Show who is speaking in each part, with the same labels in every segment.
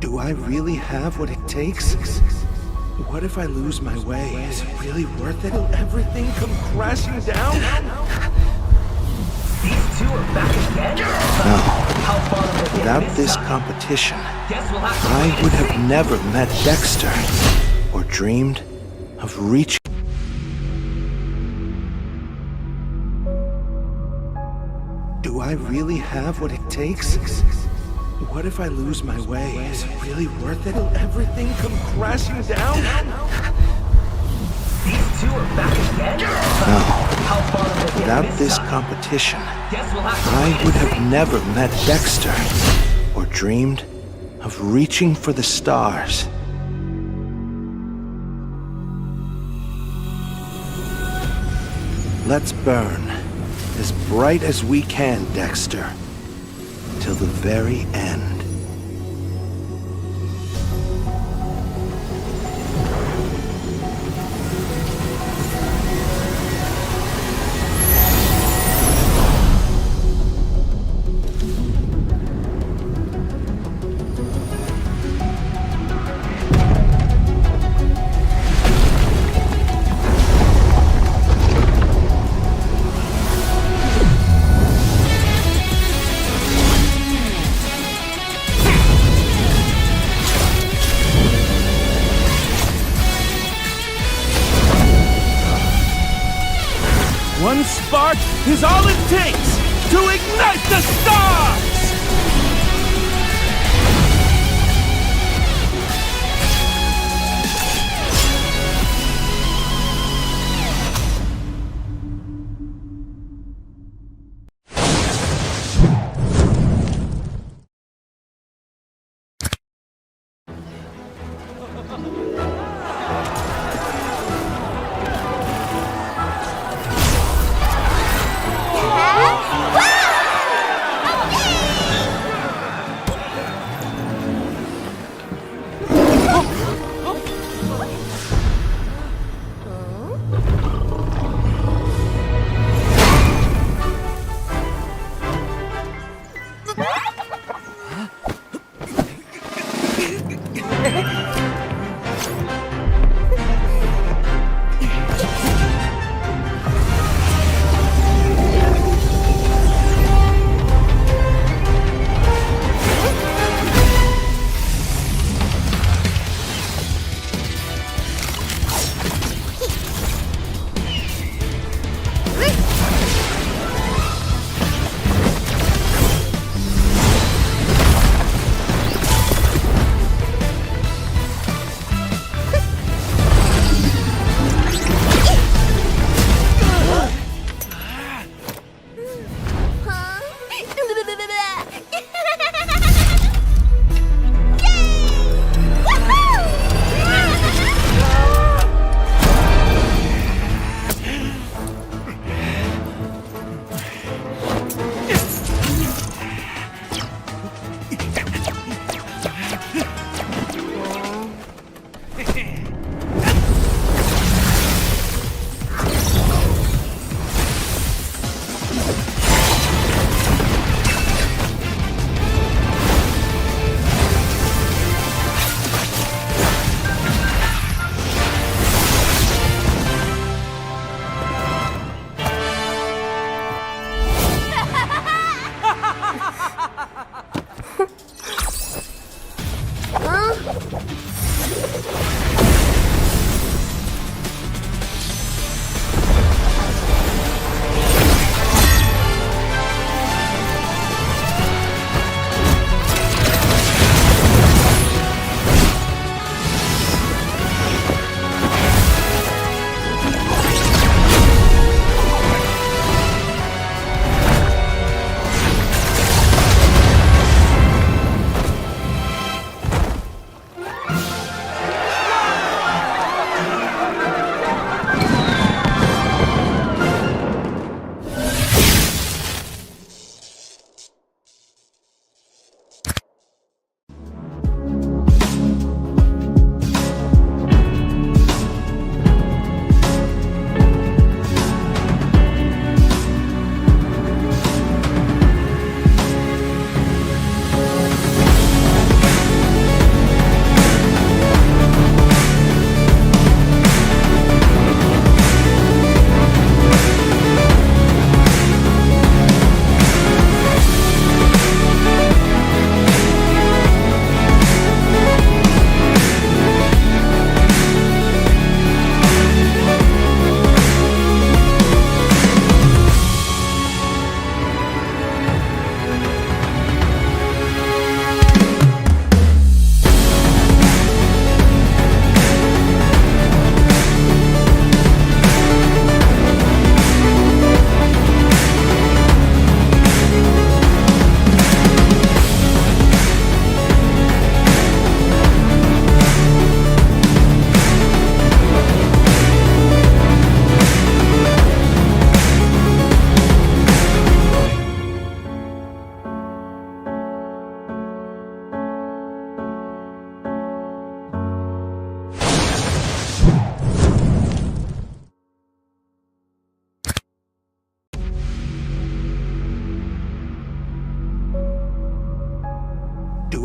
Speaker 1: Do I really have what it takes? What if I lose my way? Is it really worth it? Will everything come crashing down?
Speaker 2: These two are back again?
Speaker 1: No. Without this competition, I would have never met Dexter or dreamed of reaching. Do I really have what it takes? What if I lose my way? Is it really worth it? Will everything come crashing down?
Speaker 2: These two are back again?
Speaker 1: No. Without this competition, I would have never met Dexter or dreamed of reaching for the stars. Let's burn as bright as we can, Dexter, till the very end.
Speaker 3: One spark is all it takes to ignite the stars!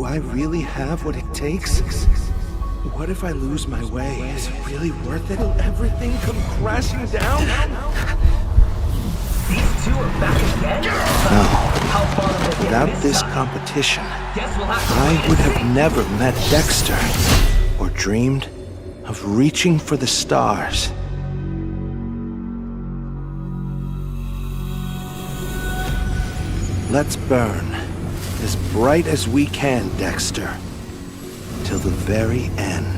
Speaker 1: I really have what it takes? What if I lose my way? Is it really worth it? Will everything come crashing down?
Speaker 2: These two are back again?
Speaker 1: No.
Speaker 2: How far will they
Speaker 1: Without
Speaker 2: get
Speaker 1: this
Speaker 2: time?
Speaker 1: competition,
Speaker 2: Guess we'll have to
Speaker 1: I
Speaker 2: wait
Speaker 1: would
Speaker 2: and
Speaker 1: have
Speaker 2: see.
Speaker 1: never met Dexter or dreamed of reaching for the stars. Let's burn as bright as we can, Dexter, till the very end.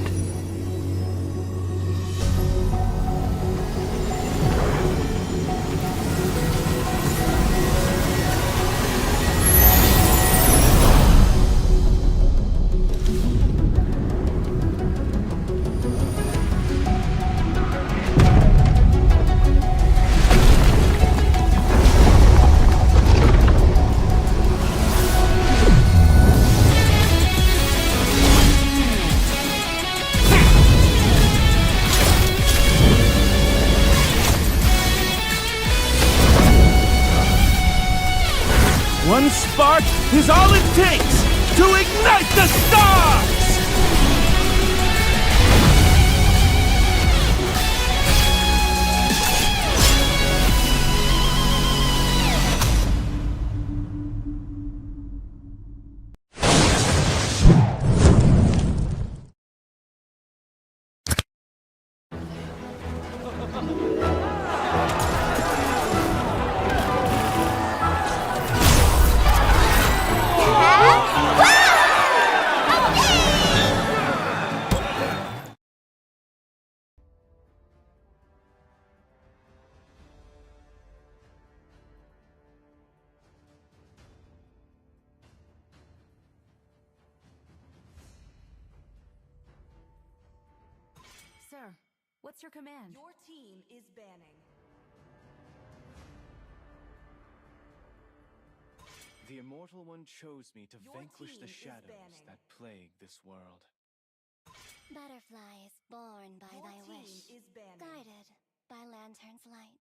Speaker 3: One spark is all it takes to ignite the stars!
Speaker 4: Sir, what's your command?
Speaker 5: Your team is banning.
Speaker 6: The Immortal One chose me to
Speaker 5: Your
Speaker 6: vanquish the
Speaker 5: team is
Speaker 6: shadows
Speaker 5: banning.
Speaker 6: that plague this world.
Speaker 7: Butterflies born by
Speaker 5: Your
Speaker 7: thy
Speaker 5: team
Speaker 7: wish,
Speaker 5: is banning.
Speaker 7: guided by lantern's light.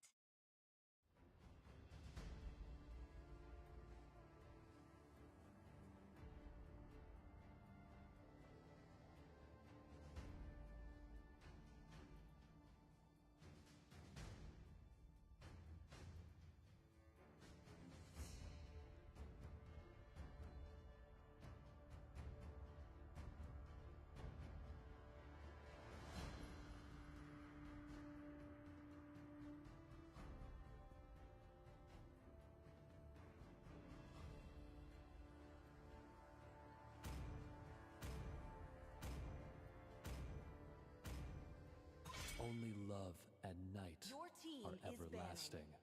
Speaker 8: Only love and night
Speaker 5: Your team
Speaker 8: are
Speaker 5: is
Speaker 8: everlasting.
Speaker 5: banning.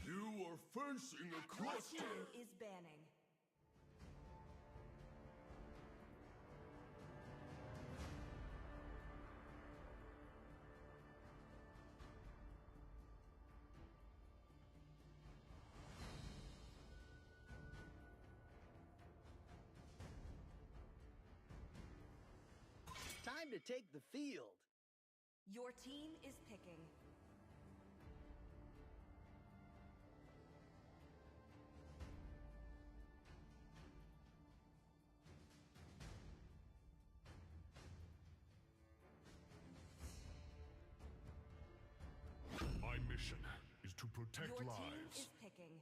Speaker 9: You are facing a
Speaker 5: Your
Speaker 9: cluster.
Speaker 5: team is banning.
Speaker 10: Time to take the field.
Speaker 5: Your team is picking.
Speaker 9: My mission is to protect
Speaker 5: Your team
Speaker 9: lives.
Speaker 5: is picking.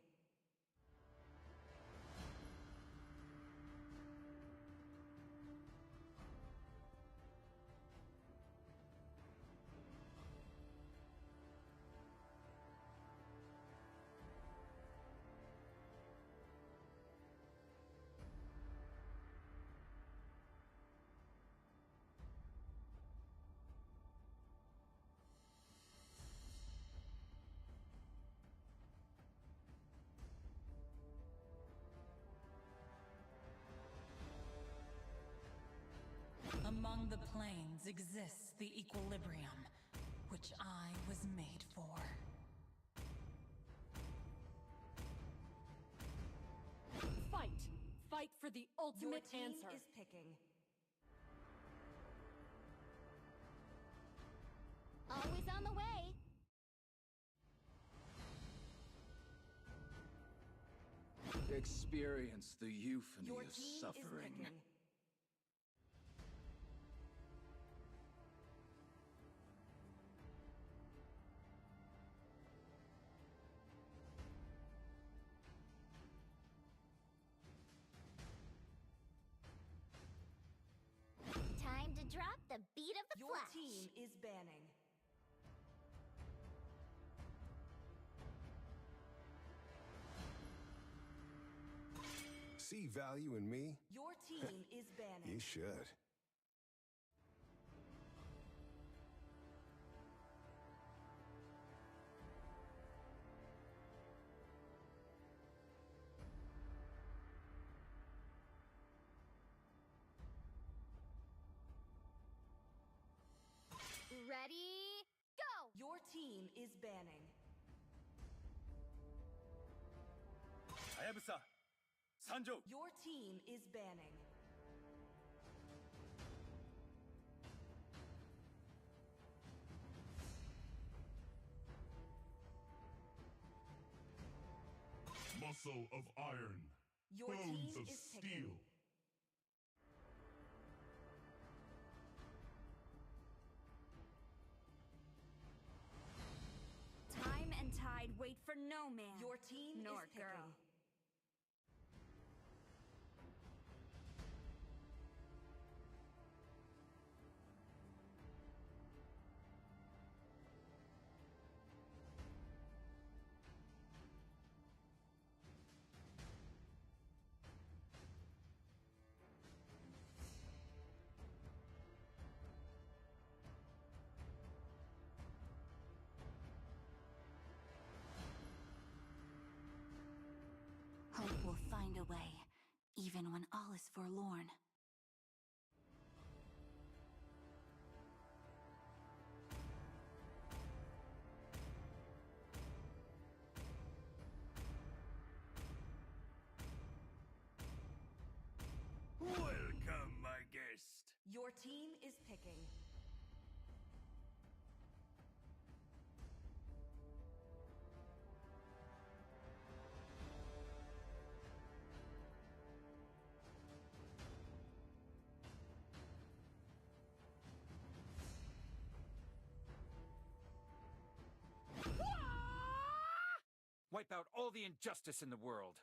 Speaker 4: Among the planes exists the equilibrium, which I was made for. for the
Speaker 5: Your
Speaker 4: ultimate
Speaker 5: team
Speaker 4: answer.
Speaker 5: is picking.
Speaker 7: Always on the way.
Speaker 11: Experience the euphony
Speaker 5: Your
Speaker 11: of
Speaker 5: team
Speaker 11: suffering.
Speaker 5: is picking.
Speaker 7: Time to drop the beat of the
Speaker 5: Your
Speaker 7: flash.
Speaker 5: team is banning.
Speaker 9: See value in me?
Speaker 5: Your team is banning.
Speaker 9: You should.
Speaker 7: Ready, go!
Speaker 5: Your team is banning.
Speaker 3: Hayabusa, Sanjo.
Speaker 5: Your team is banning.
Speaker 9: Muscle of iron.
Speaker 5: Your
Speaker 9: Bones
Speaker 5: team
Speaker 9: of
Speaker 5: is
Speaker 9: steel.
Speaker 5: picking.
Speaker 4: Time and tide wait for no man.
Speaker 5: Your team
Speaker 4: Nor
Speaker 5: is picking.
Speaker 4: girl. Hope will find a way, even when all is forlorn.
Speaker 3: Welcome, my guest.
Speaker 5: Your team is picking.
Speaker 11: Wipe out all the injustice in the world.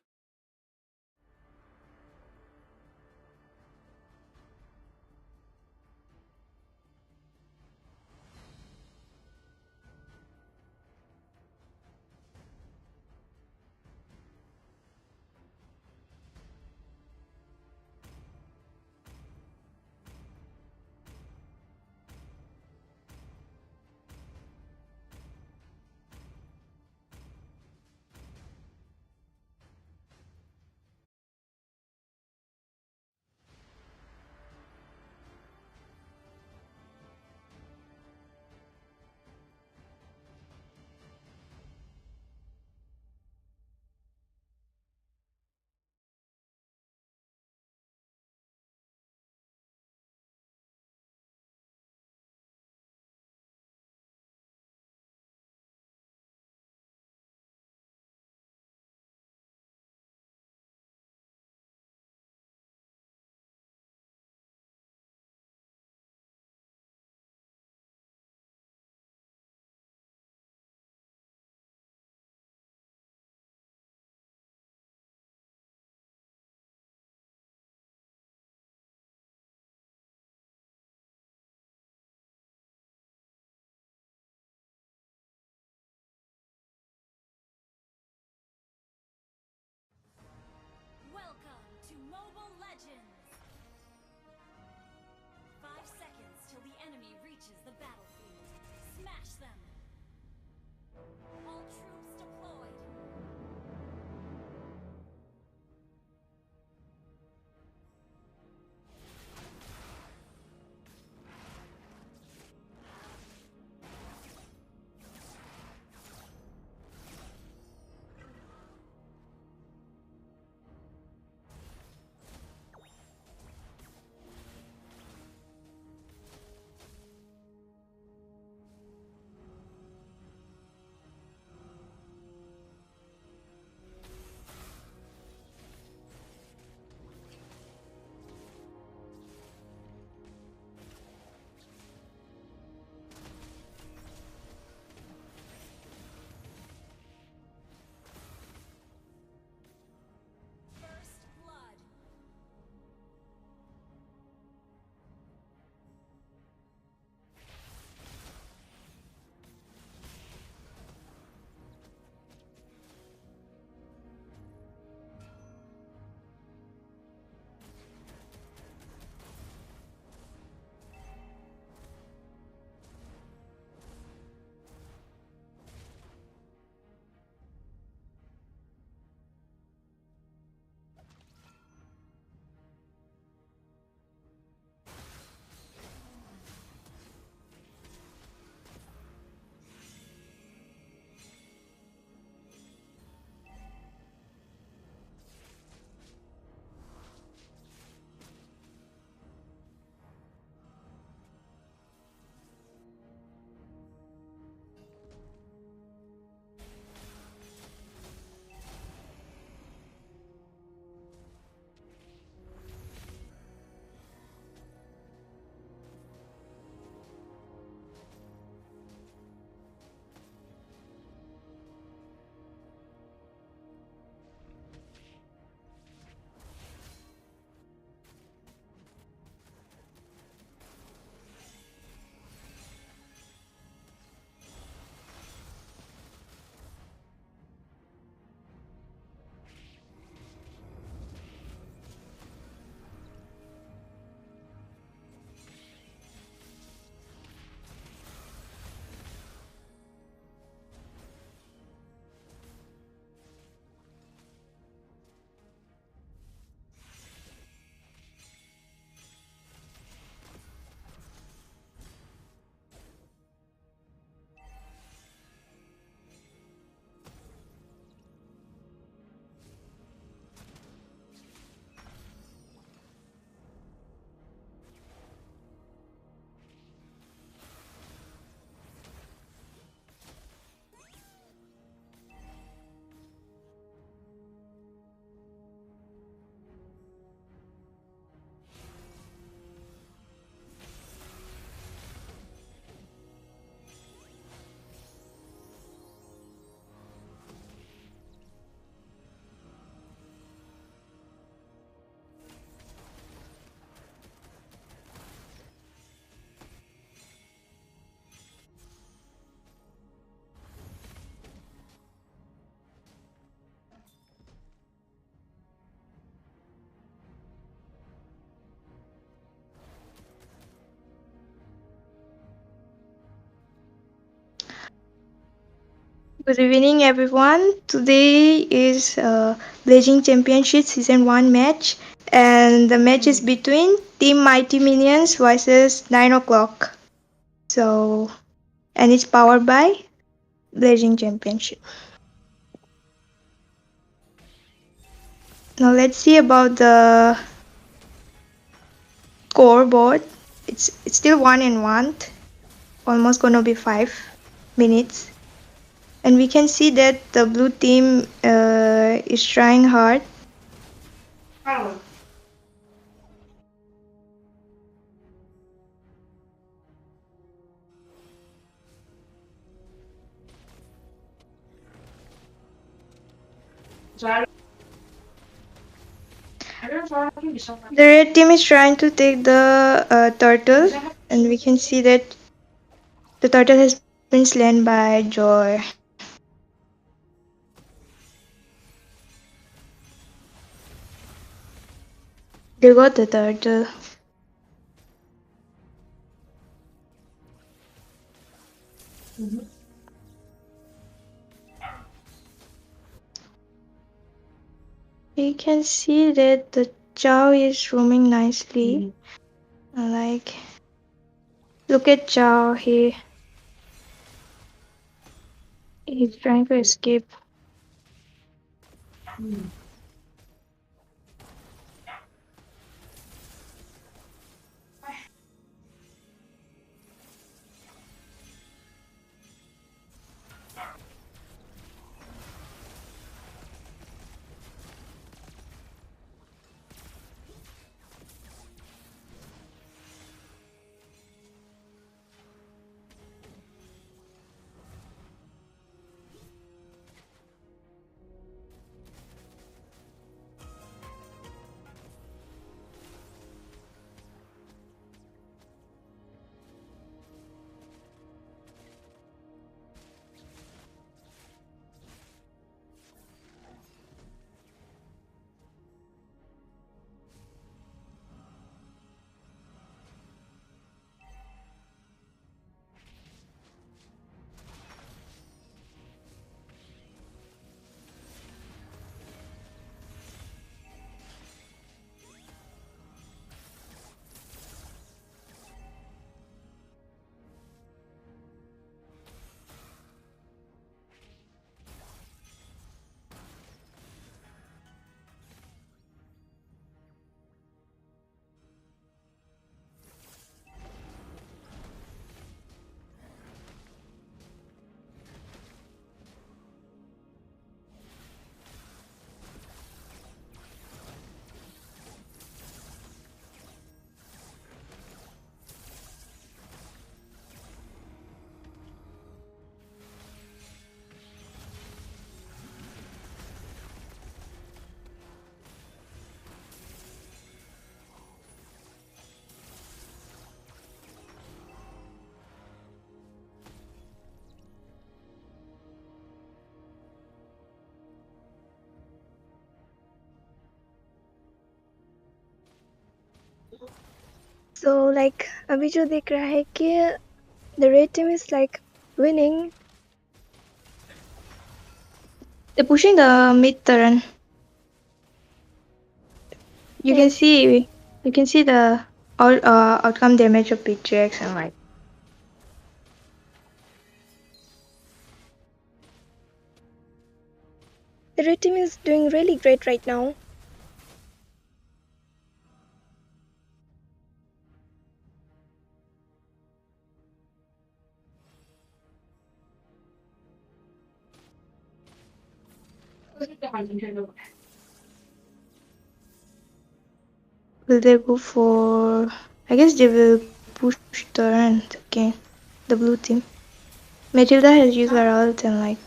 Speaker 12: Good evening, everyone. Today is Blazing Championship Season 1 match, and the match is between Team Mighty Minions versus 9 o'clock. So, and it's powered by Blazing Championship. Now, let's see about the scoreboard. It's still 1-1, almost gonna be 5 minutes. And we can see that the blue team is trying hard. The red team is trying to take the turtle, and we can see that the turtle has been slain by Joy. They got the turtle. We can see that the Chow is roaming nicely. Like, look at Chow. He's trying to escape.
Speaker 13: So like अभी जो दिख रहा है कि the red team is like winning.
Speaker 12: They're pushing the mid turn. You can see the outcome damage of Beatrix and like.
Speaker 13: The red team is doing really great right now.
Speaker 12: Will they go for? I guess they will push turn again. The blue team. Matilda has used her ult and like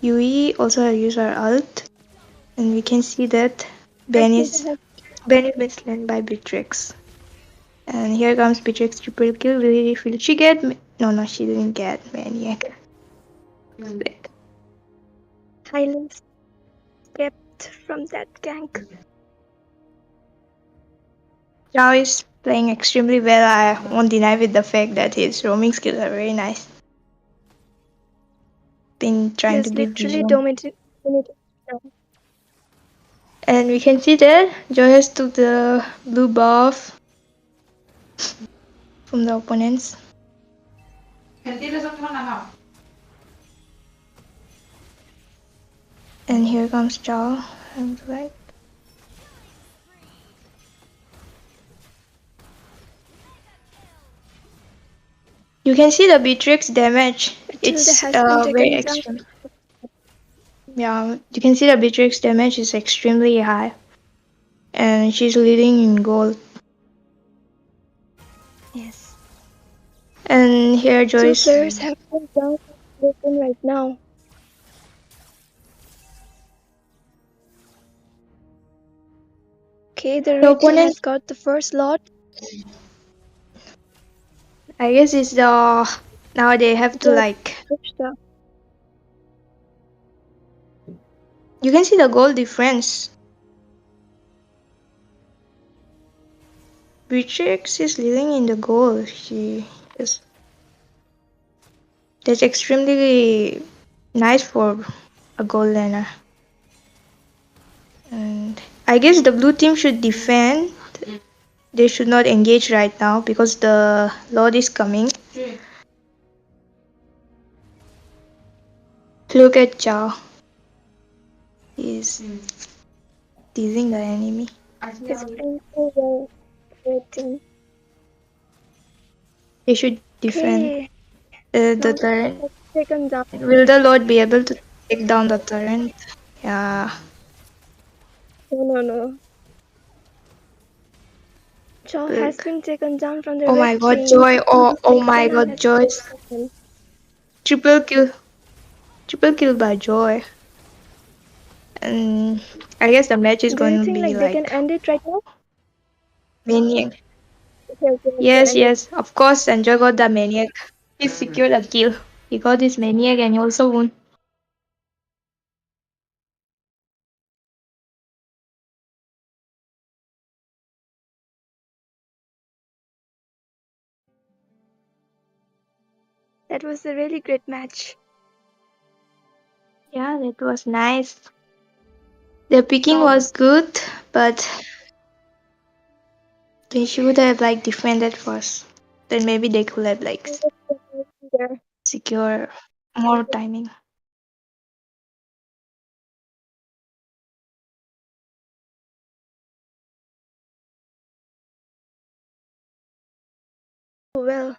Speaker 12: Yui also has used her ult, and we can see that Ben is been slain by Beatrix. And here comes Beatrix triple kill. Will she get? No, she didn't get Maniac.
Speaker 13: Highlands kept from that gank.
Speaker 12: Zhao is playing extremely well. I won't deny with the fact that his roaming skills are very nice. been trying to
Speaker 13: He's
Speaker 12: beat
Speaker 13: literally
Speaker 12: Dijon.
Speaker 13: dominating.
Speaker 12: And we can see that Joy has took the blue buff from the opponents. And here comes Chao. And like, you can see the Beatrix damage. It's
Speaker 13: has been
Speaker 12: very
Speaker 13: taken down.
Speaker 12: extreme. Yeah, you can see the Beatrix damage is extremely high. And she's leading in gold.
Speaker 13: Yes.
Speaker 12: And here
Speaker 13: Two
Speaker 12: Joyce.
Speaker 13: players have been down right now. Okay, the red team has got the first lot.
Speaker 12: I guess it's the now they have to like. You can see the goal difference. Beatrix is leading in the goal. She is. That's extremely nice for a goal laner. And I guess the blue team should defend. They should not engage right now because the Lord is coming. Look at Chao. He's teasing the enemy.
Speaker 13: He's playing so well. Red team.
Speaker 12: They should defend the turret.
Speaker 13: Taken down.
Speaker 12: Will the Lord be able to take down the turret? Yeah.
Speaker 13: No. Chao has been taken down from the
Speaker 12: Oh
Speaker 13: red
Speaker 12: my god,
Speaker 13: team.
Speaker 12: Joy. Oh my god, Joy. Triple kill. Triple kill by Joy. And I guess the match is going to be
Speaker 13: like they can end it right now?
Speaker 12: Maniac. Yes, of course. And Joy got the Maniac. He secured a kill. He got his Maniac and he also won.
Speaker 13: That was a really great match.
Speaker 12: Yeah, that was nice. The picking was good, but they should have like defended first. Then maybe they could have like secure more timing.
Speaker 13: Well.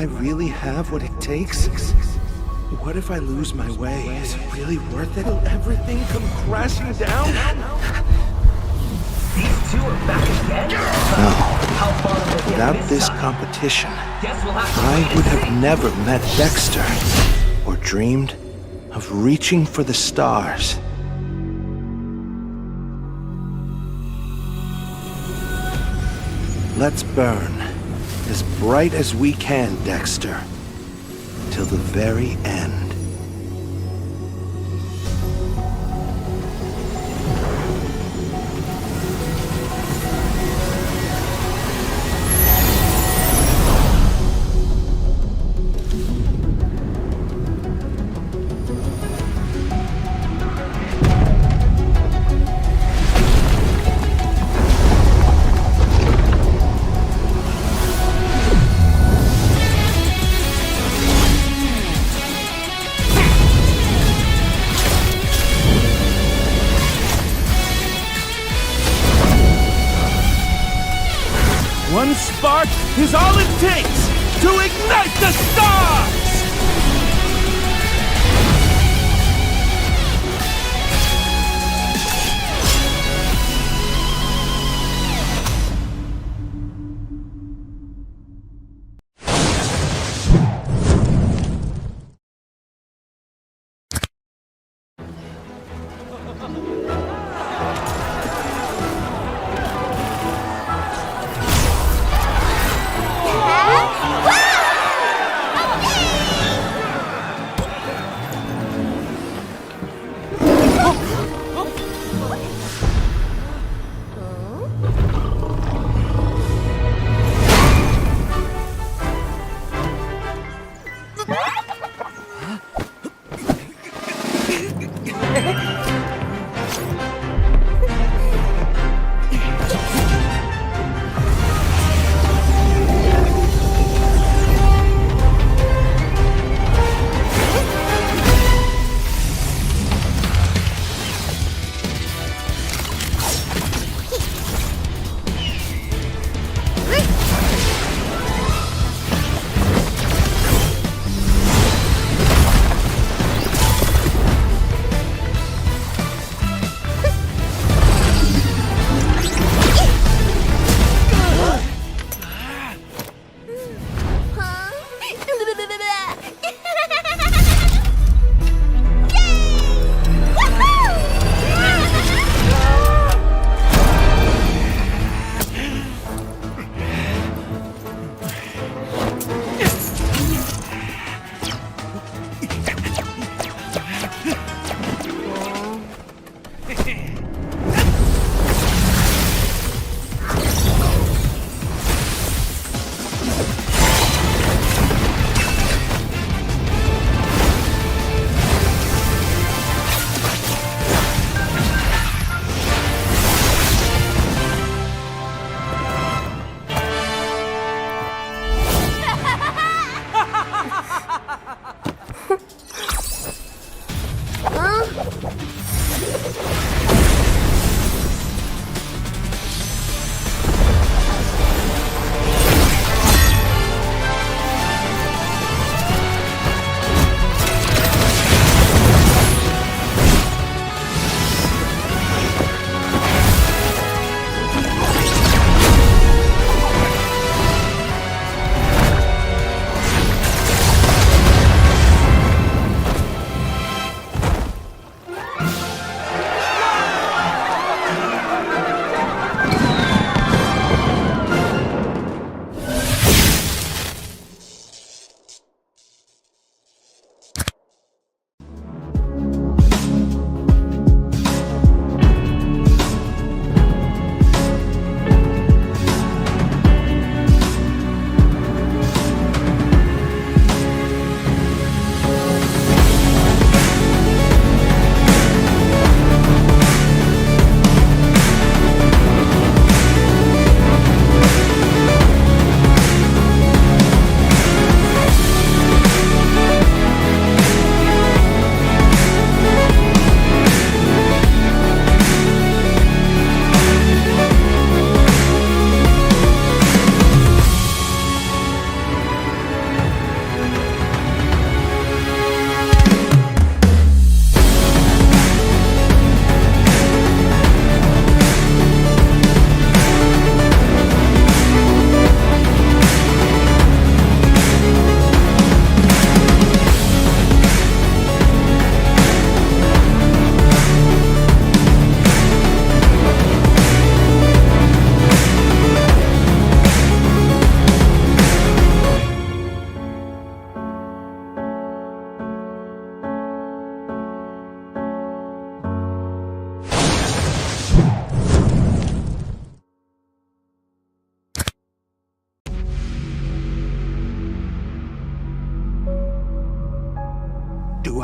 Speaker 1: really have what it takes? What if I lose my way? Is it really worth it? Will everything come crashing down?
Speaker 2: These two are back again?
Speaker 1: No.
Speaker 2: How far will they
Speaker 1: Without
Speaker 2: get
Speaker 1: this
Speaker 2: time?
Speaker 1: competition,
Speaker 2: Guess we'll have to
Speaker 1: I would have never met Dexter or dreamed of reaching for the stars. Let's burn as bright as we can, Dexter, till the very end.
Speaker 3: One spark is all it takes to ignite the stars!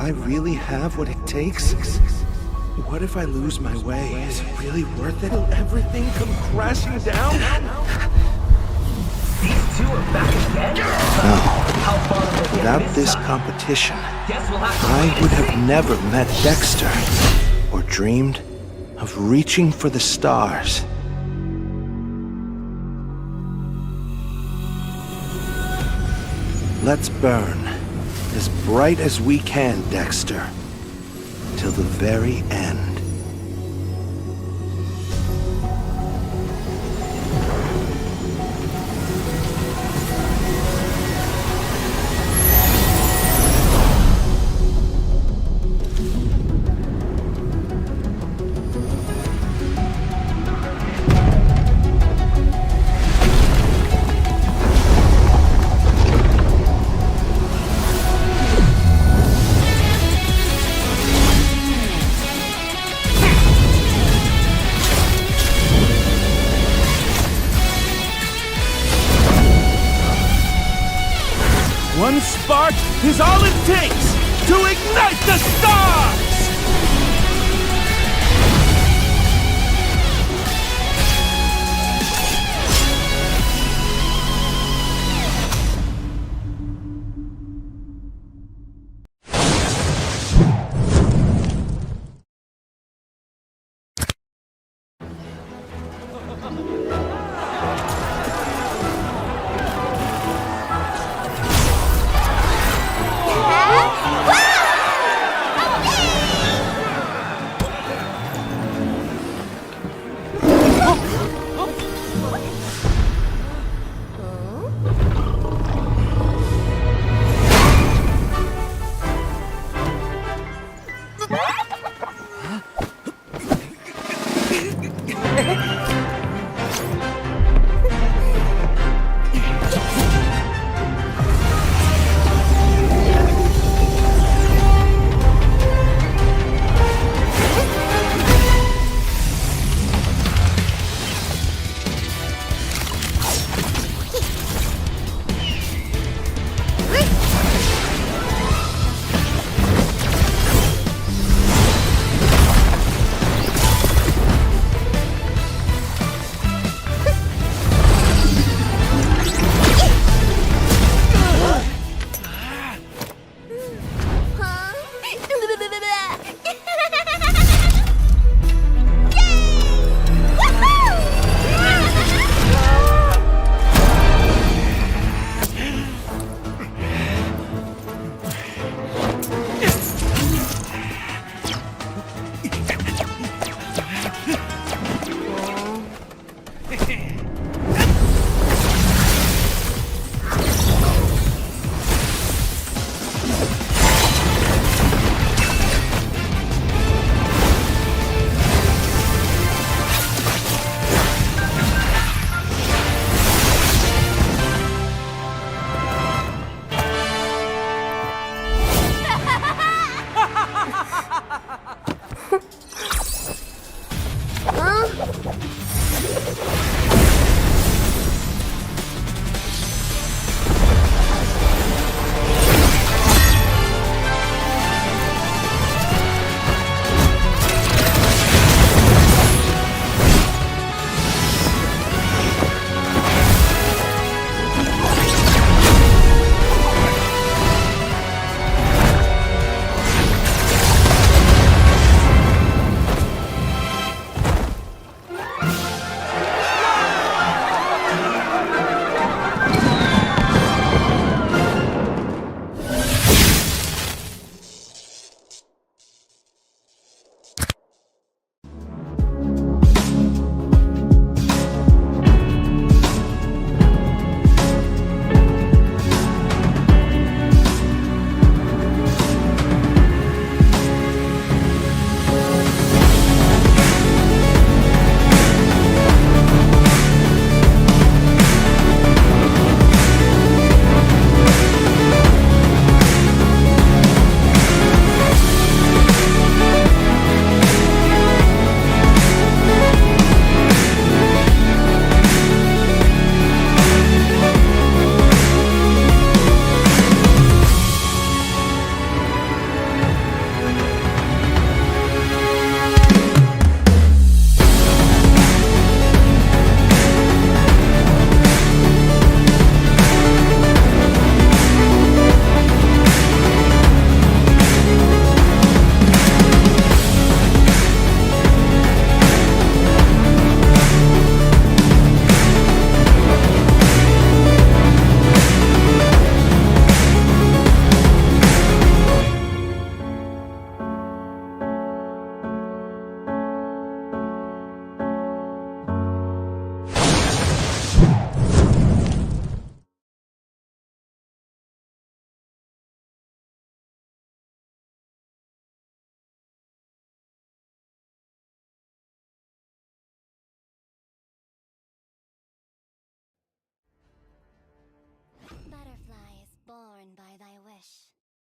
Speaker 1: I really have what it takes? What if I lose my way? Is it really worth it? Will everything come crashing down?
Speaker 2: These two are back again?
Speaker 1: No.
Speaker 2: How far will they
Speaker 1: Without
Speaker 2: get
Speaker 1: this
Speaker 2: time?
Speaker 1: competition,
Speaker 2: Guess we'll have to
Speaker 1: I
Speaker 2: wait.
Speaker 1: would have never met Dexter or dreamed of reaching for the stars. Let's burn as bright as we can, Dexter, till the very end.
Speaker 3: One spark is all it takes to ignite the stars!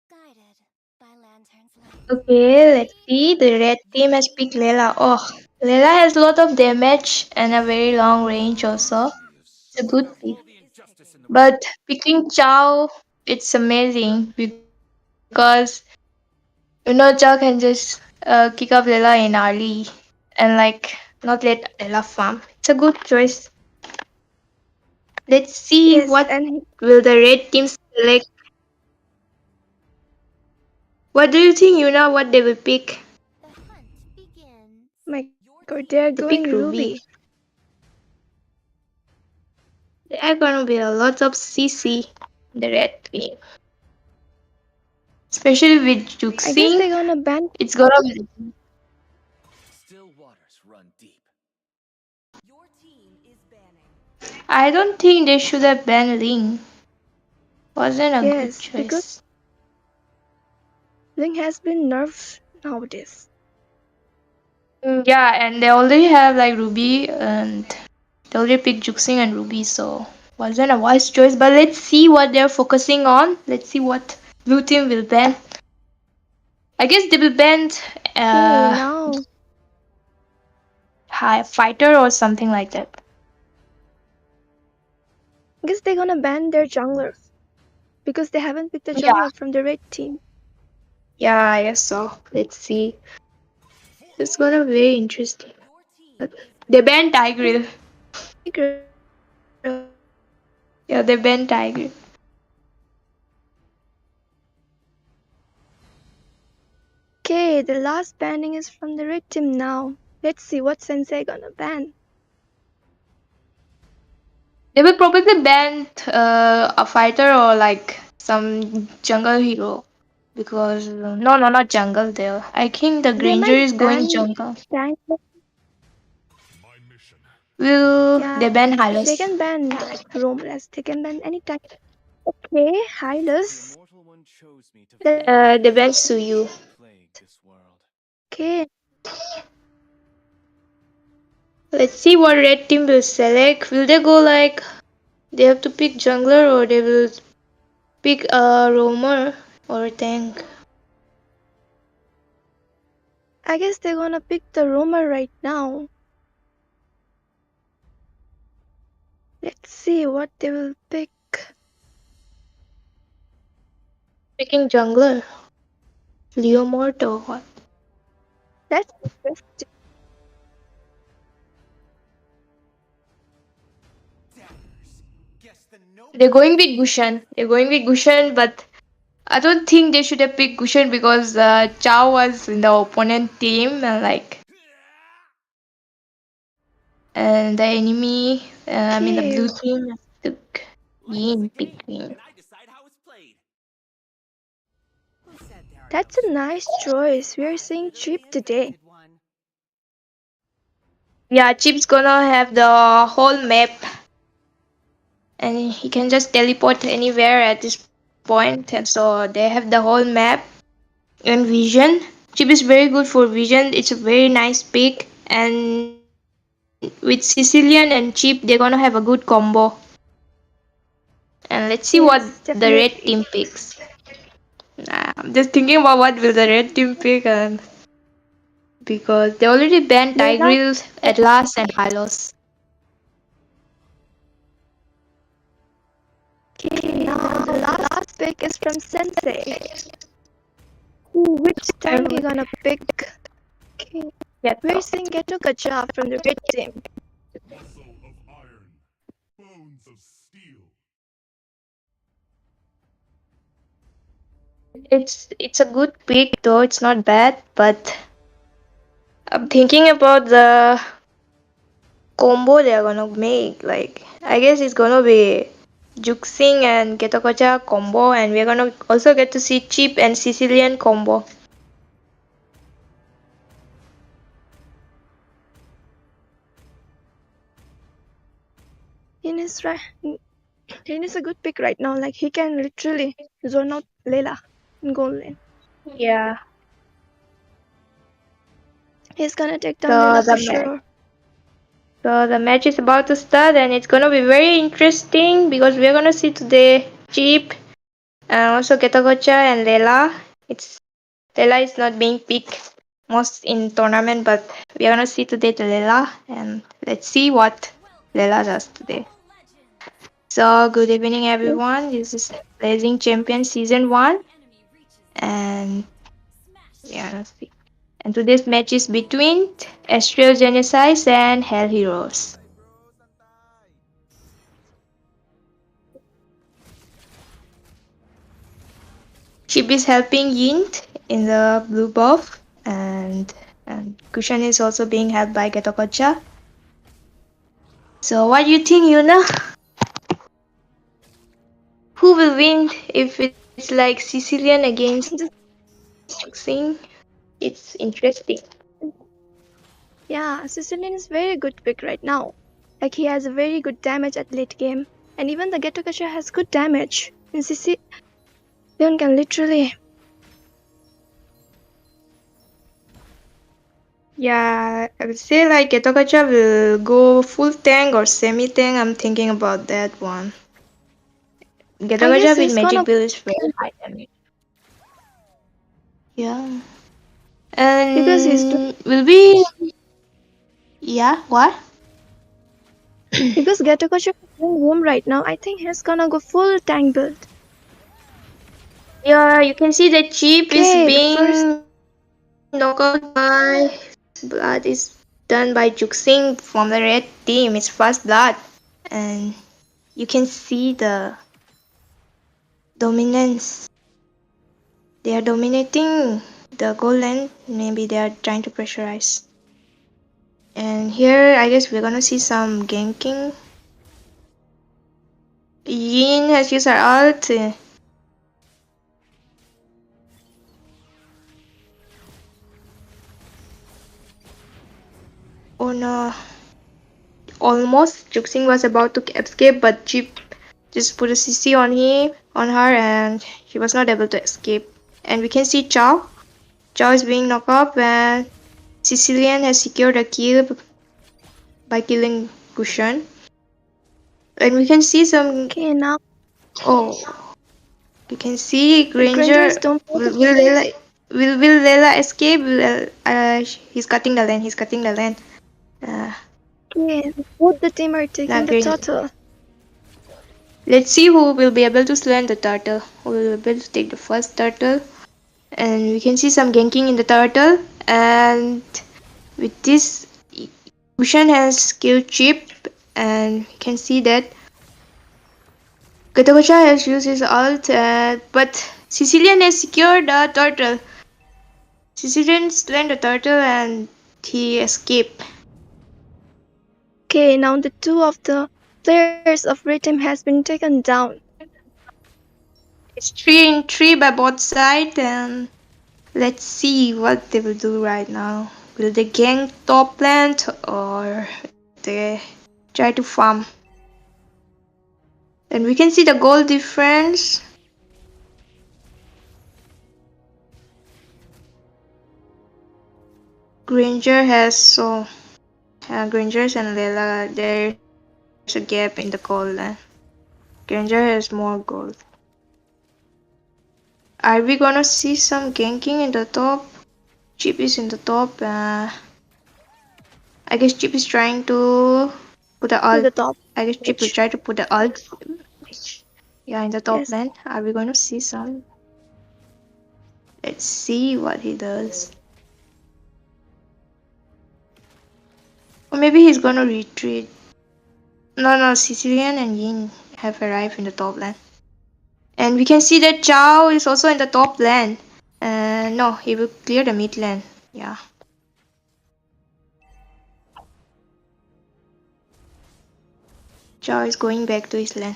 Speaker 7: guided by lanterns light.
Speaker 12: Okay, let's see. The red team has picked Layla. Oh, Layla has a lot of damage and a very long range also. It's a good pick.
Speaker 11: All the injustice in the world.
Speaker 12: But picking Chow, it's amazing because Chow can just kick off Layla in early and like not let Layla farm. It's a good choice. Let's see
Speaker 13: Yes,
Speaker 12: what
Speaker 13: and
Speaker 12: will the red team select. What do you think, Yuna? What they will pick?
Speaker 7: The hunt begins.
Speaker 13: my god, they are
Speaker 12: They
Speaker 13: going
Speaker 12: pick
Speaker 13: Ruby.
Speaker 12: Ruby. There are gonna be a lot of CC in the red team, especially with
Speaker 13: I guess
Speaker 12: Juxing.
Speaker 13: they're gonna ban.
Speaker 12: It's gonna be.
Speaker 8: Still waters run deep.
Speaker 5: Your team is banning.
Speaker 12: I don't think they should have banned Ling. Wasn't a good
Speaker 13: Yes, because
Speaker 12: choice.
Speaker 13: Link has been nerfed nowadays.
Speaker 12: Yeah, and they already have like Ruby and they already picked Juxing and Ruby, so wasn't a wise choice. But let's see what they're focusing on. Let's see what blue team will ban. I guess they will ban
Speaker 13: Okay, now
Speaker 12: high fighter or something like that.
Speaker 13: I guess they're gonna ban their junglers because they haven't picked a
Speaker 12: Yeah,
Speaker 13: jungler from the red team.
Speaker 12: yeah, I guess so. Let's see. It's gonna be very interesting.
Speaker 5: Your team
Speaker 12: But
Speaker 5: is
Speaker 12: they banned Tigril.
Speaker 13: Girl.
Speaker 12: Yeah, they banned Tigril.
Speaker 13: Okay, the last banning is from the red team now. Let's see what Sensei gonna ban.
Speaker 12: They will probably ban a fighter or like some jungle hero because no, not jungle there. I think the
Speaker 13: They
Speaker 12: Granger
Speaker 13: might
Speaker 12: is going
Speaker 13: ban
Speaker 12: jungle.
Speaker 13: tank.
Speaker 9: My mission.
Speaker 12: Will
Speaker 13: Yeah,
Speaker 12: they ban
Speaker 13: they
Speaker 12: Hylos?
Speaker 13: can ban roamers. They can ban any tank. Okay,
Speaker 6: The
Speaker 13: Hylos.
Speaker 6: immortal one chose me to
Speaker 13: The,
Speaker 12: They ban Suyu.
Speaker 6: plague this world.
Speaker 13: okay,
Speaker 12: Let's see what red team will select. Will they go like they have to pick jungler or they will pick a roamer or a tank?
Speaker 13: I guess they're gonna pick the roamer right now. Let's see what they will pick.
Speaker 12: Picking jungler. Leo Morto. What?
Speaker 13: That's interesting.
Speaker 12: They're going with Gushan. They're going with Gushan, but I don't think they should have picked Gushan because Chow was in the opponent team and the enemy, I mean the
Speaker 13: Okay,
Speaker 12: blue team took Yin, picked Yin.
Speaker 3: I decide how it's played.
Speaker 2: Who said there are
Speaker 13: that's
Speaker 2: no
Speaker 13: a nice
Speaker 2: solutions?
Speaker 13: choice. We are
Speaker 2: I
Speaker 13: seeing
Speaker 2: literally
Speaker 13: cheap today.
Speaker 2: invented one.
Speaker 12: Yeah, Chip's gonna have the whole map and he can just teleport anywhere at this point, and so they have the whole map and vision. Chip is very good for vision. It's a very nice pick, and with Sicilian and Chip, they're gonna have a good combo. And let's see what
Speaker 13: Yes,
Speaker 12: the red
Speaker 13: definitely.
Speaker 12: team picks. I'm just thinking about what will the red team pick, and because they already banned
Speaker 13: Layla.
Speaker 12: Tigreal, Atlas, and Hylos.
Speaker 13: Okay, now the last pick is from Sensei. Ooh, which tank he gonna pick? Okay, we're seeing Geto Gacha from the red team.
Speaker 9: Muscle of iron. Bones of steel.
Speaker 12: It's a good pick though. It's not bad, but I'm thinking about the combo they're gonna make. Like I guess it's gonna be Juxing and Getokocha combo, and we're gonna also get to see Chip and Sicilian combo.
Speaker 13: He is right. He is a good pick right now. Like he can literally zone out Layla in goal lane.
Speaker 12: Yeah.
Speaker 13: He's gonna take down
Speaker 12: So
Speaker 13: Layla for
Speaker 12: the
Speaker 13: sure.
Speaker 12: so the match is about to start, and it's gonna be very interesting because we're gonna see today Chip And also Ketokocha and Lela. Lela is not being picked most in tournament, but we are gonna see today the Lela, and let's see what Lela does today. So good evening everyone. This is Blazing Champion Season 1, and yeah, let's see. And today's match is between Astral Genesis and Hell Heroes. Chip is helping Yin in the blue buff, and Kushan is also being helped by Ketokocha. So what do you think, Yuna? Who will win if it's like Sicilian against Sing? It's interesting.
Speaker 13: Yeah, Sicilian is very good pick right now. Like he has a very good damage at late game. And even the Getokasha has good damage. And Sicilian can literally...
Speaker 12: Yeah, I would say like Ketokocha will go full tank or semi-tank. I'm thinking about that one. Ketokocha with magic build is very high damage. Yeah. And
Speaker 13: because he's
Speaker 12: will be... Yeah, what?
Speaker 13: because Getokasha is doing home right now, I think he's gonna go full tank build.
Speaker 12: Yeah, you can see the chip is being knocked out by blood is done by Juxing from the red team. It's first blood, and you can see the dominance. They are dominating the goal lane. Maybe they are trying to pressurize. And here, I guess we're gonna see some ganking. Yin has used her ult. Oh no. Almost Juxing was about to escape, but Chip just put a CC on her, and he was not able to escape. And we can see Chow. Chow is being knocked up, and Sicilian has secured a kill by killing Kushan. And we can see some...
Speaker 13: Okay, now...
Speaker 12: Oh. You can see Granger... Will Lela escape? He's cutting the lane.
Speaker 13: Okay, both the team are taking the turtle.
Speaker 12: Let's see who will be able to slay the turtle. Who will be able to take the first turtle. And we can see some ganking in the turtle. And with this, Kushan has killed Chip. And we can see that Katakocha has used his ult. But Sicilian has secured the turtle. Sicilian slain the turtle and he escaped.
Speaker 13: Okay, now the two of the players of red team has been taken down.
Speaker 12: It's 3-3 by both sides, and let's see what they will do right now. Will they gank top lane or they try to farm? And we can see the goal difference. Granger has Grangers and Lela, there's a gap in the gold lane. Granger has more gold. Are we gonna see some ganking in the top? Chip is in the top. I guess Chip is trying to put the ult. I guess Chip will try to put the ult. Yeah, in the top lane. Are we gonna see some? Let's see what he does. Or maybe he's gonna retreat. No, Sicilian and Yin have arrived in the top lane. And we can see that Chow is also in the top lane. No, he will clear the mid lane. Yeah. Chow is going back to his lane.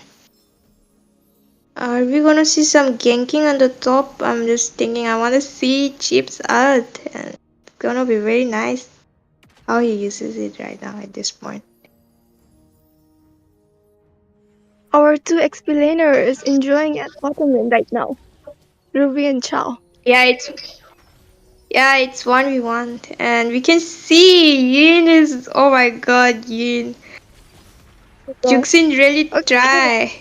Speaker 12: Are we gonna see some ganking on the top? I'm just thinking I wanna see Chip's ult. And it's gonna be very nice how he uses it right now at this point.
Speaker 13: Our two XP laners enjoying at bottom lane right now. Ruby and Chow.
Speaker 12: Yeah, it's 1v1, and we can see Yin is... Oh my god, Yin. Juxin really try.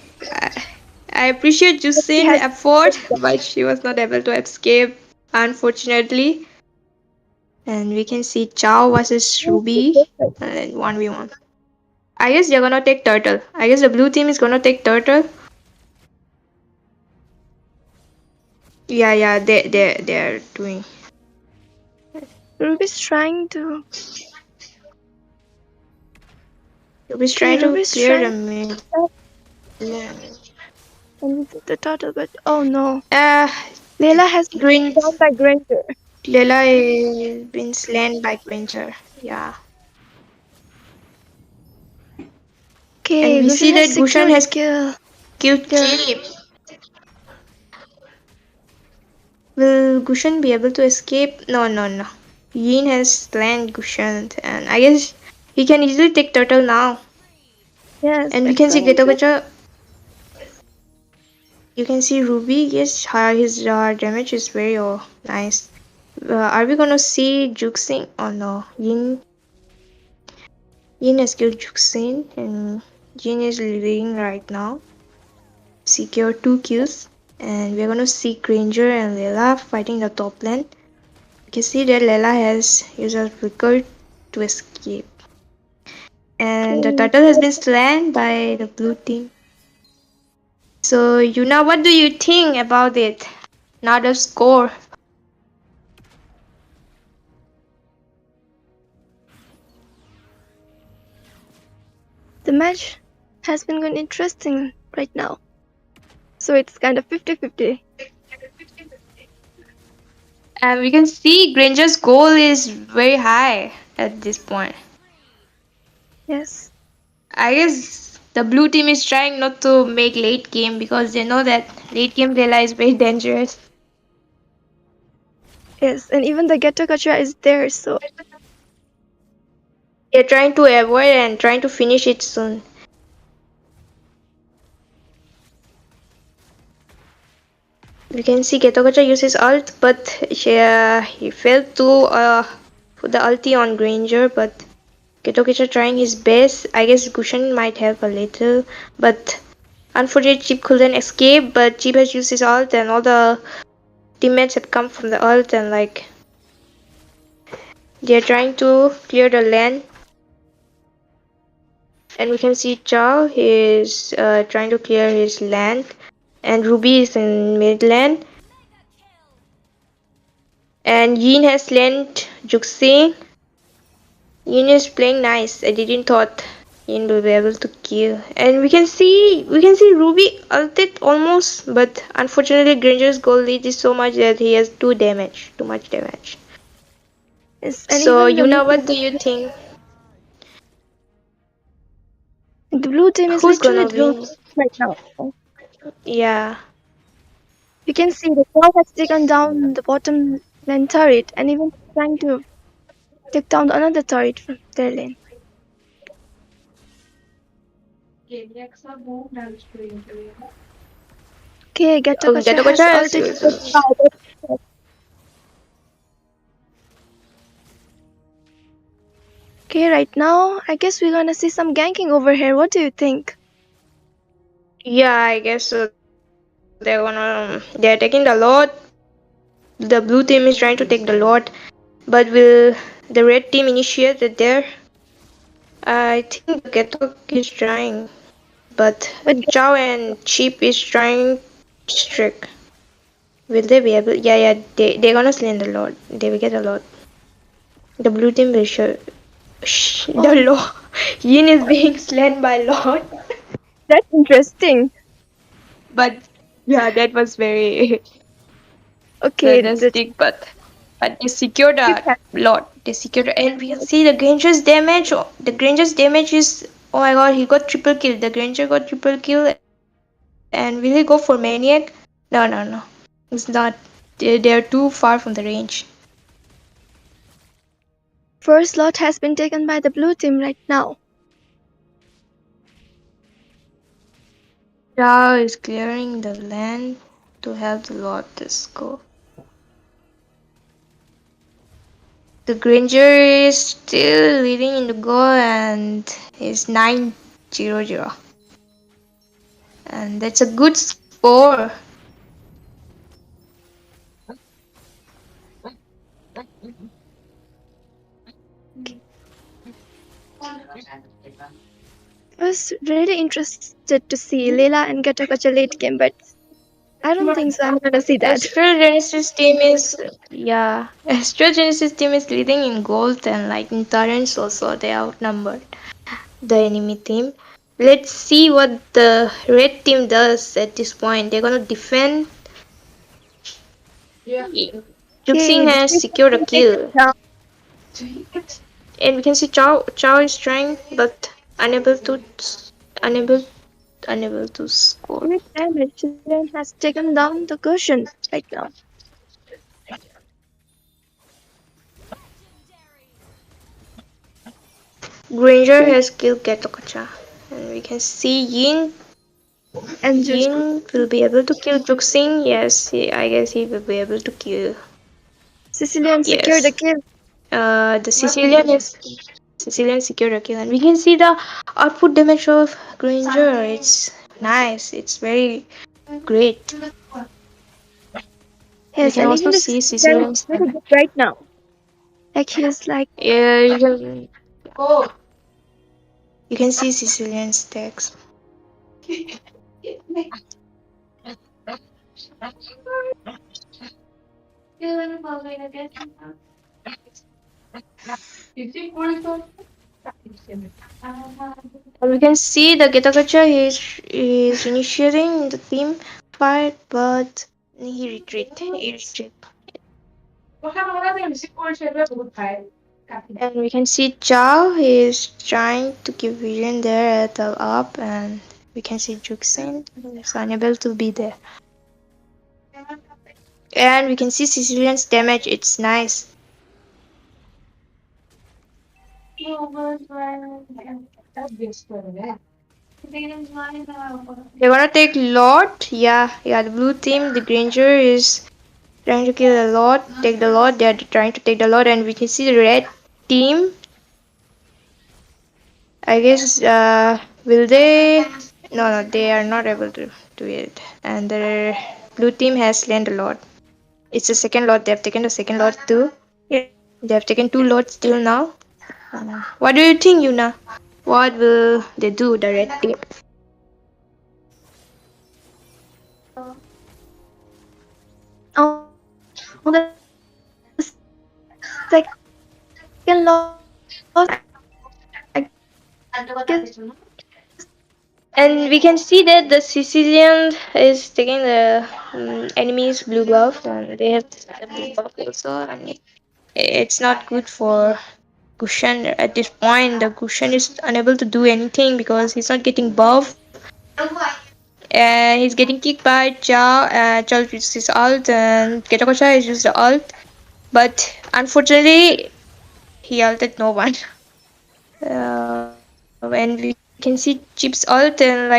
Speaker 12: I appreciate
Speaker 13: But he
Speaker 12: Jusin
Speaker 13: has
Speaker 12: effort, but she was not able to escape, unfortunately. And we can see Chow versus Ruby and 1v1. I guess they're gonna take turtle. I guess the blue team is gonna take turtle. Yeah, they're doing.
Speaker 13: Ruby's trying to.
Speaker 12: Ruby's
Speaker 13: Okay,
Speaker 12: trying to
Speaker 13: Ruby's
Speaker 12: clear the
Speaker 13: trying
Speaker 12: mid.
Speaker 13: and the turtle, but oh no.
Speaker 12: Uh,
Speaker 13: Layla has been
Speaker 12: Green.
Speaker 13: down by Granger.
Speaker 12: Lela is been slain by Granger. Yeah. And
Speaker 13: Okay,
Speaker 12: we
Speaker 13: Lucian
Speaker 12: see
Speaker 13: has
Speaker 12: that Gushan
Speaker 13: secured the
Speaker 12: has
Speaker 13: kill.
Speaker 12: killed Chip. Will Gushan be able to escape? No. Yin has slain Gushan, and I guess he can easily take turtle now.
Speaker 13: Yes,
Speaker 12: And we can see
Speaker 13: excellent.
Speaker 12: Getogacha. You can see Ruby. Yes, his damage is very nice. Are we gonna see Juxing? Oh no, Yin has killed Juxin, and Jin is leading right now. Secure 2 kills, and we're gonna see Granger and Layla fighting the top lane. You can see that Layla has used her flicker to escape. And the turtle has been slain by the blue team. So Yuna, what do you think about it? Now the score.
Speaker 13: The match has been going interesting right now. So it's kind of 50-50.
Speaker 12: And we can see Granger's goal is very high at this point.
Speaker 13: Yes.
Speaker 12: I guess the blue team is trying not to make late game because they know that late game Layla is very dangerous.
Speaker 13: Yes, and even the Ghetto Gotcha is there, so
Speaker 12: They're trying to avoid and trying to finish it soon. You can see Getogacha uses ult, but he failed to put the ulti on Granger, but Getogacha trying his best. I guess Gushan might help a little, but unfortunately Chip couldn't escape, but Chip has used his ult and all the teammates have come from the ult and like they're trying to clear the lane. And we can see Chow is trying to clear his land, and Ruby is in mid lane. And Yin has slain Juxin. Yin is playing nice. I didn't thought Yin will be able to kill. And we can see Ruby ulted almost, but unfortunately Granger's gold lead is so much that he has too much damage.
Speaker 13: yes, and
Speaker 12: So
Speaker 13: even
Speaker 12: Yuna, what do you think?
Speaker 13: the blue team is
Speaker 12: Who's
Speaker 13: literally
Speaker 12: gonna
Speaker 13: doing
Speaker 12: win?
Speaker 13: right now.
Speaker 12: Yeah.
Speaker 13: You can see the crowd has taken down the bottom lane turret and even trying to take down another turret from their lane. Okay, Ghetto Gotcha has
Speaker 12: Getogacha
Speaker 13: ulted.
Speaker 12: is
Speaker 13: Okay, right now, I guess we're gonna see some ganking over here. What do you think?
Speaker 12: yeah, I guess so. They're taking the Lord. The blue team is trying to take the Lord, but will the red team initiate it there? I think Getok is trying, but
Speaker 13: But
Speaker 12: Chow and Cheap is trying strict. Will they be able? Yeah, they're gonna slay the Lord. They will get a lot. The blue team will show. The
Speaker 13: oh,
Speaker 12: Lord. Yin is being slain by Lord.
Speaker 13: that's interesting.
Speaker 12: But yeah, that was very
Speaker 13: Okay, the
Speaker 12: sadistic. But they secured
Speaker 13: chip
Speaker 12: a
Speaker 13: has
Speaker 12: lot. They secured, and we can see the Granger's damage. The Granger's damage is, oh my god, he got triple kill. The Granger got triple kill, and will he go for Maniac? No. It's not. They're too far from the range.
Speaker 13: first lot has been taken by the blue team right now.
Speaker 12: Rao is clearing the land to help the Lotus go. The Granger is still leading in the goal and is 9-0-0. And that's a good 4.
Speaker 13: I was really interested to see Leela and Gatakacha late game, but I don't think so. I'm gonna see that.
Speaker 12: Astral Genesis team is Astral Genesis team is leading in gold and like in turrets also they outnumbered the enemy team. Let's see what the red team does at this point. They're gonna defend. Juxing
Speaker 13: Okay, this
Speaker 12: has
Speaker 13: is
Speaker 12: secured a kill.
Speaker 13: down.
Speaker 12: And we can see Chao is trying but unable unable to score.
Speaker 13: Great damage. Then has taken down the cushion right now.
Speaker 12: Granger has killed Getokacha. And we can see
Speaker 13: And just
Speaker 12: Yin will be able to kill Juxing. Yes, I guess he will be able to kill.
Speaker 13: Sicilian secured the
Speaker 12: Yes.
Speaker 13: kill.
Speaker 12: The Sicilian secured a kill, and we can see the output damage of Granger. It's nice. It's very great. We
Speaker 13: Yes,
Speaker 12: can
Speaker 13: and
Speaker 12: also
Speaker 13: even the
Speaker 12: see
Speaker 13: Sicilian is
Speaker 12: Sicilian's.
Speaker 13: really good right now. Like he's like
Speaker 12: Yeah, you can see Sicilian stacks. And we can see the Getakacha is initiating the team fight, but he retreat. He retreat. And we can see Chao. He is trying to give vision there at the up, and we can see Juxin is unable to be there. And we can see Sicilian's damage. It's nice. They're gonna take Lord. Yeah. The blue team, the Granger is trying to kill the Lord, take the Lord. They're trying to take the Lord, and we can see the red team. I guess will they? No, they are not able to do it. And the blue team has slain the Lord. It's the second Lord. They have taken the second Lord too.
Speaker 13: yeah.
Speaker 12: They have taken 2 Lords till now. What do you think, Yuna? What will they do, the red team?
Speaker 13: On the second loss, I guess
Speaker 12: And we can see that the Sicilian is taking the enemy's blue buff, and they have the blue buff also. And it's not good for Gushan at this point. The Gushan is unable to do anything because he's not getting buff. And he's getting kicked by Chao. Chao uses his ult, and Getakocha has used the ult. But unfortunately, he ulted no one. And we can see Chip's ult, and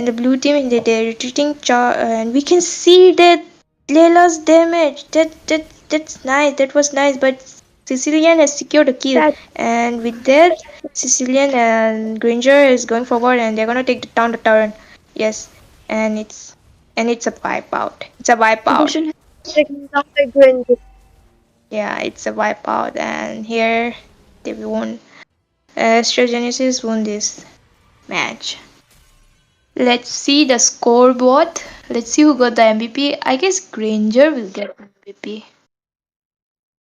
Speaker 12: the blue team they're retreating. And we can see that Leila's damage. That's nice. That was nice. But Sicilian has secured a kill,
Speaker 13: that
Speaker 12: and with that, Sicilian and Granger is going forward, and they're gonna take down the turret. Yes, and it's a wipeout. It's a wipeout.
Speaker 13: Gushin has taken down the Gwen.
Speaker 12: Yeah, it's a wipeout, and here they won. Astrogenesis won this match. Let's see the scoreboard. Let's see who got the MVP. I guess Granger will get MVP.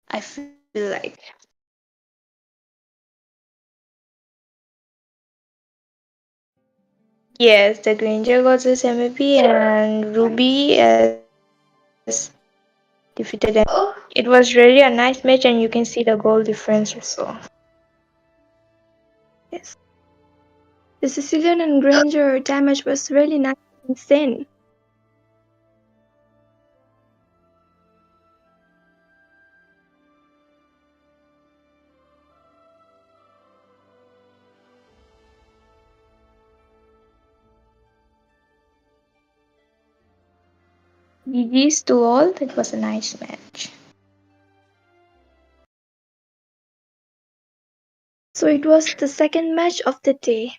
Speaker 12: I feel like. Yes, the Granger got this MVP and Ruby has defeated them. It was really a nice match, and you can see the goal difference also.
Speaker 13: Yes. The Sicilian and Granger damage was really nice, insane.
Speaker 12: GG's to all. It was a nice match.
Speaker 13: So it was the second match of the day.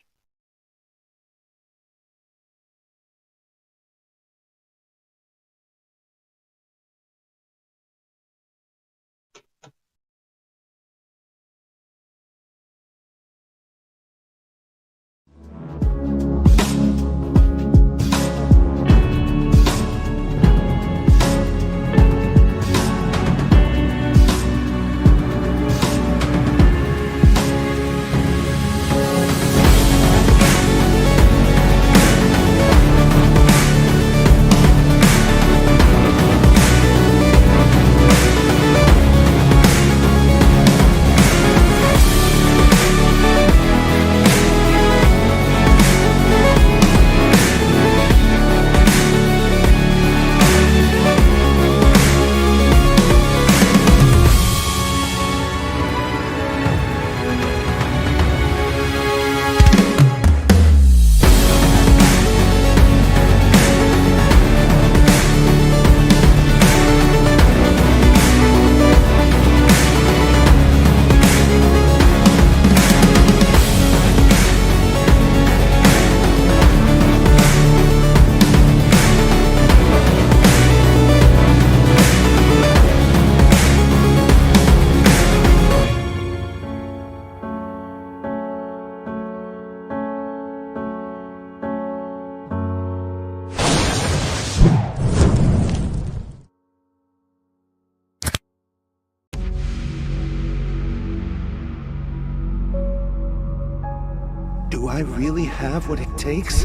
Speaker 1: Do I really have what it takes?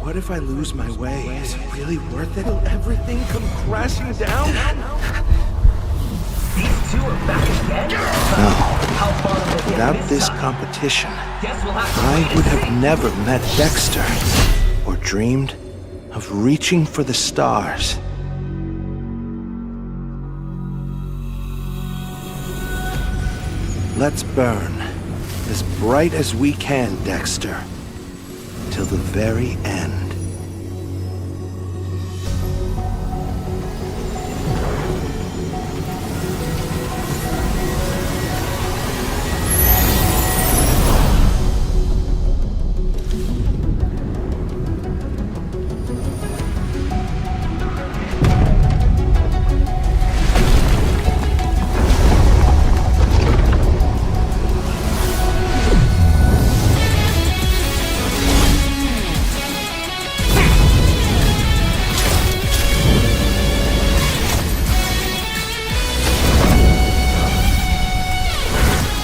Speaker 1: What if I lose my way? Is it really worth it? Will everything come crashing down?
Speaker 10: These two are back again?
Speaker 1: No. Without this competition, I would have never met Dexter or dreamed of reaching for the stars. Let's burn as bright as we can, Dexter, till the very end.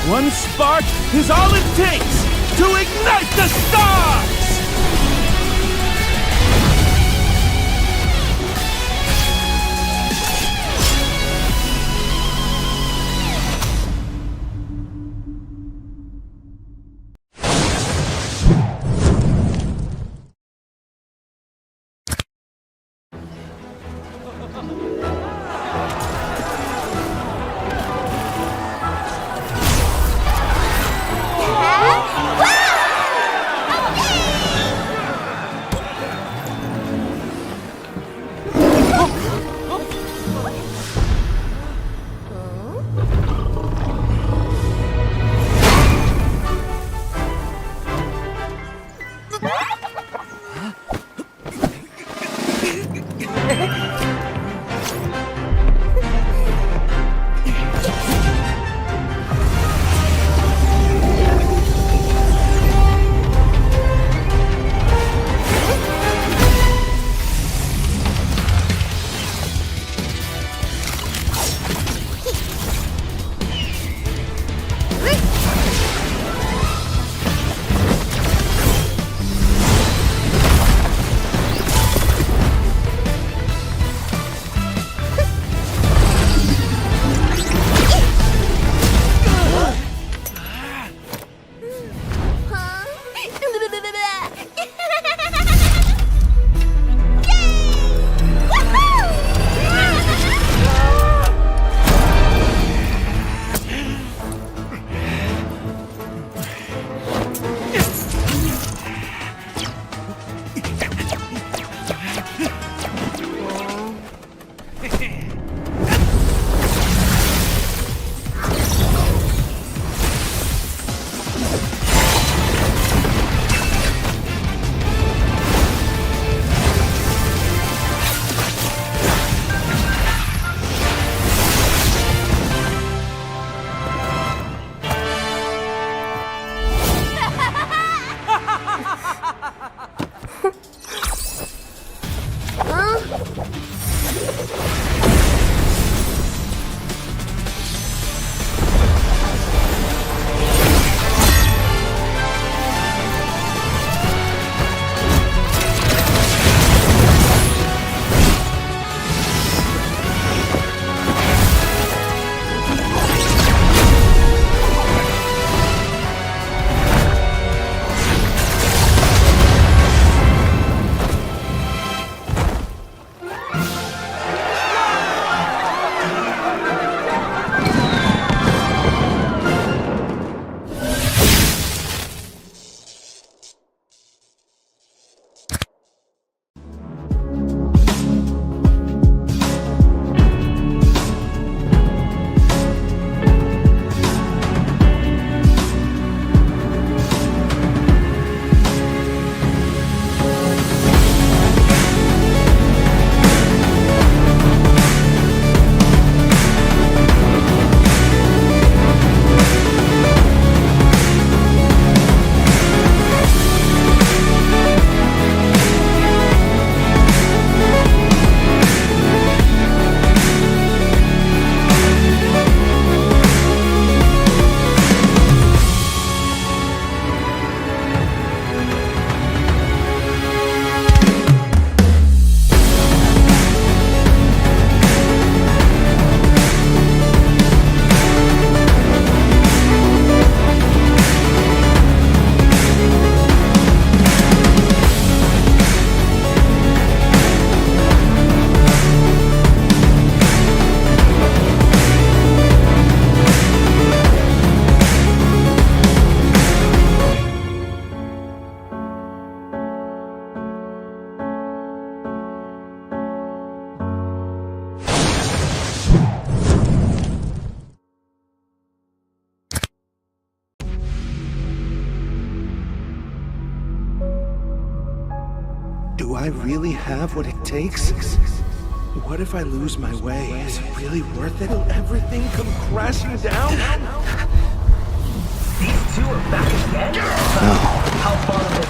Speaker 3: One spark is all it takes to ignite the stars!
Speaker 1: Do I really have what it takes? What if I lose my way? Is it really worth it? Will everything come crashing down?
Speaker 10: These two are back again?
Speaker 1: No.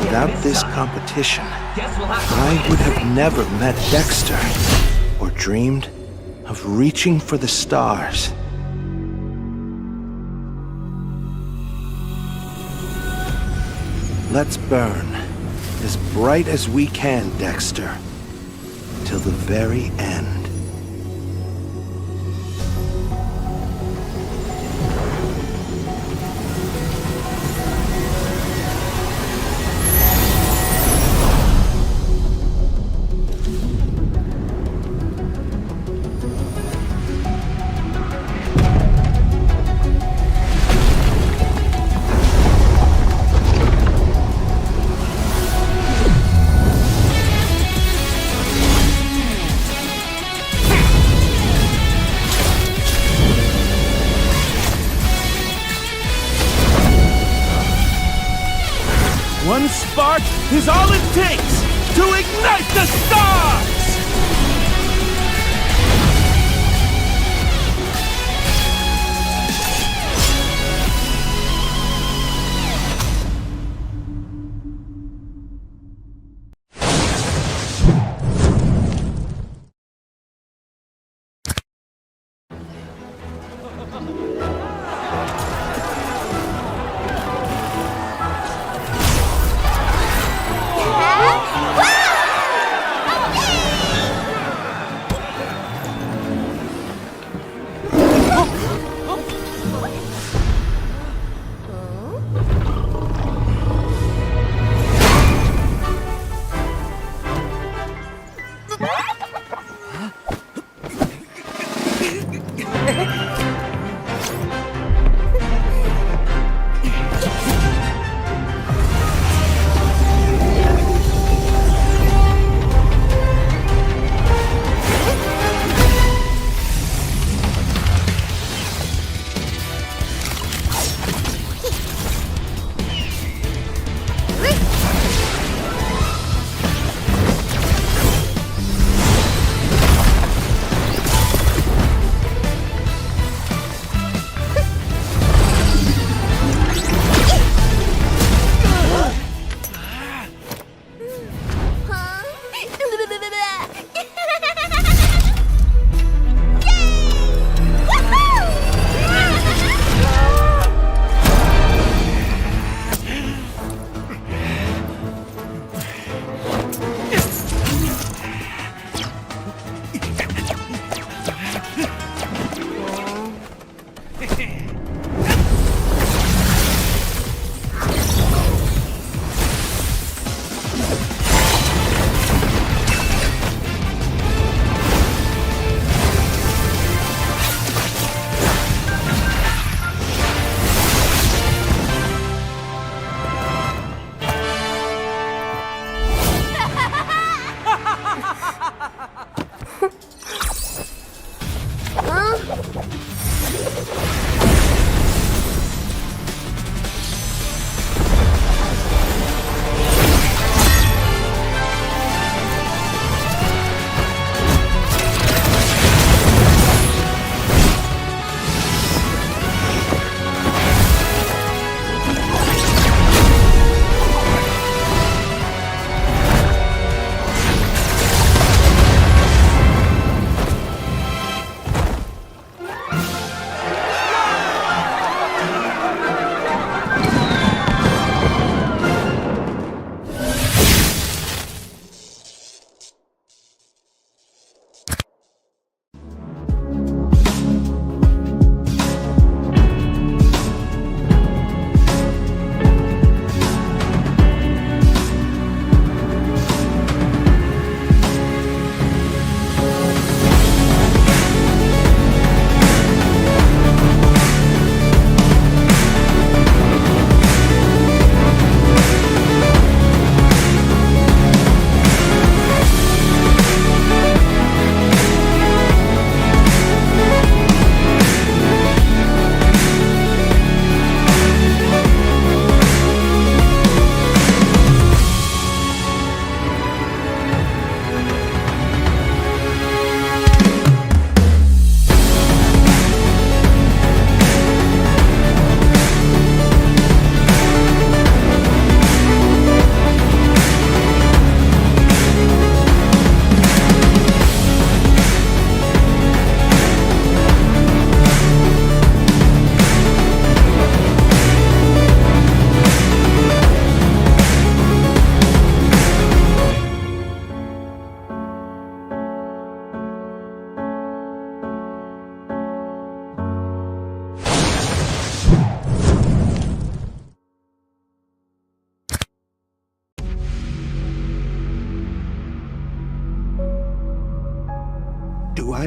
Speaker 1: Without this competition, I would have never met Dexter or dreamed of reaching for the stars. Let's burn as bright as we can, Dexter, till the very end.
Speaker 3: One spark is all it takes to ignite the stars!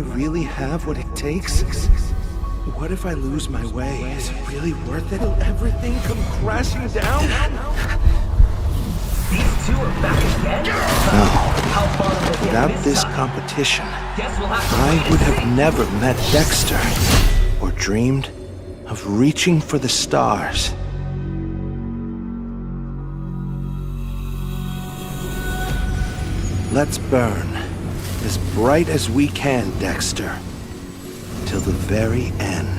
Speaker 1: really have what it takes? What if I lose my way? Is it really worth it? Will everything come crashing down?
Speaker 10: These two are back again?
Speaker 1: No.
Speaker 10: How far have they
Speaker 1: Without
Speaker 10: hit
Speaker 1: this
Speaker 10: time?
Speaker 1: competition,
Speaker 10: Guess we'll have to
Speaker 1: I would have never met Dexter or dreamed of reaching for the stars. Let's burn as bright as we can, Dexter, till the very end.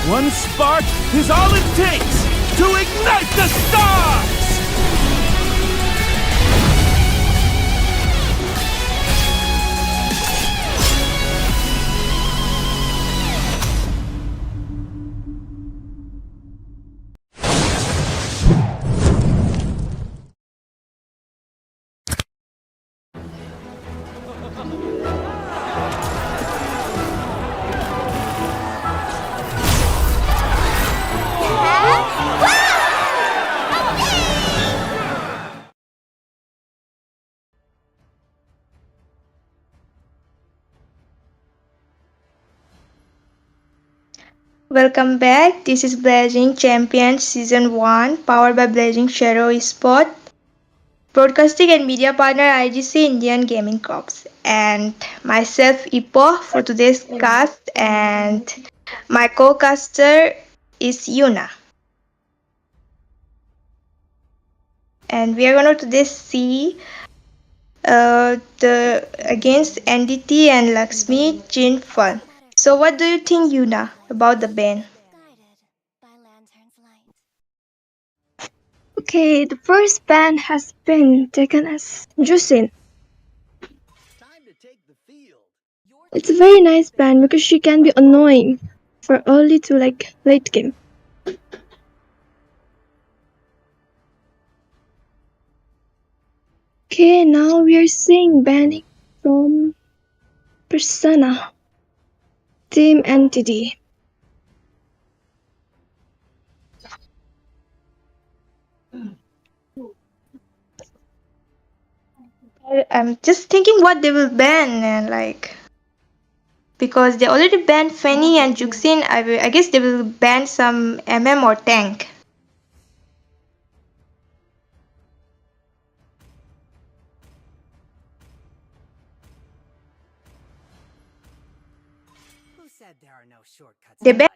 Speaker 3: One spark is all it takes to ignite the stars!
Speaker 12: Welcome back. This is Blazing Champions Season 1, powered by Blazing Shadow Esport, broadcasting and media partner IGC Indian Gaming Corps, and myself Ipo for today's cast, and my co-caster is Yuna. And we are going to today see the against NDT and Lakshmi Chin Fun. So what do you think, Yuna, about the ban?
Speaker 13: Okay, the first ban has been taken as Jusin.
Speaker 10: Time to take the field.
Speaker 13: It's a very nice ban because she can be annoying for early to like late game. Okay, now we are seeing banning from Persona, Team Entity.
Speaker 12: I'm just thinking what they will ban, and like, because they already banned Fanny and Juxin, I guess they will ban some MM or tank.
Speaker 10: Who said there are no shortcuts?
Speaker 12: They ban.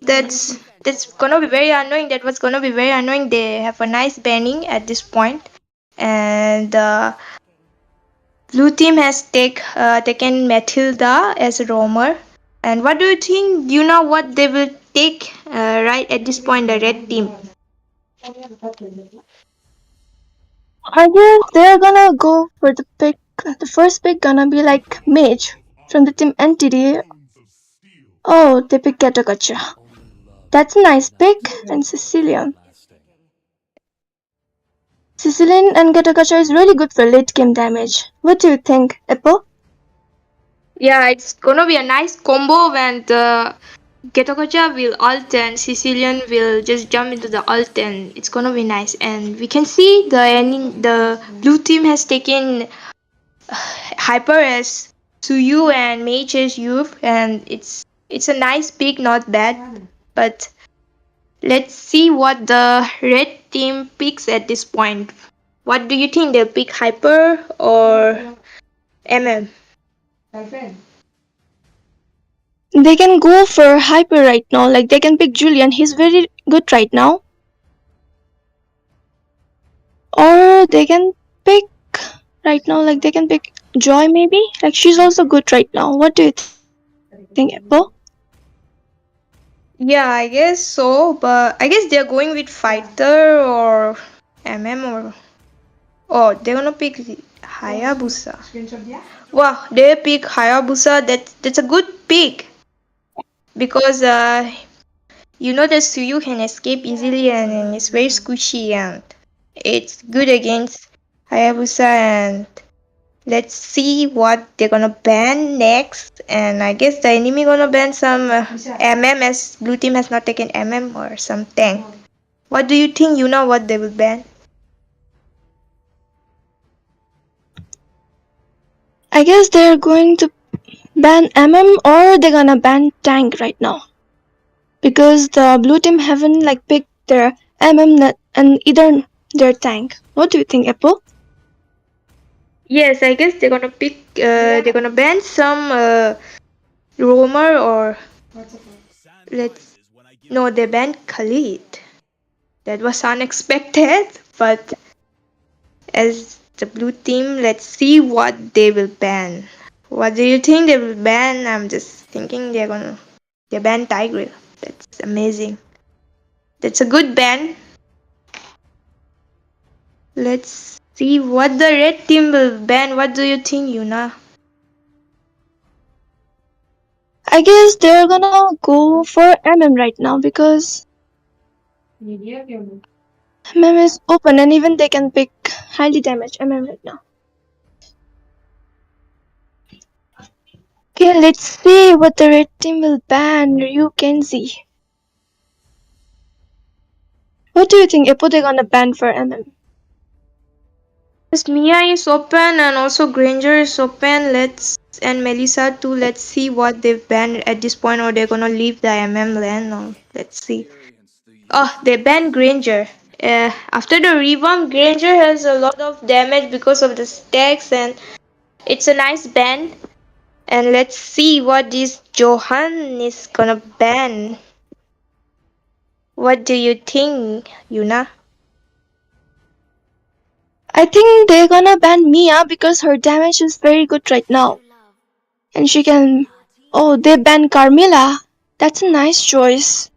Speaker 12: That's gonna be very annoying. That was gonna be very annoying. They have a nice banning at this point, and blue team has taken Matilda as a roamer. And what do you think? Do you know what they will take right at this point? The red team.
Speaker 13: I guess they're gonna go for the pick. The first pick gonna be like Mage from the Team Entity. Oh, they pick Getagacha. That's a nice pick. And Sicilian. Sicilian and Getagacha is really good for late game damage. What do you think, Apple?
Speaker 12: Yeah, it's gonna be a nice combo when the Getokocha will ult and Sicilian will just jump into the ult, and it's gonna be nice. And we can see the blue team has taken Hyper as Suyu and Mage as Yuv, and it's a nice pick, not bad. But let's see what the red team picks at this point. What do you think? They'll pick Hyper or MM?
Speaker 13: They can go for Hyper right now. Like they can pick Julian. He's very good right now. Or they can pick right now. Like they can pick Joy maybe. Like she's also good right now. What do you think, Apple?
Speaker 12: Yeah, I guess so, but I guess they're going with fighter or MM or oh, they're gonna pick Hayabusa. Wow, they pick Hayabusa. That's a good pick because you know that Suyu can escape easily and it's very squishy and it's good against Hayabusa and let's see what they're gonna ban next. And I guess the enemy gonna ban some MM as blue team has not taken MM or some tank. What do you think? You know what they will ban?
Speaker 13: I guess they're going to ban MM or they're gonna ban tank right now. Because the blue team haven't like picked their and either their tank. What do you think, Apple?
Speaker 12: Yes, I guess they're gonna pick. They're gonna ban some roamer or let's. No, they banned Khalid. That was unexpected, but as the blue team, let's see what they will ban. What do you think they will ban? I'm just thinking they ban Tigreal. That's amazing. That's a good ban. Let's see what the red team will ban. What do you think, Yuna?
Speaker 13: I guess they're gonna go for MM right now because MM is open and even they can pick highly damaged MM right now. Okay, let's see what the red team will ban. You can see. What do you think, Apple? They're gonna ban for MM?
Speaker 12: Yes, Mia is open and also Granger is open. And Melissa too. Let's see what they've banned at this point, or they're gonna leave the MM lane. Or let's see. Oh, they banned Granger. After the revamp, Granger has a lot of damage because of the stacks, and it's a nice ban. And let's see what this Johan is gonna ban. What do you think, Yuna?
Speaker 13: I think they're gonna ban Mia because her damage is very good right now. And she can... Oh, they ban Carmilla. That's a nice choice.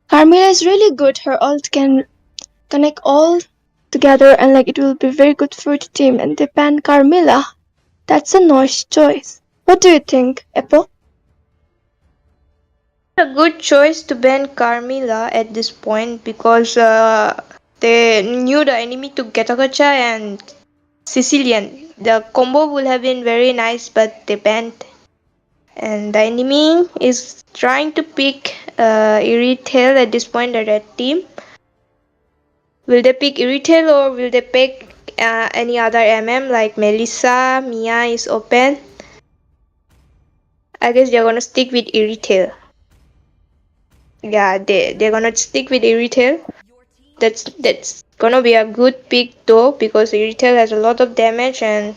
Speaker 13: Carmilla is really good. Her ult can connect all together and like it will be very good for the team. And they ban Carmilla. That's a nice choice. What do you think, Apple?
Speaker 12: A good choice to ban Carmilla at this point because they knew the enemy to Getagacha and Sicilian. The combo would have been very nice, but they banned. And the enemy is trying to pick Irithel at this point, the red team. Will they pick Irithel or will they pick any other MM like Melissa? Mia is open. I guess they're gonna stick with Irithel. Yeah, they're gonna stick with Irithel. That's gonna be a good pick though because Irithel has a lot of damage and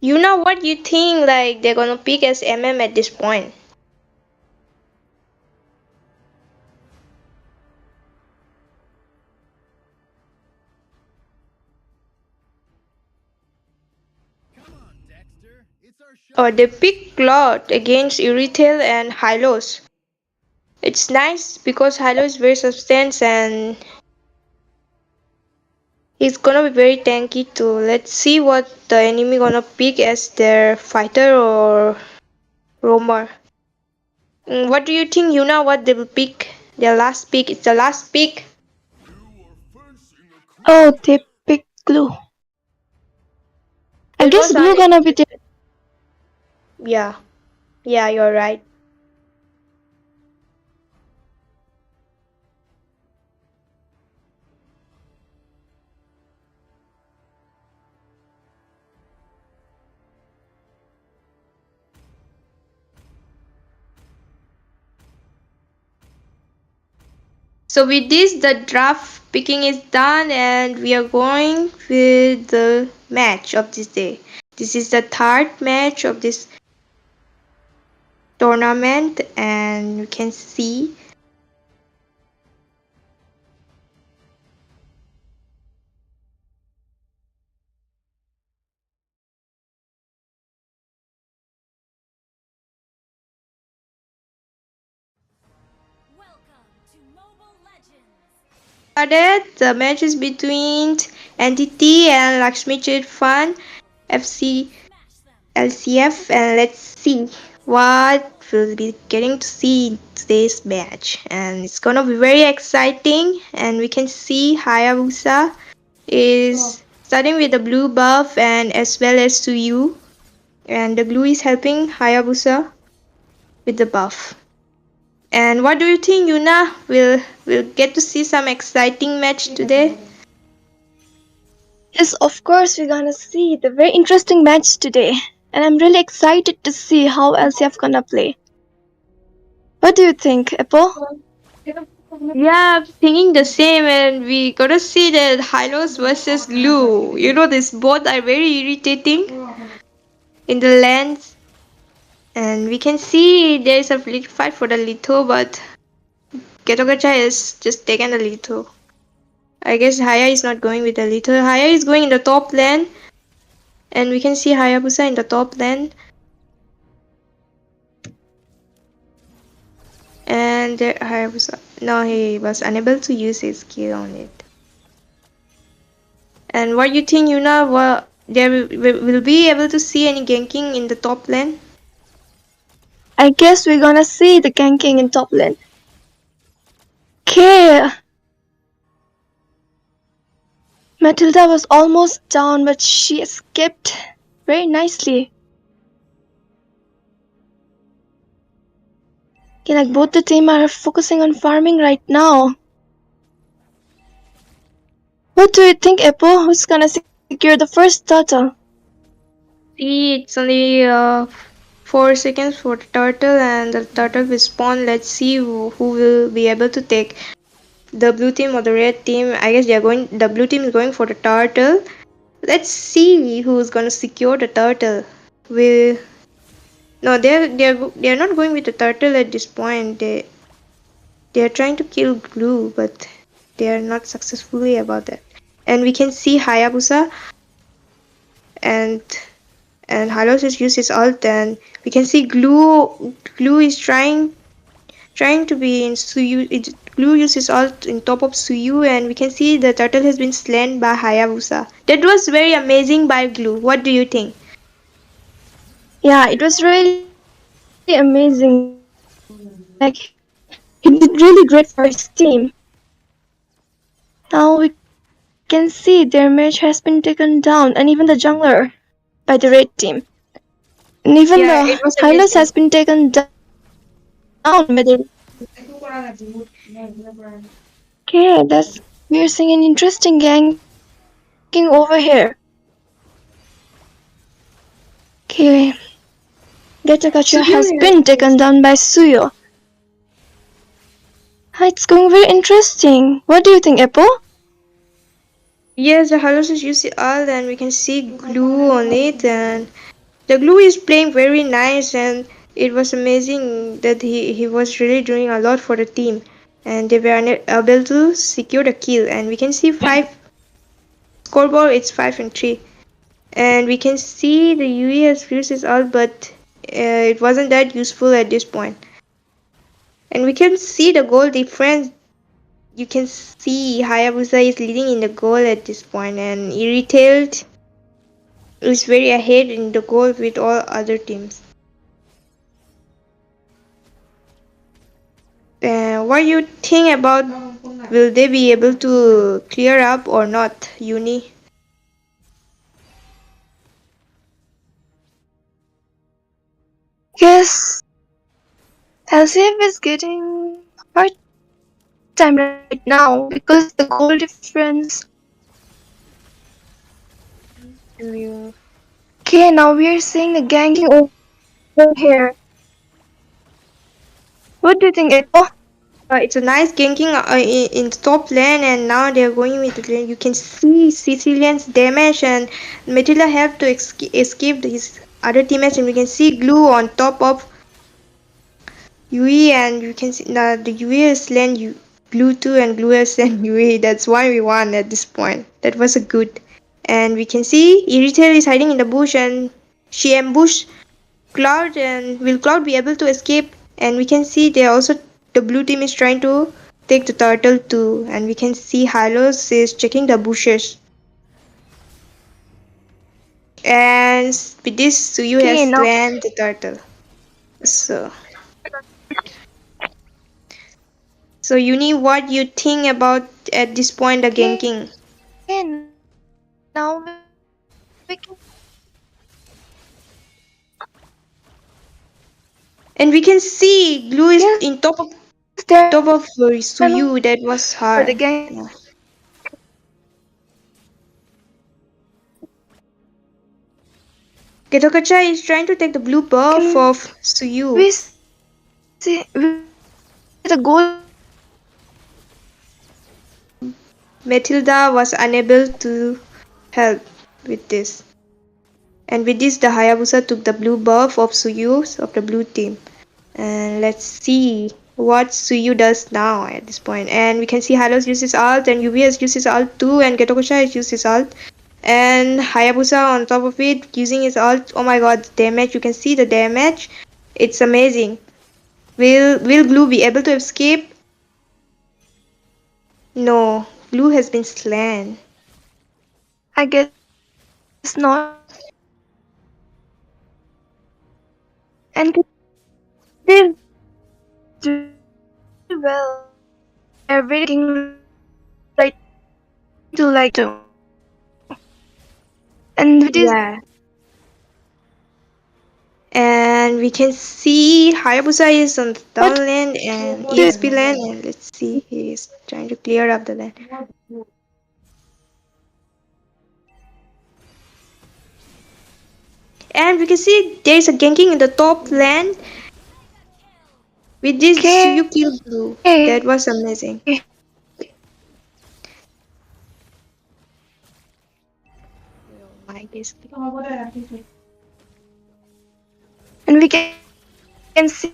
Speaker 12: you know what you think like they're gonna pick as MM at this point. Or they pick Claude against Irithel and Hylos. It's nice because Hylos is very substance and he's gonna be very tanky too. Let's see what the enemy gonna pick as their fighter or roamer. What do you think, Yuna? What they will pick? Their last pick. It's the last pick.
Speaker 13: Oh, they pick Glue. I guess Glue gonna be the...
Speaker 12: Yeah. Yeah, you're right. So with this, the draft picking is done and we are going with the match of this day. This is the third match of this tournament and you can see started. The match is between Entity and Lakshmi Chit Fun FC LCF, and let's see what we'll be getting to see in today's match. And it's gonna be very exciting. And we can see Hayabusa is starting with the blue buff and as well as Suyu, and the blue is helping Hayabusa with the buff. And what do you think, Yuna? We'll get to see some exciting match today.
Speaker 13: Yes, of course, we're gonna see the very interesting match today. And I'm really excited to see how LCF gonna play. What do you think, Apple?
Speaker 12: Yeah, I'm thinking the same, and we gotta see that Hylos versus Glue. You know, these both are very irritating in the lands. And we can see there's a fight for the Litho, but Getogacha has just taken the Litho. I guess Haya is not going with the Litho. Haya is going in the top lane. And we can see Hayabusa in the top lane. And Hayabusa, no, he was unable to use his skill on it. And what do you think, Yuna? Well, there will be able to see any ganking in the top lane?
Speaker 13: I guess we're gonna see the ganking in top lane. Okay. Matilda was almost down, but she escaped very nicely. Okay, like both the team are focusing on farming right now. What do you think, Apple? Who's gonna secure the first turtle?
Speaker 12: See, it's only 4 seconds for the turtle, and the turtle will spawn. Let's see who will be able to take the blue team or the red team. I guess the blue team is going for the turtle. Let's see who's gonna secure the turtle. No, they're not going with the turtle at this point. They're trying to kill Glue, but they are not successfully about that. And we can see Hayabusa and Halos has used his ult, and we can see Glue is trying to be in Suyu. Glue uses ult in top of Suyu, and we can see the turtle has been slain by Hayabusa. That was very amazing by Glue. What do you think?
Speaker 13: Yeah, it was really amazing. Like, he did really great for his team. Now we can see their mage has been taken down, and even the jungler by the red team. And even the Hylos has been taken down by the... Okay, we're seeing an interesting ganking over here. Okay, Getagacha has been taken down by Suyo. It's going very interesting. What do you think, Apple?
Speaker 12: Yes, the Halos is using ult, and we can see Glue on it, and the Glue is playing very nice, and it was amazing that he was really doing a lot for the team, and they were able to secure the kill. And we can see 5 scoreboard, it's 5-3, and we can see the UE has used his ult, but it wasn't that useful at this point. And we can see the goal difference. You can see Hayabusa is leading in the goal at this point, and Irritated is very ahead in the goal with all other teams. What do you think about, will they be able to clear up or not, Uni?
Speaker 13: Yes, LCF is getting hard time right now because the goal difference. Okay, now we are seeing the ganking over here. What do you think, Echo?
Speaker 12: It's a nice ganking in the top lane, and now they're going with the lane. You can see Sicilian's damage, and Matilda have to escape his other teammates, and we can see Glue on top of Yui, and you can see the Yui has slain Glue too, and Glue has slain Yui. That's why we won at this point. That was a good. And we can see Irritated is hiding in the bush, and she ambushed Cloud, and will Cloud be able to escape? And we can see they also, the blue team is trying to take the turtle too, and we can see Hylos is checking the bushes. And with this, Suyu
Speaker 13: Okay,
Speaker 12: has
Speaker 13: now
Speaker 12: slain the turtle. So, so Uni, what you think about at this point the ganking?
Speaker 13: okay, now we can
Speaker 12: And we can see Glue is
Speaker 13: yes,
Speaker 12: in top of
Speaker 13: they're
Speaker 12: Suyu. That was
Speaker 13: for the
Speaker 12: hard.
Speaker 13: gang.
Speaker 12: Yeah. Getokacha is trying to take the blue buff
Speaker 13: Can
Speaker 12: of Suyu.
Speaker 13: we see the goal?
Speaker 12: Matilda was unable to help with this. And with this, the Hayabusa took the blue buff of Suyu of the blue team. And let's see what Suyu does now at this point. And we can see Halos uses ult, and Yubi has used his ult too, and Getokusha has used his ult. And Hayabusa on top of it using his ult. Oh my god, damage. You can see the damage. It's amazing. Will Glue be able to escape? No. Glue has been slain.
Speaker 13: I guess not. And they do well. Everything right to like to. And it is
Speaker 12: Yeah. And we can see Hayabusa is on the down
Speaker 13: what
Speaker 12: lane and EXP lane, and let's see, he is trying to clear up the lane. And we can see there is a ganking in the top lane. With this,
Speaker 13: okay.
Speaker 12: you kill Blue. That was amazing. My guess.
Speaker 13: And we can see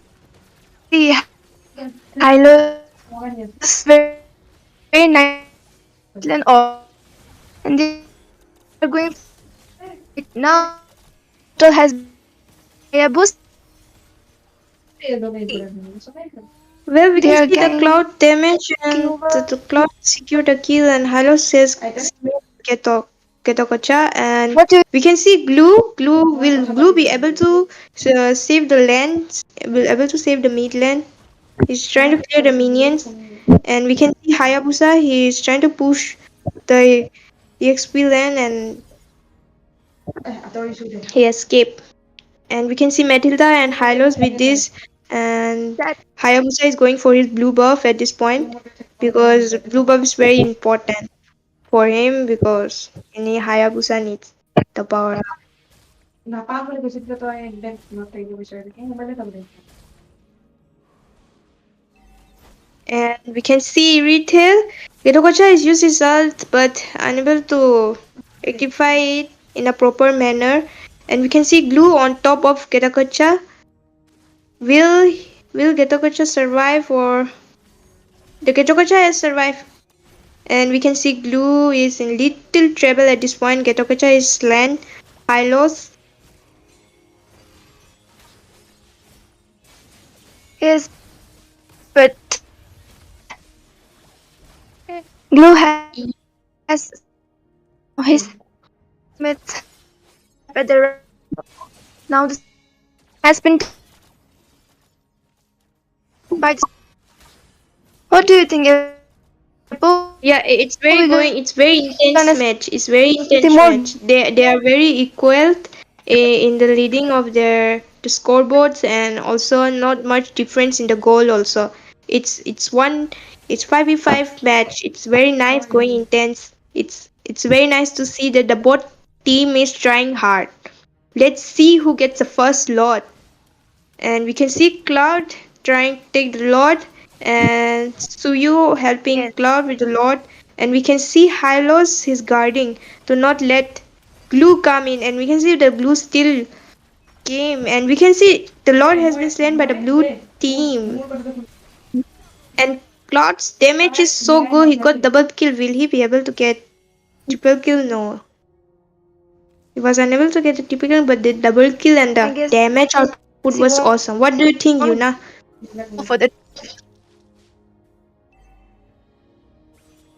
Speaker 13: Hilo is very nice and all. And they're going now. Total has a boost.
Speaker 12: Well, we
Speaker 13: They
Speaker 12: can
Speaker 13: are
Speaker 12: see the
Speaker 13: getting
Speaker 12: cloud damage and the cloud secured a kill, and Halo says Ketokocha, and
Speaker 13: what do
Speaker 12: we can see Glue be able to save the land, will able to save the mid lane. He's trying to clear the minions, and we can see Hayabusa. He's trying to push the EXP lane, and he escaped. And we can see Matilda and Hylos with this, and
Speaker 13: that
Speaker 12: Hayabusa is going for his blue buff at this point because blue buff is very important for him because any Hayabusa needs the power up. And we can see retail. Getokocha is used his ult but unable to rectify it in a proper manner. And we can see Glue on top of Getokocha. Will Getokocha survive, or the Getokocha has survived? And we can see Glue is in little trouble at this point. Getokocha is slain. Hylos.
Speaker 13: is but Glue has his with better now this has been by what do you think?
Speaker 12: Yeah, it's very going. It's very intense match. It's very intense
Speaker 13: more
Speaker 12: match. They are very equal in the leading of the scoreboards, and also not much difference in the goal. Also, it's 5v5 match. It's very nice going intense. It's very nice to see that the both team is trying hard. Let's see who gets the first lot. And we can see Cloud trying to take the Lord, and Suyu helping
Speaker 13: yes.
Speaker 12: Cloud with the Lord, and we can see Hylos is guarding to not let Glue come in, and we can see the Blue still came, and we can see the Lord has been slain by the blue team. And Cloud's damage is so good, he got double kill. Will he be able to get triple kill? No. He was unable to get a triple kill, but the double kill and
Speaker 13: I
Speaker 12: the
Speaker 13: guess
Speaker 12: damage output was awesome. What do you think, Yuna?
Speaker 13: for the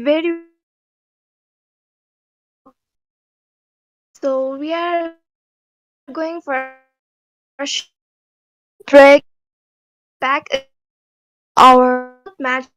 Speaker 12: very. So we are going for a break back our match.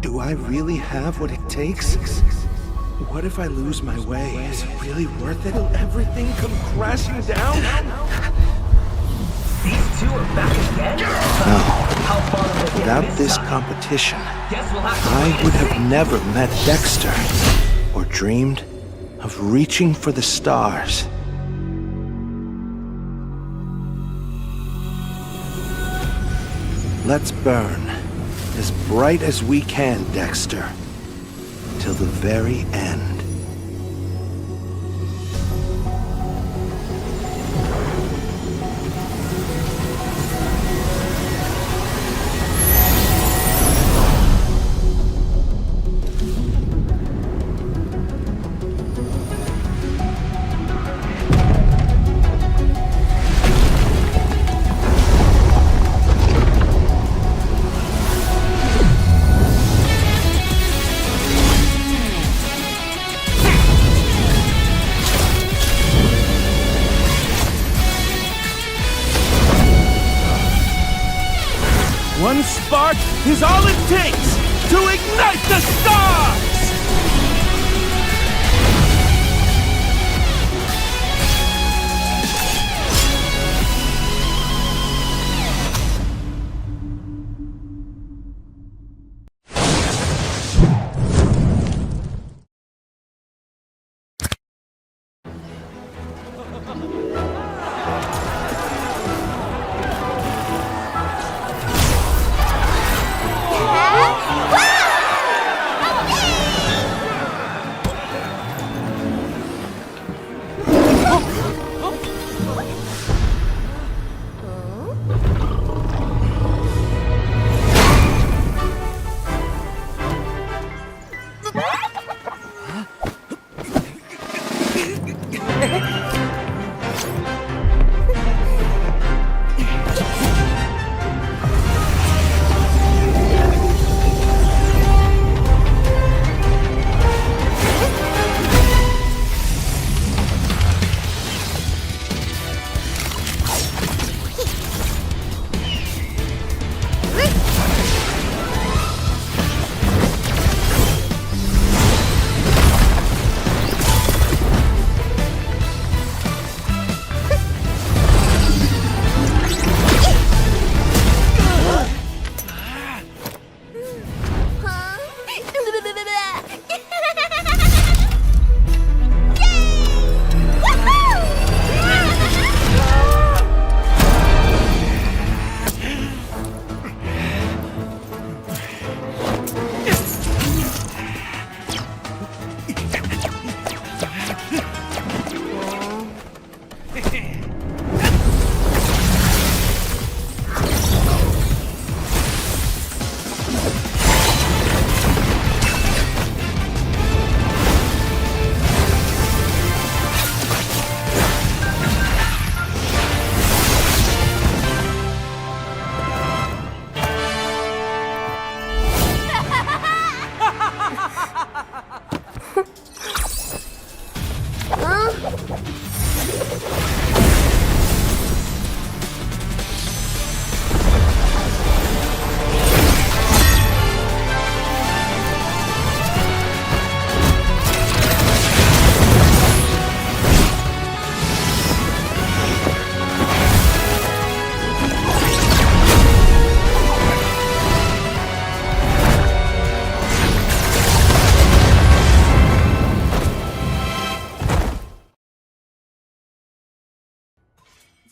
Speaker 1: Do I really have what it takes? What if I lose my way? Is it really worth it? Will everything come crashing down?
Speaker 10: These two are back again?
Speaker 1: No. Without this competition, I would have never met Dexter or dreamed of reaching for the stars. Let's burn as bright as we can, Dexter, till the very end.
Speaker 3: One spark is all it takes to ignite the stars!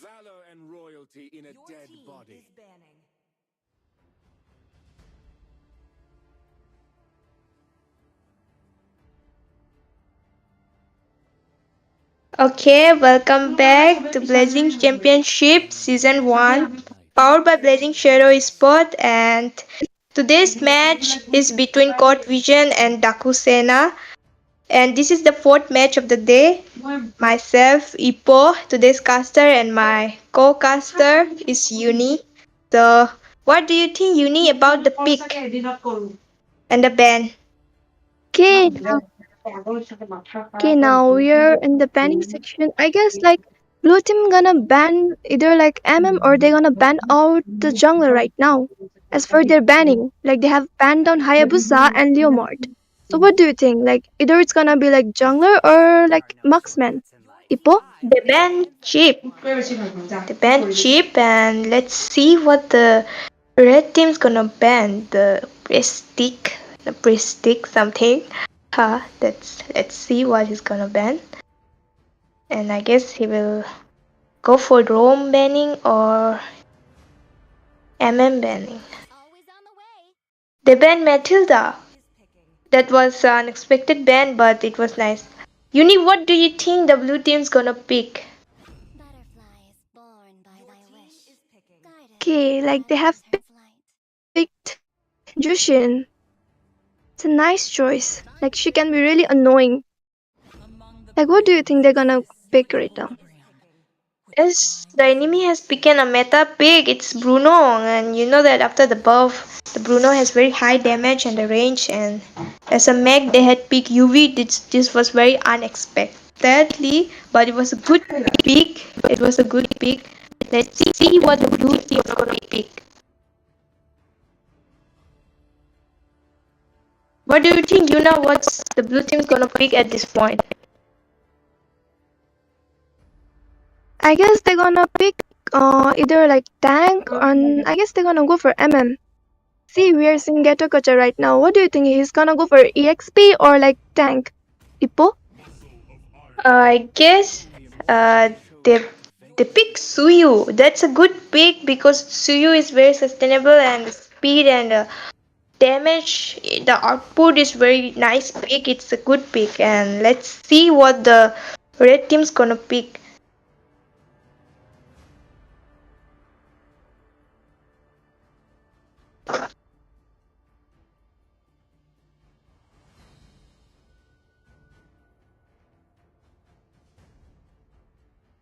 Speaker 11: Valor and royalty in a
Speaker 5: Your
Speaker 11: dead
Speaker 5: team
Speaker 11: body.
Speaker 5: is banning.
Speaker 12: Okay, welcome back to Blazing Championship Season 1, powered by Blazing Shadow Sport, and today's match is between Court Vision and Dakusena. And this is the fourth match of the day. Myself, Ipo, today's caster, and my co-caster is Uni. So, what do you think, Uni, about the pick and the ban?
Speaker 13: Okay, now we're in the banning section. I guess like blue team gonna ban either like or they gonna ban out the jungler right now. As for their banning, like they have banned down Hayabusa and Leomord. So what do you think? Like either it's gonna be like jungler or like marksman. Ipo?
Speaker 12: They ban Chip. They ban Chip, and let's see what the red team's gonna ban. The Prestige something. Let's see what he's gonna ban. And I guess he will go for roam banning or banning. They banned Matilda. That was an unexpected ban, but it was nice. Uni, what do you think the blue team's gonna pick?
Speaker 13: Okay, like they have picked Jushin. It's a nice choice. Like she can be really annoying. Like what do you think they're gonna pick right now?
Speaker 12: As the enemy has become a meta pick, it's Bruno, and you know that after the buff, the Bruno has very high damage and the range, and as a mech they had picked UV. This was very unexpectedly, but it was a good pick. It was a good pick. Let's see what the blue team is gonna pick. What do you think, Yuna? What's the blue team's gonna pick at this point?
Speaker 13: I guess they're gonna pick either like tank or I guess they're gonna go for MM. See, we are seeing Geto Kocha right now. What do you think? He's gonna go for EXP or like tank? Ippo?
Speaker 12: I guess they pick Suyu. That's a good pick because Suyu is very sustainable and speed and damage. The output is very nice pick. It's a good pick, and let's see what the red team's gonna pick.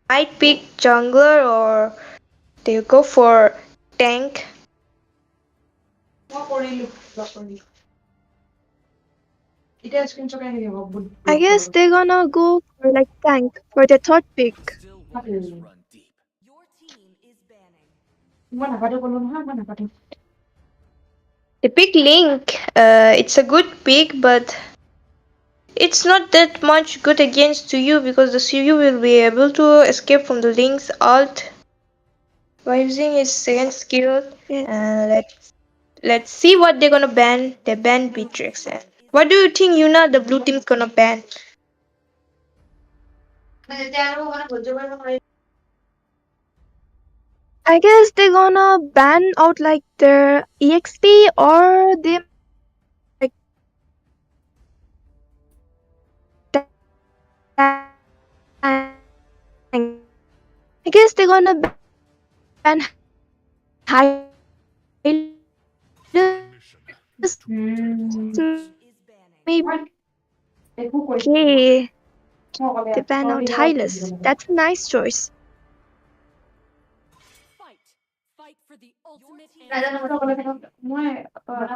Speaker 12: Might pick jungler or they go for tank.
Speaker 13: I guess they're gonna go for like tank for the third pick.
Speaker 12: They pick Link. It's a good pick, but it's not that much good against Suyu because the Suyu will be able to escape from the Link's ult by using his second skill. Let's see what they're gonna ban. They ban Beatrix. What do you think, Yuna, the blue team's gonna ban?
Speaker 13: I guess they're gonna ban out like their EXP or they like I guess they're gonna ban maybe okay. They ban out Hylas. That's a nice choice.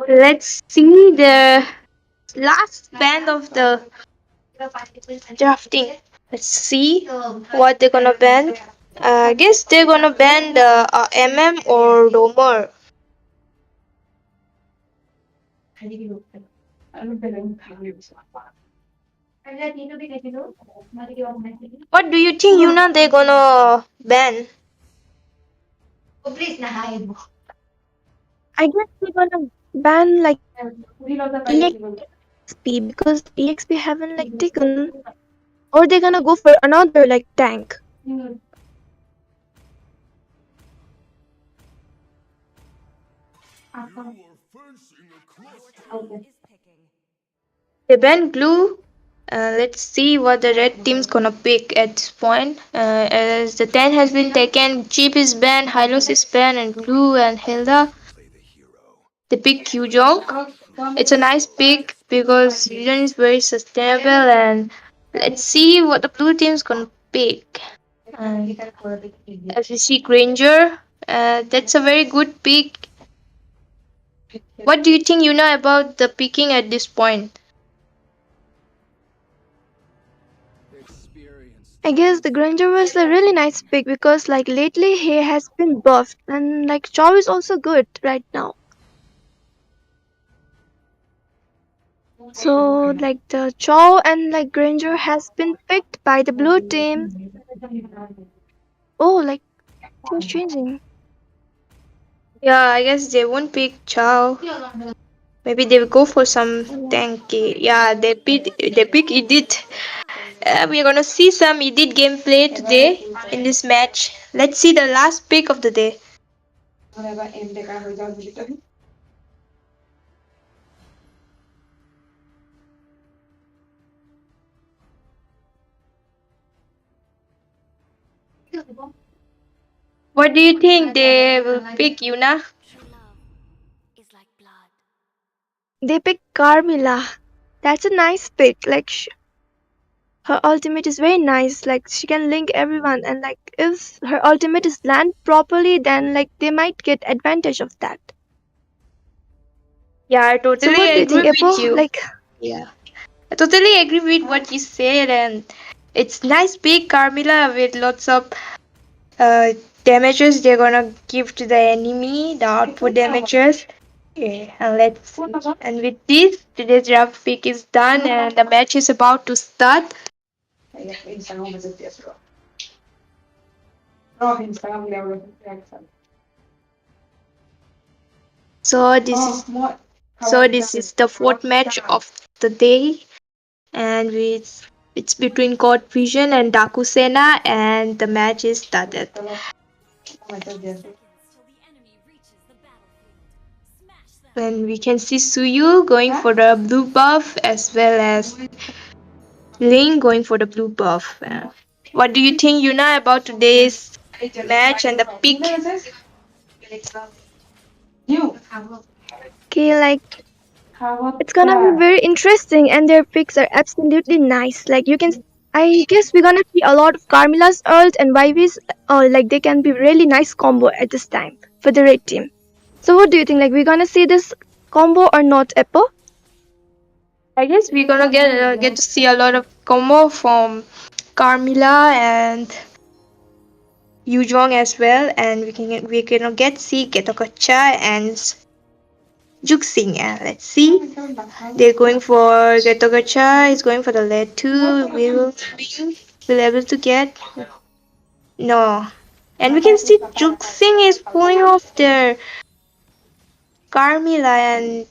Speaker 12: Let's see the last ban of the drafting. Let's see what they're gonna ban. I guess they're gonna ban the MM or Roamer. What do you think, Yuna, they're gonna ban?
Speaker 13: I guess they're gonna ban like EXP because EXP haven't like taken, or they're gonna go for another like tank.
Speaker 12: They ban Glue. Let's see what the red team's gonna pick at this point. As the 10 has been taken, Chip is banned, Hylos is banned, and Glue and Hilda. They pick Kyujong. It's a nice pick because Kyujong is very sustainable, and let's see what the blue team's gonna pick. As we see Granger, that's a very good pick. What do you think you know about the picking at this point?
Speaker 13: I guess the Granger was a really nice pick because like lately he has been buffed and like Chow is also good right now. So like the Chow and like Granger has been picked by the blue team. Oh, like team's changing.
Speaker 12: Yeah, I guess they won't pick Chow. Maybe they will go for some tanky. Yeah, they pick Edith. We're gonna see some Edith gameplay today in this match. Let's see the last pick of the day. What do you think they will pick, Yuna?
Speaker 7: True love is like blood.
Speaker 2: They pick Carmilla. That's a nice pick. Like her ultimate is very nice. Like she can link everyone, and like if her ultimate is land properly, then like they might get advantage of that.
Speaker 12: Yeah, I
Speaker 2: So
Speaker 12: totally
Speaker 2: what do you
Speaker 12: agree
Speaker 2: think,
Speaker 12: with
Speaker 2: Apple?
Speaker 12: you.
Speaker 2: Like
Speaker 12: Yeah, I totally agree with what you said, and it's nice pick Carmilla with lots of damages they're gonna give to the enemy, the output damages. Yeah, and let's see. And with this, today's draft pick is done, and the match is about to start. So this is the fourth match of the day, and it's between God Vision and Dakusena, and the match is started. And we can see Suyu going for the blue buff as well as Ling going for the blue buff. What do you think, Yuna, about today's match and the pick?
Speaker 2: okay, like it's gonna be very interesting, and their picks are absolutely nice. Like you can, I guess we're gonna see a lot of Carmilla's ult and Vivi's. Like they can be really nice combo at this time for the red team. So what do you think? Like we're gonna see this combo or not, Apple?
Speaker 12: I guess we're gonna get to see a lot of combo from Carmilla and Yuzhong as well, and we can get see Getokocha and Juxing. Let's see. They're going for Getokocha. Is going for the lead 2. Will able to get no. And we can see Juxing is pulling off their Carmilla, and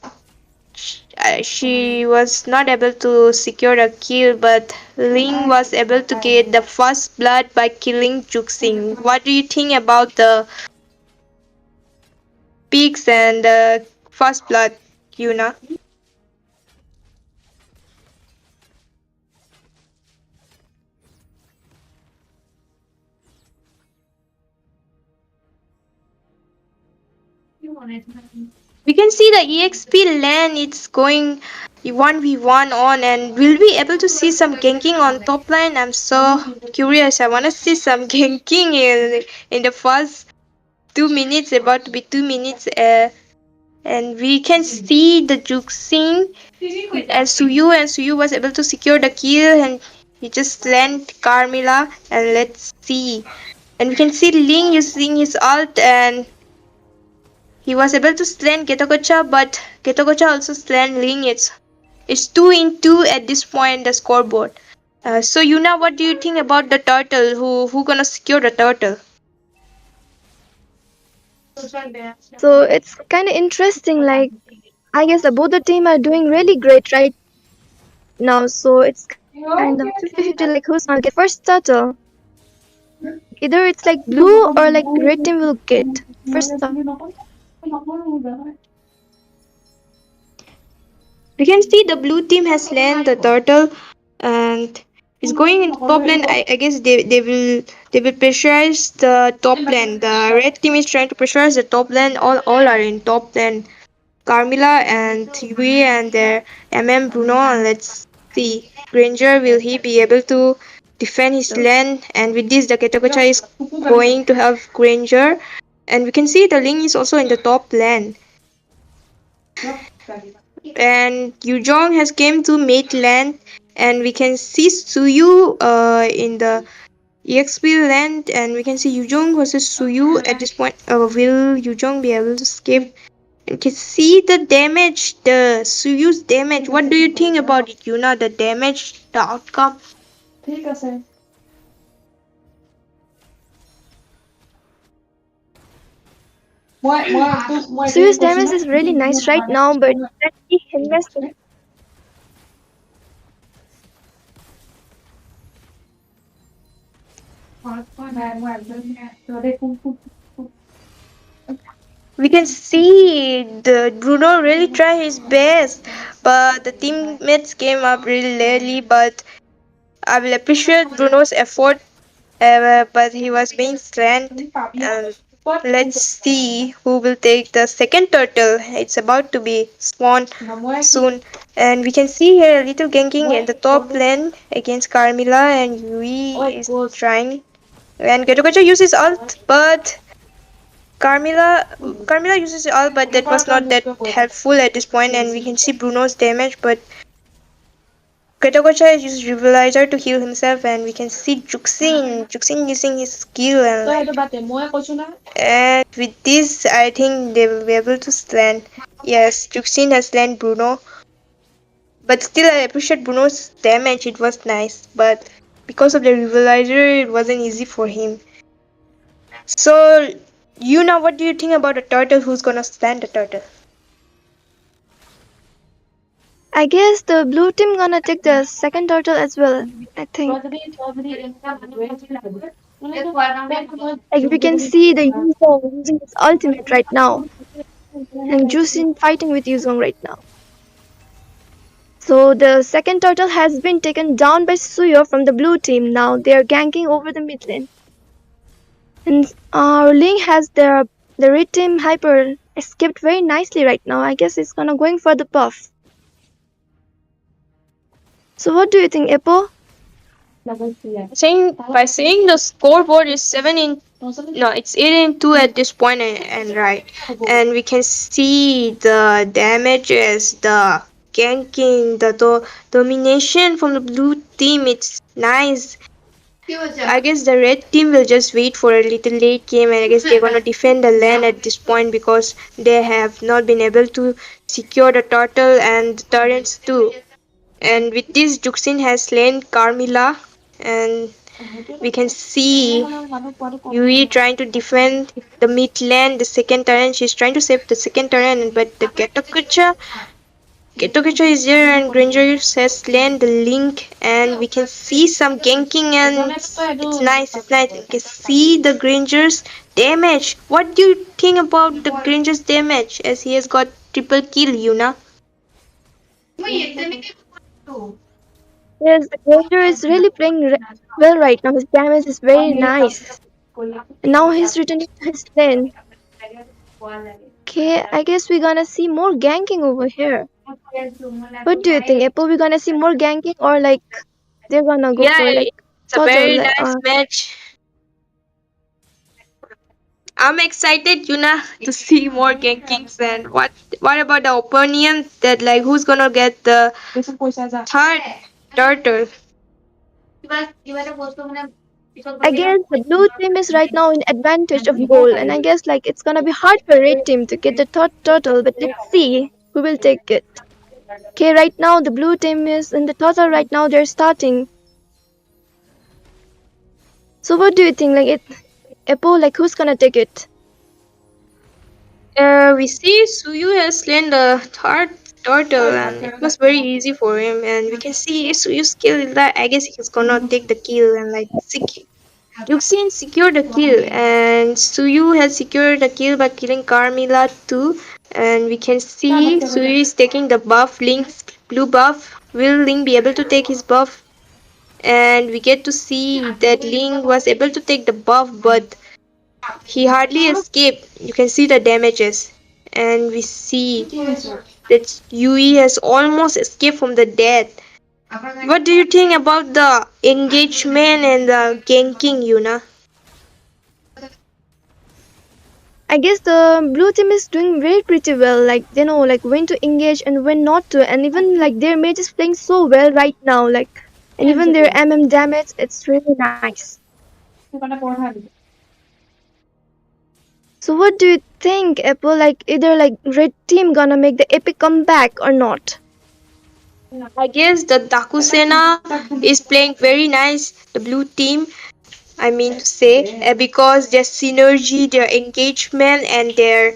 Speaker 12: she was not able to secure a kill, but Ling was able to get the first blood by killing Juxing. What do you think about the peaks and the first blood, Yuna? We can see the EXP lane, it's going 1v1 on, and we'll be able to see some ganking on top line. I'm so curious. I want to see some ganking in the first 2 minutes, about to be 2 minutes. And we can see the Juxing and Suyu was able to secure the kill, and he just landed Carmilla. And let's see. And we can see Ling using his ult, and he was able to slam Getokocha, but Getokocha also slammed Ling. It's 2-2 at this point the scoreboard. So Yuna, what do you think about the turtle? Who gonna secure the turtle?
Speaker 2: So it's kind of interesting. Like I guess both the team are doing really great right now. So it's kind of 50-50. Like who's gonna get first turtle? Either it's like blue or like red team will get first turtle.
Speaker 12: We can see the blue team has landed the turtle, and is going into top lane. I guess they will pressurize the top lane. The red team is trying to pressurize the top lane. All are in top lane. Carmilla and Yui and their Bruno. And let's see, Granger, will he be able to defend his lane? And with this, the Ketakocha is going to have Granger, and we can see the Ling is also in the top lane. And Yuzhong has came to mid lane, and we can see Suyu in the EXP land, and we can see Yuzhong versus Suyu at this point. Will Yuzhong be able to escape? And can see the damage, the Suyu's damage. What do you think about it, Yuna? The damage, the outcome?
Speaker 2: Suyu's damage is really nice right now, but let's see him messing.
Speaker 12: We can see the Bruno really try his best, but the teammates came up really lately. But I will appreciate Bruno's effort, but he was being strength. And let's see who will take the second turtle. It's about to be spawned soon, and we can see here a little ganking in the top lane against Carmilla, and Yui is trying. And Getogacha uses ult, but Carmilla uses ult, but that was not that helpful at this point, and we can see Bruno's damage, but Getogacha uses Revelizer to heal himself, and we can see Juxin using his skill, and with this I think they will be able to slant. Yes, Juxin has slant Bruno, but still I appreciate Bruno's damage, it was nice, but because of the Revelizer it wasn't easy for him. So, Yuna, what do you think about a turtle who's gonna stand the turtle?
Speaker 2: I guess the blue team gonna take the second turtle as well. I think. Like we can see the Yuzong using his ultimate right now, and Jusin fighting with Yuzong right now. So the second turtle has been taken down by Suyo from the blue team. Now they are ganking over the mid lane. And our Ling has the red team hyper escaped very nicely right now. I guess it's gonna going for the buff. So what do you think, Eppo?
Speaker 12: By saying the scoreboard is 8 in 2 at this point, and right, and we can see the damages, the ganking, the domination from the blue team. It's nice. I guess the red team will just wait for a little late game, and I guess they're gonna defend the lane at this point because they have not been able to secure the turtle and the turrets too. And with this, Juxin has slain Carmilla, and we can see Yui trying to defend the mid lane, the second turn. She's trying to save the second turn, but the Getogacha is here, and Granger has slain the Link, and we can see some ganking, and it's nice. You can see the Granger's damage. What do you think about the Granger's damage, as he has got triple kill, Yuna?
Speaker 2: Yes, the Granger is really playing well right now. His damage is very nice. And now he's returning to his lane. Okay, I guess we're gonna see more ganking over here. What do you think, Apple? We're gonna see more ganking, or like they're gonna go for like
Speaker 12: it's a very nice match. I'm excited, Yuna, to see more gankings. And what about the opinion that like who's gonna get the third turtle?
Speaker 2: I guess the blue team is right now in advantage of goal, and I guess like it's gonna be hard for red team to get the third turtle, but let's see who will take it. Okay, right now the blue team is in the turtle right now, they're starting. So what do you think, like Apple, like who's gonna take it?
Speaker 12: We see Suyu has slain the third turtle, and it was very easy for him, and we can see Suyu's kill that I guess he's gonna take the kill, and like Yuxin secured the kill, and Suyu has secured the kill by killing Carmilla too, and we can see Suyu is taking the buff, Link's blue buff. Will Link be able to take his buff? And we get to see that Link was able to take the buff, but he hardly escaped. You can see the damages, and we see that Yui has almost escaped from the death. What do you think about the engagement and the ganking, Yuna?
Speaker 2: I guess the blue team is doing very pretty well. Like they know like when to engage and when not to, and even like their mage is playing so well right now. Like and even their MM damage, it's really nice. So what do you think, Apple? Like either like red team gonna make the epic comeback or not?
Speaker 12: I guess the Dakusena is playing very nice, the blue team, I mean to say, because their synergy, their engagement, and their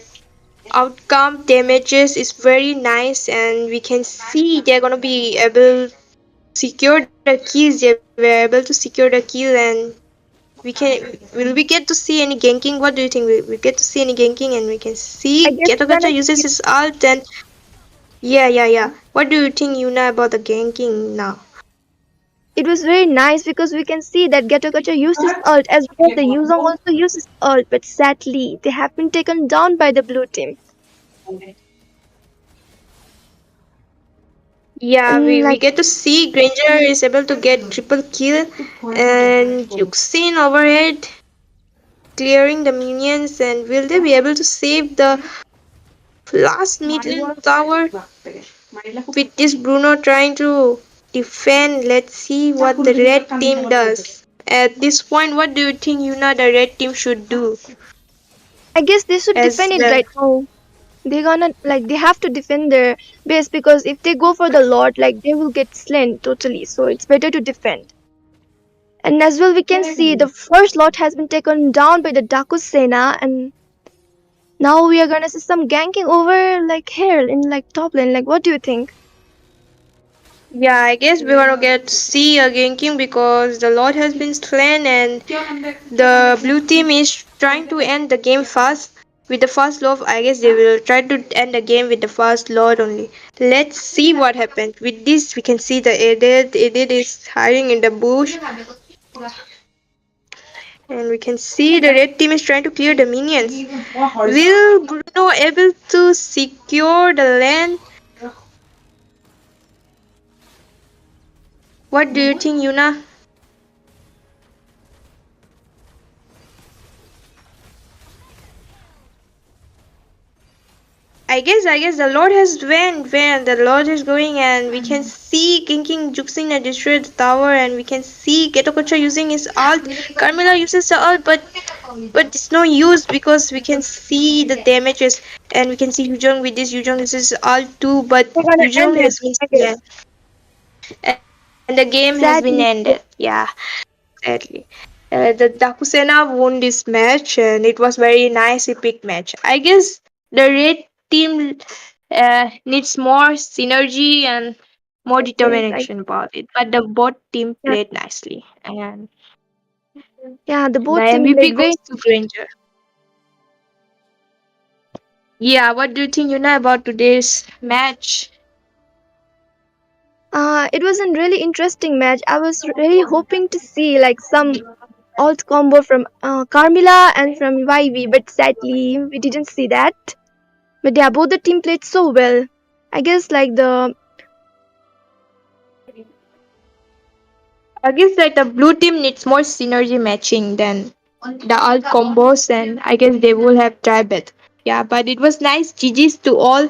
Speaker 12: outcome damages is very nice, and we can see they're gonna be able to secure the kills. They were able to secure the kill, and will we get to see any ganking? What do you think? We get to see any ganking, and we can
Speaker 2: I
Speaker 12: see
Speaker 2: guess we're
Speaker 12: Getogacha
Speaker 2: gonna
Speaker 12: uses
Speaker 2: see,
Speaker 12: his ult, and yeah. What do you think, Yuna, about the ganking now?
Speaker 2: it was very nice because we can see that Getogacha used his ult as well as the Yuzong also used his ult, but sadly they have been taken down by the blue team.
Speaker 12: Yeah,
Speaker 2: And
Speaker 12: we
Speaker 2: like
Speaker 12: get to see Granger is able to get triple kill, and Yuxin overhead clearing the minions, and will they be able to save the last mid lane tower with this Bruno trying to defend? Let's see what the red team does. At this point, what do you think, Yuna, the red team should do
Speaker 2: I guess they should
Speaker 12: as
Speaker 2: defend it
Speaker 12: well?
Speaker 2: right now. They're gonna like they have to defend their base because if they go for the Lord, like they will get slain totally. So it's better to defend. And as well, we can see the first lot has been taken down by the Dakusena, and now we are gonna see some ganking over like here in like top lane. Like, what do you think?
Speaker 12: Yeah, I guess we're gonna get to see a ganking because the Lord has been slain, and the blue team is trying to end the game fast. With the first love, I guess they will try to end the game with the first Lord only. Let's see what happens. With this, we can see the Edit is hiding in the bush, and we can see the red team is trying to clear the minions. Will Bruno able to secure the land? What do you think, Yuna? I guess the Lord has went where the Lord is going, and we can see King Juxin and destroy the tower, and we can see Getokocha using his ult. Carmilla uses the ult, but it's no use because we can see the damages, and we can see Yujong with this. Yujong uses ult too, but
Speaker 2: We're gonna end
Speaker 12: Yujong
Speaker 2: it,
Speaker 12: has been
Speaker 2: I guess.
Speaker 12: slain, and the game has been
Speaker 2: Sadly,
Speaker 12: ended. Yeah, sadly. The Dakusena won this match, and it was very nice, epic match. I guess the red team needs more synergy and more
Speaker 2: yes, I
Speaker 12: determination about it. But the both team
Speaker 2: yeah,
Speaker 12: played nicely, and
Speaker 2: yeah. The
Speaker 12: the
Speaker 2: both team
Speaker 12: MVP
Speaker 2: played very.
Speaker 12: goes to Granger. Yeah, what do you think, you know, about today's match?
Speaker 2: It was a really interesting match. I was really hoping to see like some alt combo from Carmilla and from YV, but sadly we didn't see that. But yeah, both the team played so well. I guess like the
Speaker 12: I guess that the blue team needs more synergy matching than the alt combos, and I guess they will have tried better. Yeah, but it was nice. GG's to all.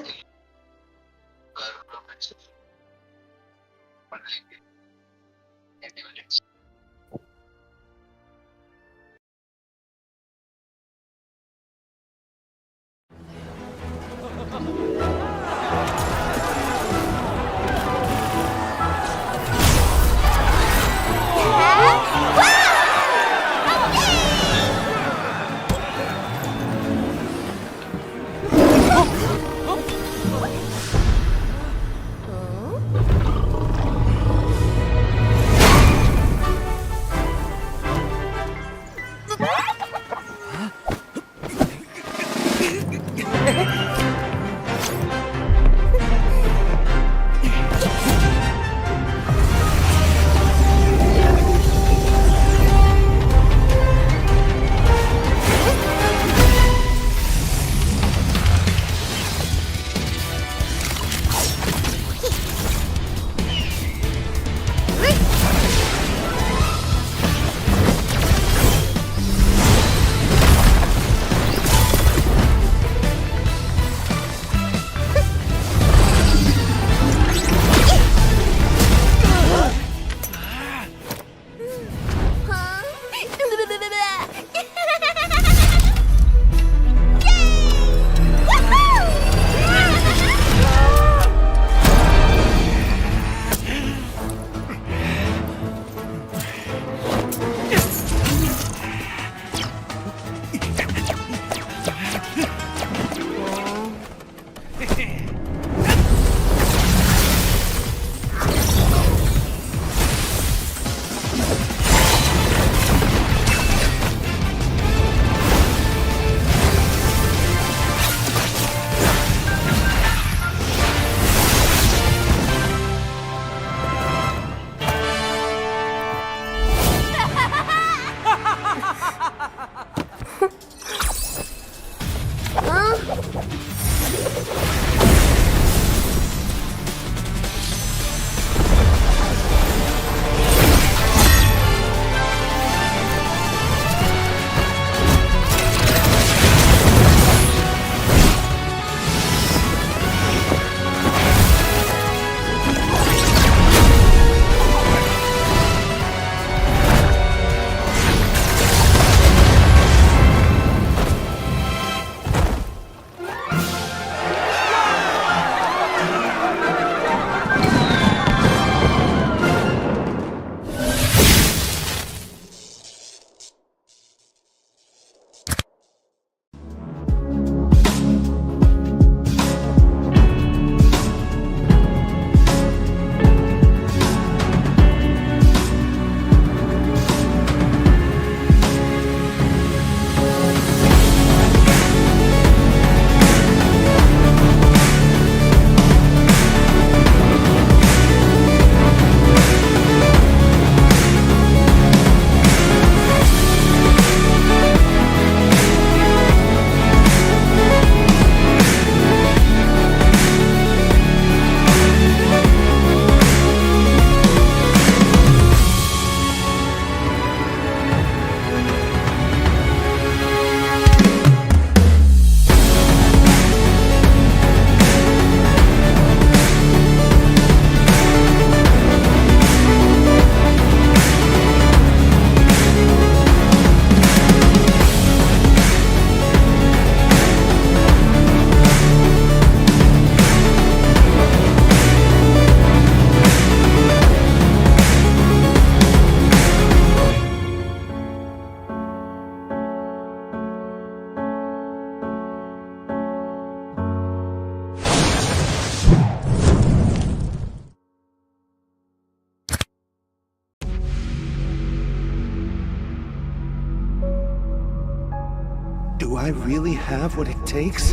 Speaker 1: Do I really have what it takes?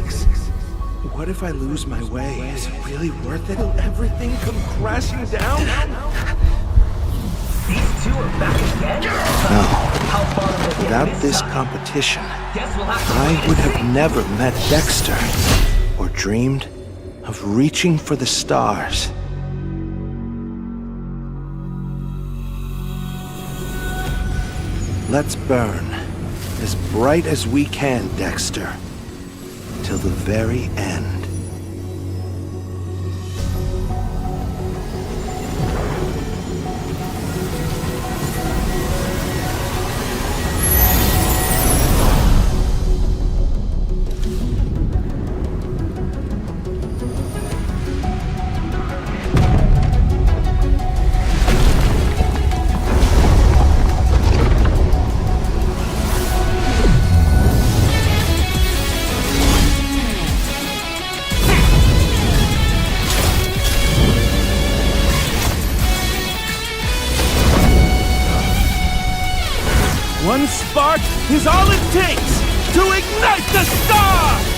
Speaker 1: What if I lose my way? Is it really worth it? Will everything come crashing down?
Speaker 10: These two are back again?
Speaker 1: No. Without this competition, I would have never met Dexter or dreamed of reaching for the stars. Let's burn as bright as we can, Dexter, till the very end.
Speaker 3: One spark is all it takes to ignite the stars!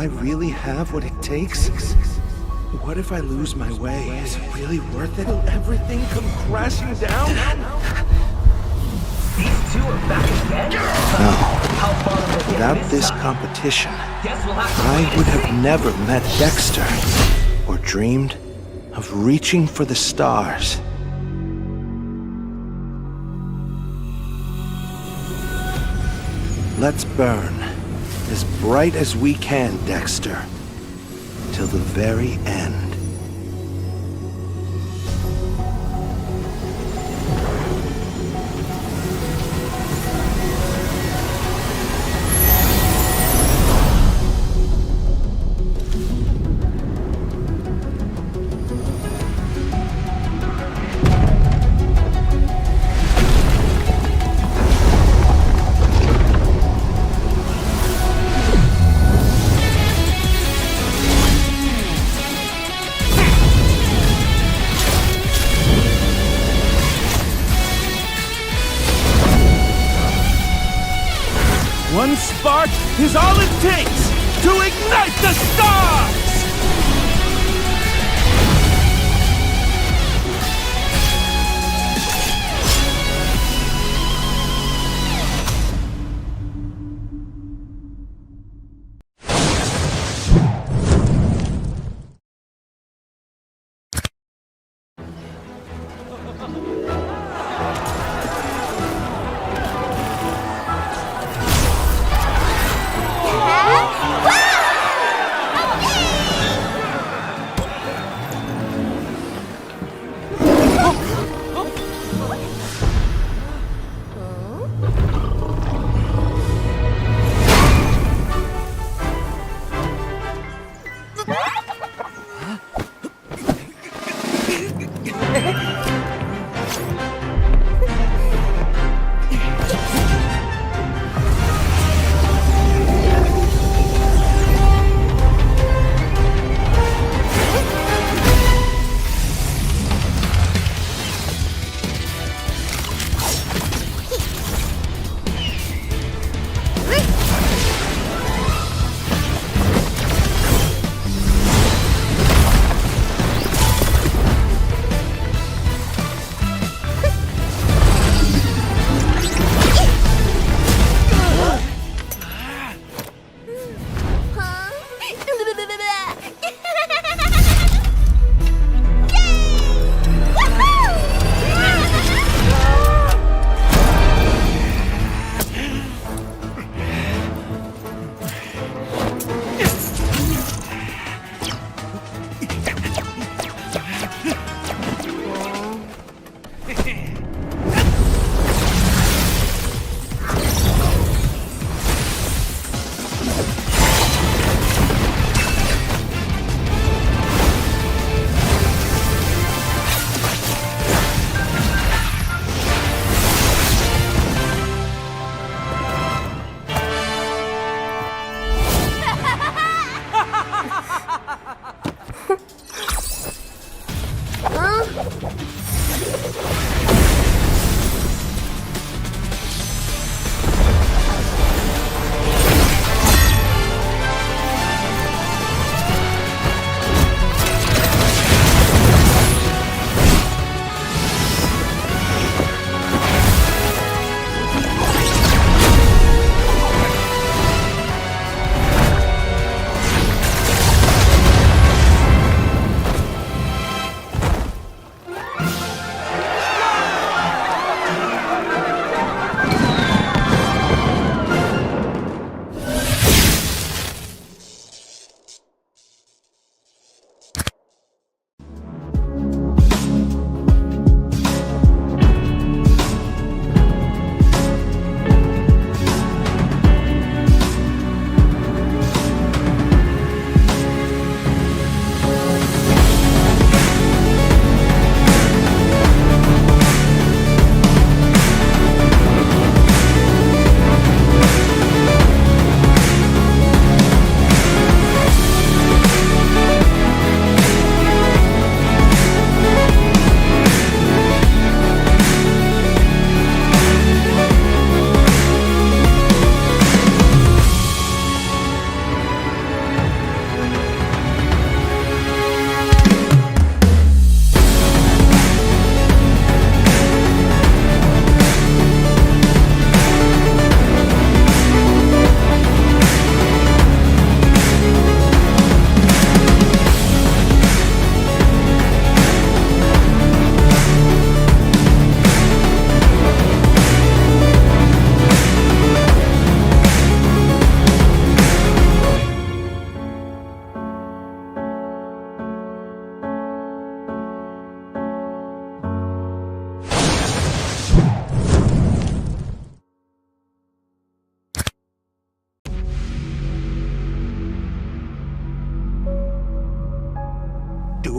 Speaker 1: I really have what it takes? What if I lose my way? Is it really worth it? Will everything come crashing down?
Speaker 10: These two are back again?
Speaker 1: No.
Speaker 10: How far have they
Speaker 1: Without
Speaker 10: hit
Speaker 1: this
Speaker 10: time?
Speaker 1: competition,
Speaker 10: Guess we'll have to
Speaker 1: I
Speaker 10: wait
Speaker 1: would
Speaker 10: and
Speaker 1: have
Speaker 10: see.
Speaker 1: never met Dexter or dreamed of reaching for the stars. Let's burn as bright as we can, Dexter, till the very end.
Speaker 3: One spark is all it takes to ignite the stars!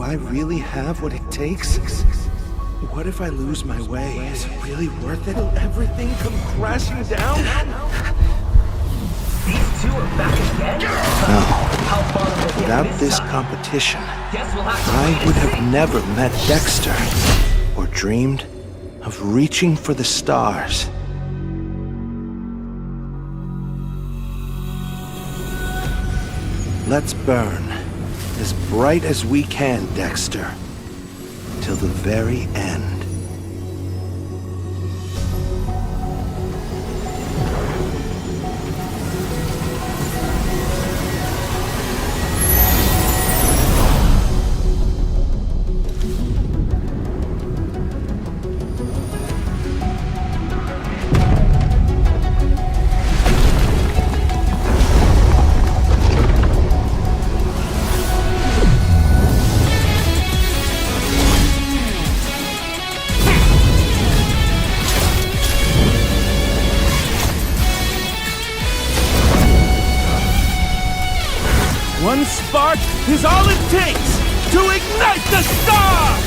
Speaker 1: I really have what it takes? What if I lose my way? Is it really worth it? Will everything come crashing down?
Speaker 10: These two are back again?
Speaker 1: No.
Speaker 10: How far will they
Speaker 1: Without
Speaker 10: get
Speaker 1: this
Speaker 10: time?
Speaker 1: competition,
Speaker 10: Guess we'll have to
Speaker 1: I would have never met Dexter or dreamed of reaching for the stars. Let's burn as bright as we can, Dexter, till the very end.
Speaker 3: One spark is all it takes to ignite the stars!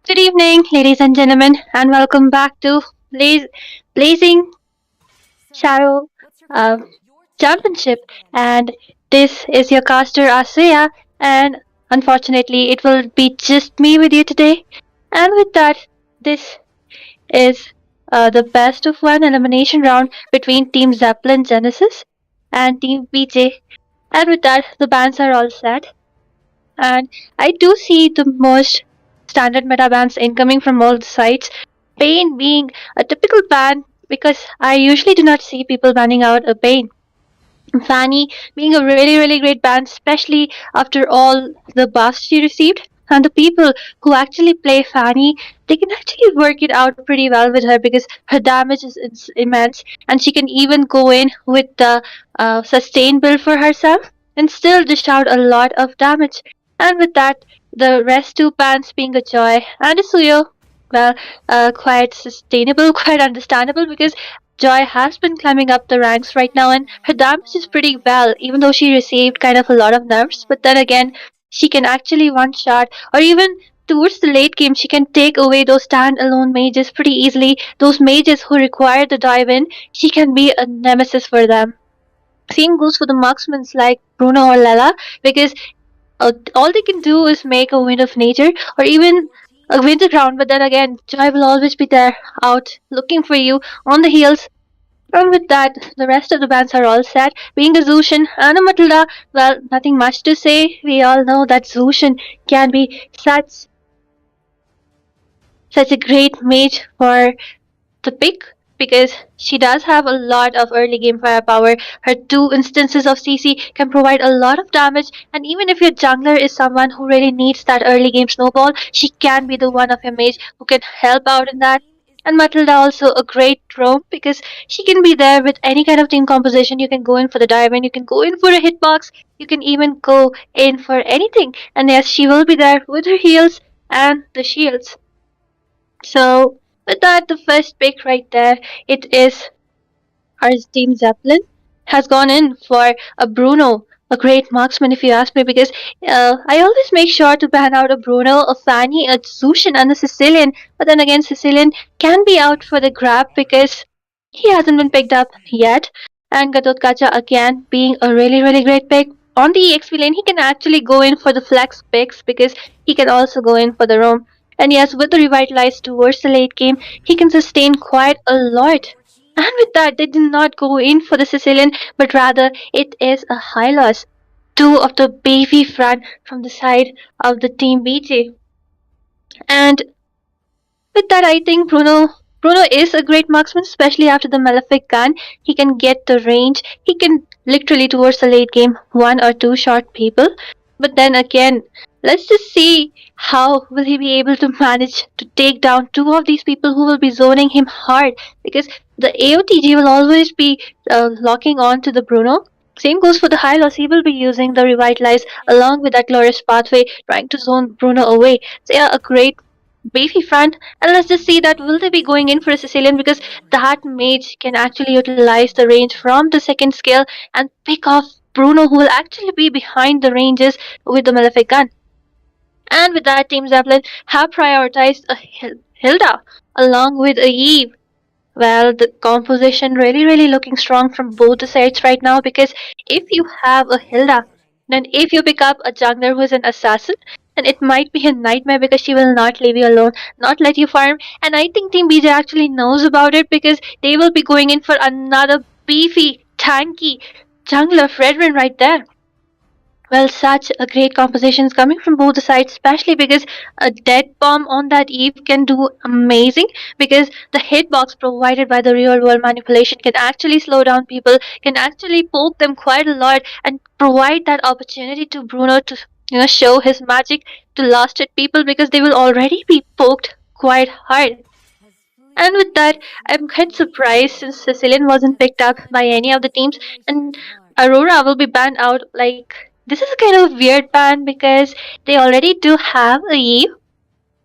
Speaker 14: Good evening, ladies and gentlemen, and welcome back to Blazing Shadow uh, Championship. And this is your caster Asuya, and unfortunately, it will be just me with you today. And with that, this is the best of one elimination round between Team Zeppelin Genesis and Team BJ. And with that, the bans are all set. And I do see the most standard meta bans incoming from all the sides. Pain being a typical ban because I usually do not see people banning out a Pain. Fanny being a really great ban, especially after all the buffs she received. And the people who actually play Fanny, they can actually work it out pretty well with her because her damage is immense, and she can even go in with the sustain build for herself and still dish out a lot of damage. And with that, the rest two bans being a Joy and a Suyo, well, quite sustainable, quite understandable because Joy has been climbing up the ranks right now, and her damage is pretty well, even though she received kind of a lot of nerfs. But then again, she can actually one shot, or even towards the late game, she can take away those standalone mages pretty easily. Those mages who require the dive in, she can be a nemesis for them. Same goes for the marksmen like Bruno or Lela, because all they can do is make a wind of nature or even a winter ground, but then again, Joy will always be there out looking for you on the heels. And with that, the rest of the bands are all set. Being a Zushin and a Matilda, well, nothing much to say. We all know that Zushin can be such a great mage for the pick because she does have a lot of early game firepower. Her two instances of CC can provide a lot of damage, and even if your jungler is someone who really needs that early game snowball, she can be the one of your mage who can help out in that. And Matilda also a great roam because she can be there with any kind of team composition. You can go in for the dive in, you can go in for a hitbox, you can even go in for anything. And yes, she will be there with her heals and the shields. So with that, the first pick right there, it is our team Zeppelin has gone in for a Bruno, a great marksman if you ask me, because I always make sure to ban out a Bruno, a Fanny, a Zushin, and a Sicilian. But then again, Sicilian can be out for the grab because he hasn't been picked up yet. And Gatotkacha again being a really great pick. On the EXP lane, he can actually go in for the flex picks because he can also go in for the roam. And yes, with the revitalized towards the late game, he can sustain quite a lot. And with that, they did not go in for the Sicilian, but rather it is a high loss. Two of the baby front from the side of the team BJ. And with that, I think Bruno is a great marksman, especially after the Malefic gun. He can get the range. He can literally towards the late game one or two shot people. But then again, let's just see how will he be able to manage to take down two of these people who will be zoning him hard, because the AOTG will always be locking on to the Bruno. Same goes for the high loss. He will be using the revitalize along with that glorious pathway, trying to zone Bruno away. So yeah, a great beefy front. And let's just see that will they be going in for a Sicilian, because that mage can actually utilize the range from the second skill and pick off Bruno, who will actually be behind the ranges with the Malefic gun. And with that, Team Zeppelin have prioritized a Hilda along with a Eve. Well, the composition really looking strong from both the sides right now, because if you have a Hilda, then if you pick up a jungler who is an assassin, then it might be a nightmare because she will not leave you alone, not let you farm. And I think Team BJ actually knows about it because they will be going in for another beefy, tanky jungler Fredrin right there. Well, such a great composition is coming from both the sides, especially because a dead bomb on that Eve can do amazing, because the hitbox provided by the real world manipulation can actually slow down people, can actually poke them quite a lot, and provide that opportunity to Bruno to show his magic to last hit people, because they will already be poked quite hard. And with that, I'm quite surprised since Sicilian wasn't picked up by any of the teams, and Aurora will be banned out. Like, this is a kind of weird ban because they already do have a Eve,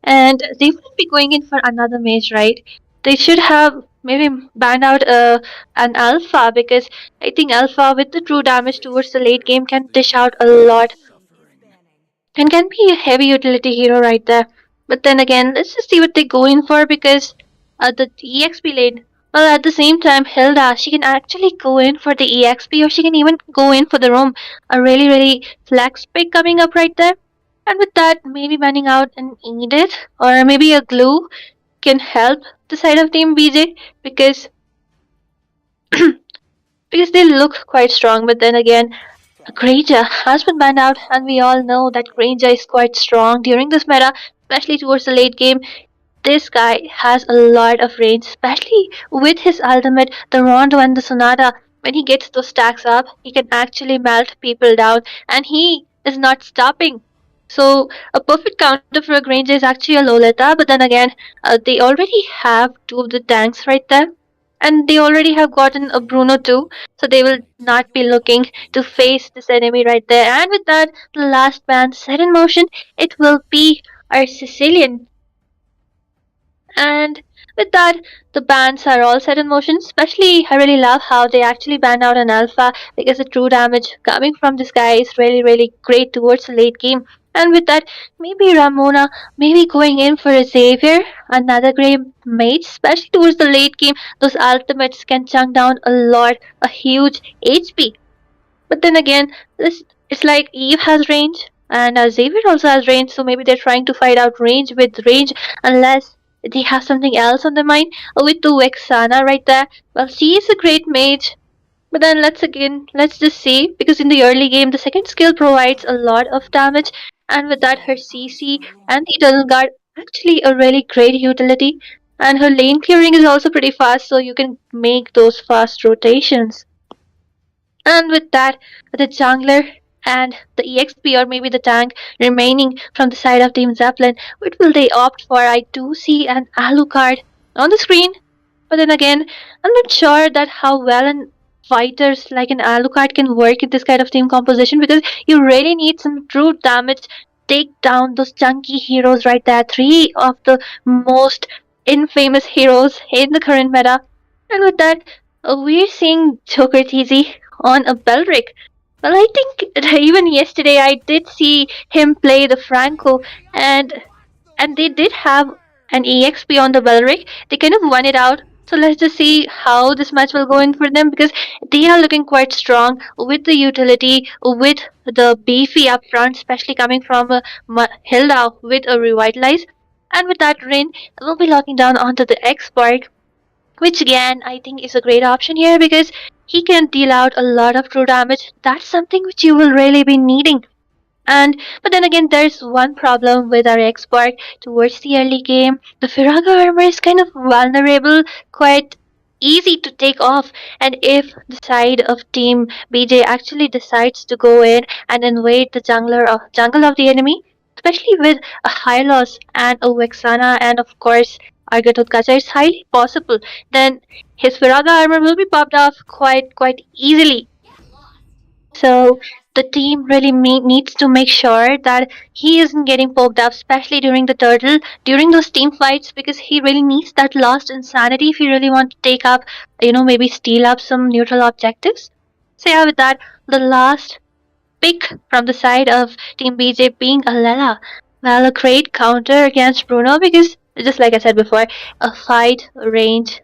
Speaker 14: and they wouldn't be going in for another mage, right? They should have maybe banned out an Alpha, because I think Alpha with the true damage towards the late game can dish out a lot and can be a heavy utility hero right there. But then again, let's just see what they go in for because the EXP lane. Well, at the same time, Hilda, she can actually go in for the EXP or she can even go in for the roam. A really, really flex pick coming up right there. And with that, maybe banning out an Edith or maybe a glue can help the side of Team BJ because because they look quite strong. But then again, Granger has been banned out, and we all know that Granger is quite strong during this meta, especially towards the late game. This guy has a lot of range, especially with his ultimate, the Rondo and the Sonata. When he gets those stacks up, he can actually melt people down, and he is not stopping. So a perfect counter for a Granger is actually a Lolita, but then again, they already have two of the tanks right there, and they already have gotten a Bruno too, so they will not be looking to face this enemy right there. And with that, the last ban set in motion, it will be our Sicilian. And with that, the bans are all set in motion. Especially, I really love how they actually ban out an alpha because the true damage coming from this guy is really, really great towards the late game. And with that, maybe Ramona, maybe going in for a Xavier, another great mage, especially towards the late game. Those ultimates can chunk down a lot, a huge HP. But then again, it's like Eve has range and Xavier also has range, so maybe they're trying to fight out range with range unless they have something else on their mind. With the Vexana right there, well, she is a great mage. But then let's just see because in the early game, the second skill provides a lot of damage, and with that, her CC and the Eternal Guard actually a really great utility. And her lane clearing is also pretty fast, so you can make those fast rotations. And with that, the jungler and the EXP or maybe the tank remaining from the side of Team Zeppelin, what will they opt for? I do see an Alucard on the screen, but then again, I'm not sure that how well an fighters like an Alucard can work in this kind of team composition because you really need some true damage. Take down those chunky heroes right there. Three of the most infamous heroes in the current meta. And with that, we're seeing Joker TZ on a Belric. Well, I think even yesterday I did see him play the Franco, and they did have an EXP on the Belric. They kind of won it out. So let's just see how this match will go in for them because they are looking quite strong with the utility, with the beefy up front, especially coming from Hilda with a revitalize. And with that, Rin will be locking down onto the X-Spark, which again I think is a great option here because he can deal out a lot of true damage. That's something which you will really be needing. And but then again, there's one problem with our export towards the early game. The Firaga armor is kind of vulnerable, quite easy to take off. And if the side of Team BJ actually decides to go in and invade the jungle of the enemy, especially with a Hylos and a Vexana and of course Argatotkacha, it's highly possible. Then his Firaga armor will be popped off quite easily. So the team really needs to make sure that he isn't getting poked up, especially during the turtle, during those team fights, because he really needs that last insanity if you really want to take up, maybe steal up some neutral objectives. So yeah, with that, the last pick from the side of Team BJ being Alela. Well, a great counter against Bruno because, just like I said before, a fight range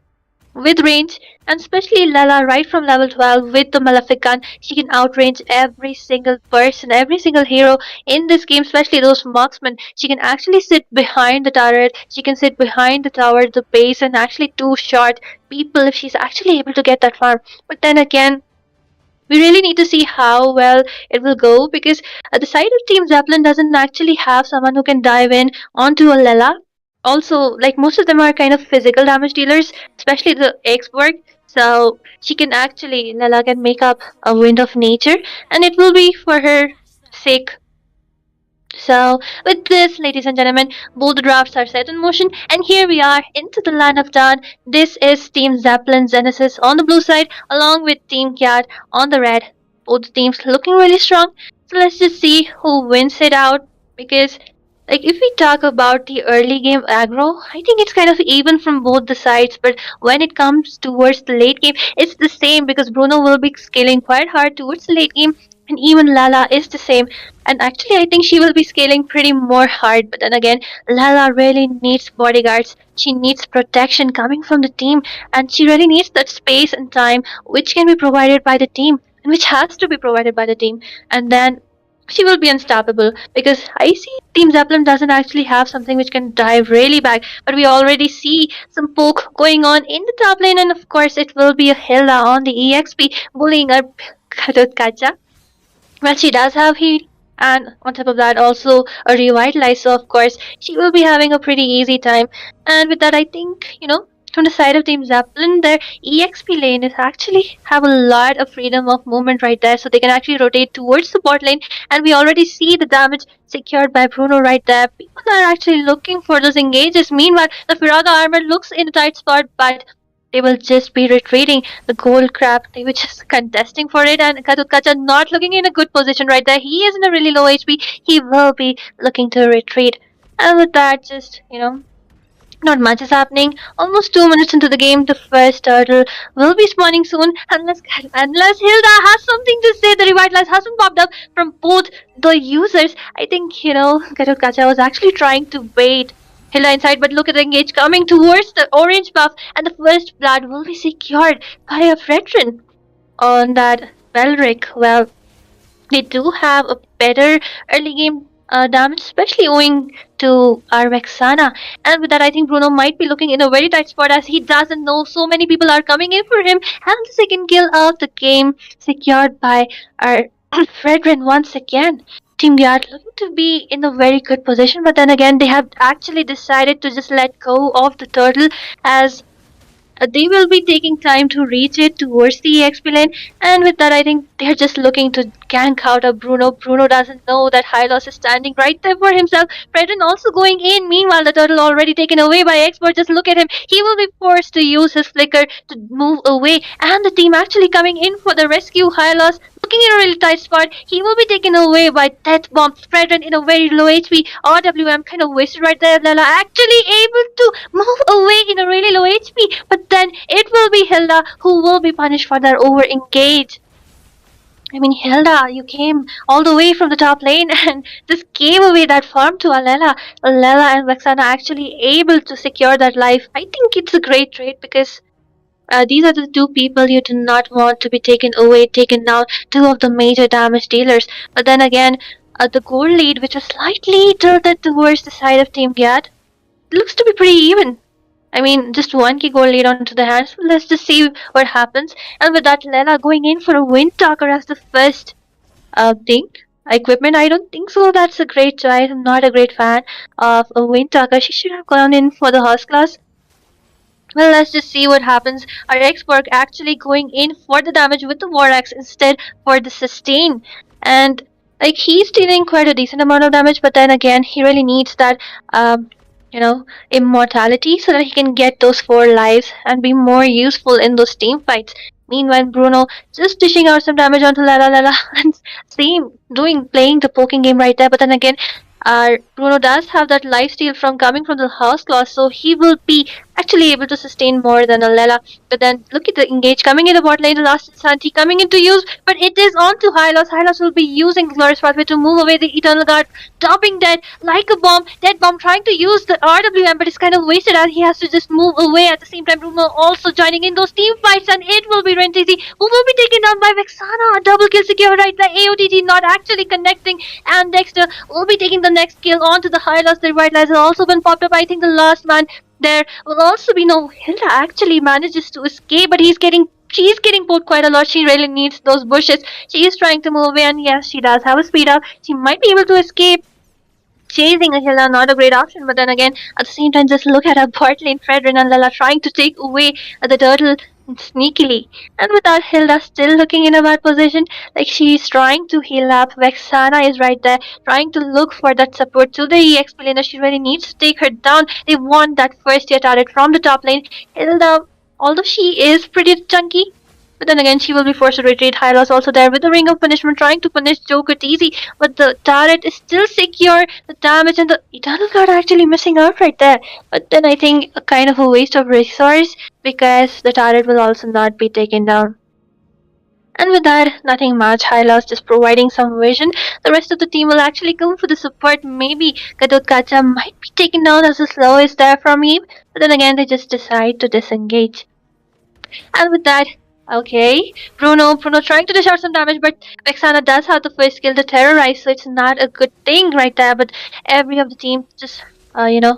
Speaker 14: with range, and especially Lala right from level 12 with the Malefic gun, she can outrange every single person, every single hero in this game, especially those marksmen. She can actually sit behind the turret, she can sit behind the tower, the base, and actually two-shot people if she's actually able to get that farm. But then again, we really need to see how well it will go because at the side of Team Zeppelin doesn't actually have someone who can dive in onto a Lela. Also, like most of them are kind of physical damage dealers, especially the X-Borg. So she can actually, Lela can make up a wind of nature and it will be for her sake. So with this, ladies and gentlemen, both the drafts are set in motion and here we are into the land of Dawn. This is Team Zeppelin Genesis on the blue side along with Team Cat on the red. Both teams looking really strong. So let's just see who wins it out because if we talk about the early game aggro, I think it's kind of even from both the sides, but when it comes towards the late game, it's the same because Bruno will be scaling quite hard towards the late game. And even Lala is the same. And actually, I think she will be scaling pretty more hard. But then again, Lala really needs bodyguards. She needs protection coming from the team. And she really needs that space and time which can be provided by the team. And which has to be provided by the team. And then she will be unstoppable. Because I see Team Zeppelin doesn't actually have something which can dive really back. But we already see some poke going on in the top lane. And of course, it will be a Hilda on the EXP bullying our Kacha. Well, she does have heal, and on top of that, also a revitalize. So, of course, she will be having a pretty easy time. And with that, I think, from the side of Team Zeppelin, their EXP lane is actually have a lot of freedom of movement right there. So, they can actually rotate towards the bot lane. And we already see the damage secured by Bruno right there. People are actually looking for those engages. Meanwhile, the Firaga armor looks in a tight spot, but they will just be retreating. The gold crab, they were just contesting for it, and Katutkacha not looking in a good position right there. He is in a really low HP. He will be looking to retreat. And with that, just, not much is happening. Almost 2 minutes into the game, the first turtle will be spawning soon. Unless Hilda has something to say, the revitalize hasn't popped up from both the users. I think, Katutkacha was actually trying to bait Hilda inside, but look at the engage coming towards the orange buff, and the first blood will be secured by a veteran on that Belric. Well, they do have a better early game damage, especially owing to our Vexana. And with that, I think Bruno might be looking in a very tight spot as he doesn't know so many people are coming in for him. And the second kill of the game secured by our Fredrin once again. Team Guard looking to be in a very good position, but then again, they have actually decided to just let go of the turtle as they will be taking time to reach it towards the EXP lane, and with that, I think they're just looking to gank out of Bruno. Bruno doesn't know that Hylos is standing right there for himself. Fredrin also going in. Meanwhile, the turtle already taken away by Expert. Just look at him. He will be forced to use his flicker to move away, and the team actually coming in for the rescue. Hylos looking in a really tight spot. He will be taken away by Death Bomb. Fredrin in a very low HP. RWM kind of wasted right there. Lela actually able to move away in a really low HP, but then it will be Hilda who will be punished for that over engage. I mean, Hilda, you came all the way from the top lane and just gave away that farm to Alela. Alela and Vexana actually able to secure that life. I think it's a great trade because these are the two people you do not want to be taken away, taken down, two of the major damage dealers. But then again, the gold lead, which was slightly tilted towards the side of Team Gyat, looks to be pretty even. I mean, just 1k gold lead onto the hands. Let's just see what happens. And with that, Lela going in for a Wind Talker as the first thing. Equipment, I don't think so. That's a great choice. I'm not a great fan of a Wind Talker. She should have gone in for the Horse class. Well, let's just see what happens. Our expert actually going in for the damage with the War Axe instead for the sustain. And like he's dealing quite a decent amount of damage, but then again, he really needs that immortality so that he can get those 4 lives and be more useful in those team fights. Meanwhile, Bruno just dishing out some damage onto Lala and playing the poking game right there. But then again, Bruno does have that lifesteal from coming from the house class, so he will be actually able to sustain more than a Lela. But then look at the engage coming in the bot lane, the last Santi coming into use, but it is on to Hylos. Hylos will be using Glorious Pathway to move away the Eternal Guard, dropping dead like a bomb. Dead bomb trying to use the RWM, but it's kind of wasted as he has to just move away. At the same time, Bruno also joining in those team fights, and it will be Rentizi who will be taken down by Vexana. A double kill secure right there. AOTG not actually connecting, and Dexter will be taking the next kill onto the Hylos. The revitalizer has also been popped up. I think the last man there will also be no. Hilda actually manages to escape, but she's getting poked quite a lot. She really needs those bushes. She is trying to move away, and yes, she does have a speed up. She might be able to escape. Chasing a Hilda, not a great option, but then again, at the same time, just look at her bot lane, Fredrin and Lala trying to take away the turtle sneakily. And with that, Hilda still looking in a bad position, like she's trying to heal up. Vexana is right there, trying to look for that support to the EXP lane. She really needs to take her down. They want that first tier turret from the top lane. Hilda, although she is pretty chunky, but then again, she will be forced to retreat. Hylos also there with the Ring of Punishment, trying to punish Joker easy, but the turret is still secure. The damage and the Eternal Guard are actually missing out right there. But then I think a kind of a waste of resource because the turret will also not be taken down. And with that, nothing much. Hylos just providing some vision. The rest of the team will actually come for the support. Maybe Kadotkacha might be taken down as the slowest there from him. But then again, they just decide to disengage. And with that, okay, Bruno trying to dish out some damage, but Vexana does have the first skill to terrorize, so it's not a good thing right there. But every of the team just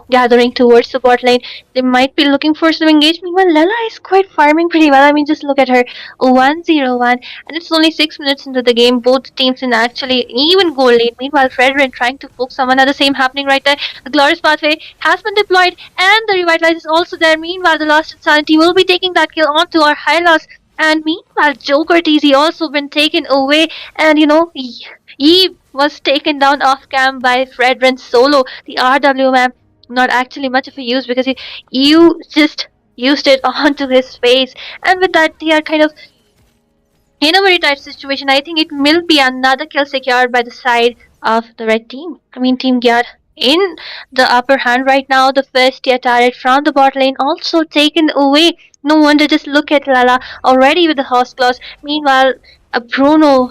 Speaker 14: gathering towards the bot lane. They might be looking for some engagement. Well, Lela is quite farming pretty well. I mean, just look at her, 1-0-1, and it's only 6 minutes into the game. Both teams in actually even goal lead. Meanwhile, Fredrin trying to poke someone. At the same happening right there. The Glorious Pathway has been deployed, and the Revitalize is also there. Meanwhile, the Lost Insanity will be taking that kill onto our Hylos. And meanwhile, Joker TZ also been taken away, and Eve was taken down off cam by Fredrin solo. The RWM not actually much of a use because you just used it onto his face, and with that they are kind of in a very tight situation. I think it will be another kill secured by the side of the red team. I mean, Team Gyat in the upper hand right now. The first tier turret from the bot lane also taken away. No wonder, just look at Lala already with the horse claws. Meanwhile, Bruno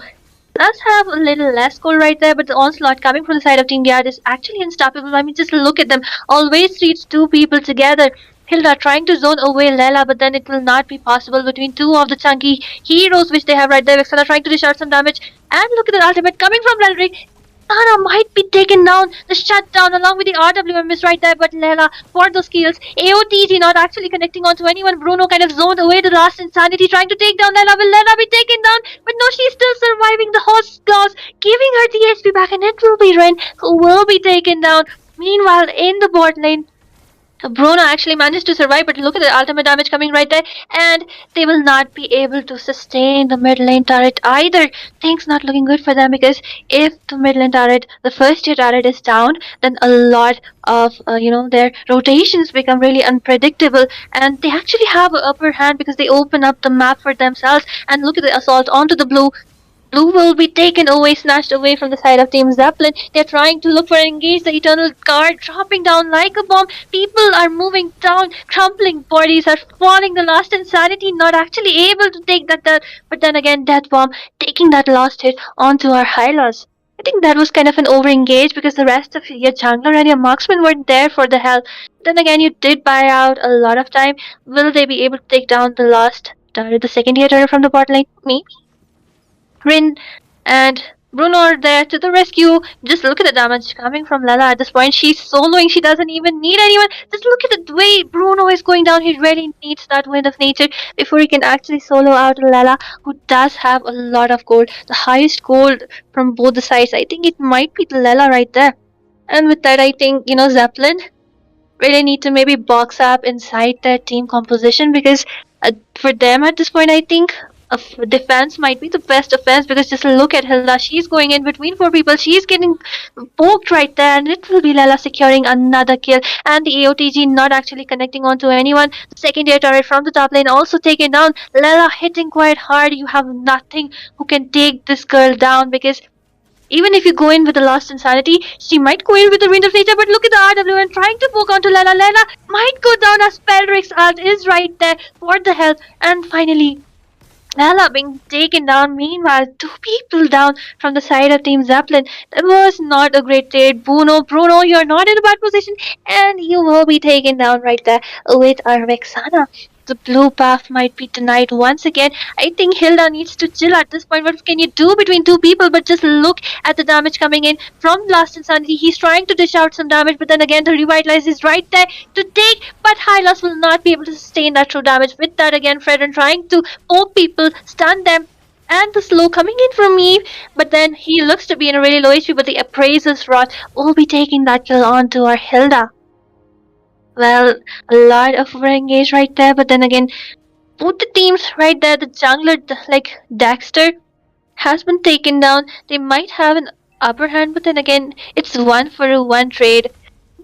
Speaker 14: does have a little less goal right there, but the onslaught coming from the side of Team Gyat is actually unstoppable. I mean, just look at them. Always reach two people together. Hilda trying to zone away Lela, but then it will not be possible between two of the chunky heroes which they have right there. Vexana trying to dish out some damage. And look at the ultimate coming from Lelric. Ana might be taken down. The shutdown along with the RWM is right there, but Lela for those kills. AOTG not actually connecting onto anyone. Bruno kind of zoned away the last insanity, trying to take down Lela. Will Lela be taken down? But no, she's still surviving the horse claws, giving her the HP back, and it will be Ren who will be taken down. Meanwhile, in the bot lane, Bruno actually managed to survive, but look at the ultimate damage coming right there, and they will not be able to sustain the mid lane turret either. Things not looking good for them, because if the mid lane turret, the first tier turret is down, then a lot of their rotations become really unpredictable, and they actually have an upper hand because they open up the map for themselves. And look at the assault onto the blue. Blue will be taken away, snatched away from the side of Team Zeppelin. They're trying to look for and engage the Eternal Guard, dropping down like a bomb. People are moving down, crumpling bodies are falling. The last insanity not actually able to take that, but then again, Death Bomb taking that last hit onto our Hylas. I think that was kind of an over-engage because the rest of your jungler and your marksman weren't there for the help. Then again, you did buy out a lot of time. Will they be able to take down the last turret, the second tier turret from the bot lane? Maybe. Rin and Bruno are there to the rescue. Just look at the damage coming from Lela at this point. She's soloing. She doesn't even need anyone. Just look at the way Bruno is going down. He really needs that wind of nature before he can actually solo out Lela, who does have a lot of gold. The highest gold from both the sides. I think it might be the Lela right there. And with that, I think, Zeppelin really need to maybe box up inside their team composition, because for them at this point, I think defense might be the best offense, because just look at Hilda. She's going in between four people. She's getting poked right there, and it will be Lela securing another kill. And the AOTG not actually connecting onto anyone. The second tier turret from the top lane also taken down. Lela hitting quite hard. You have nothing who can take this girl down, because even if you go in with the Lost Insanity, she might go in with the Wind of Nature, but look at the RWN trying to poke onto Lela. Lela might go down as Spellrix ult is right there for the help. And finally, Lela being taken down. Meanwhile, two people down from the side of Team Zeppelin. That was not a great trade. Bruno, you're not in a bad position, and you will be taken down right there with our Vexana. The blue buff might be denied once again. I think Hilda needs to chill at this point. What can you do between two people? But just look at the damage coming in from Last Insanity. He's trying to dish out some damage, but then again, the Revitalize is right there to take. But Hylos will not be able to sustain that true damage. With that again, Fredrin trying to poke people, stun them. And the slow coming in from me, but then he looks to be in a really low HP, but the Appraiser's Rod will be taking that kill onto our Hilda. Well, a lot of over-engage right there, but then again, both the teams right there, the jungler, like Dexter, has been taken down. They might have an upper hand, but then again, it's 1-for-1 trade.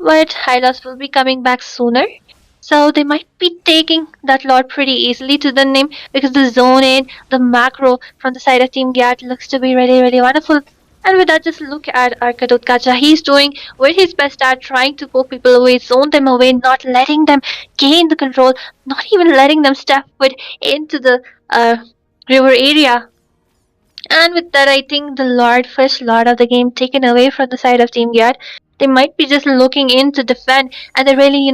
Speaker 14: But Hylos will be coming back sooner, so they might be taking that lot pretty easily to the name, because the zone in, the macro from the side of Team Gyat looks to be really, really wonderful. And with that, just look at our Kadotkacha. He's doing with his best at trying to poke people away, zone them away, not letting them gain the control, not even letting them step foot into the river area. And with that, I think the first lord of the game taken away from the side of Team Gyat. They might be just looking in to defend, and they really,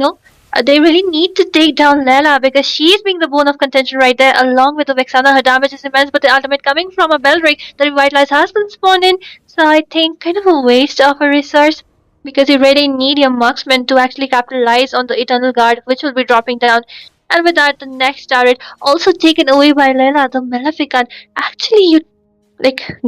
Speaker 14: they really need to take down Lela because she's being the bone of contention right there, along with the Vexana. Her damage is immense, but the ultimate coming from a Bellrig, the Revitalize has been spawned in, so I think kind of a waste of a resource because you really need your marksman to actually capitalize on the Eternal Guard, which will be dropping down. And with that, the next turret also taken away by Lela, the Maleficant. Actually, you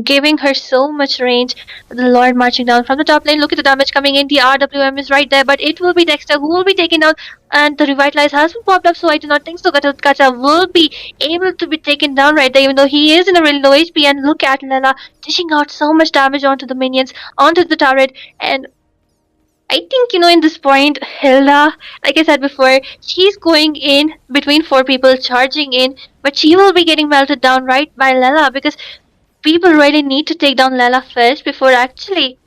Speaker 14: giving her so much range. The Lord marching down from the top lane. Look at the damage coming in. The RWM is right there, but it will be Dexter who will be taken down. And the Revitalize has been popped up, so I do not think so. Gacha will be able to be taken down right there, even though he is in a really low HP. And look at Lela dishing out so much damage onto the minions, onto the turret. And I think, in this point, Hilda, like I said before, she's going in between four people, charging in, but she will be getting melted down right by Lela because people really need to take down Lela first before actually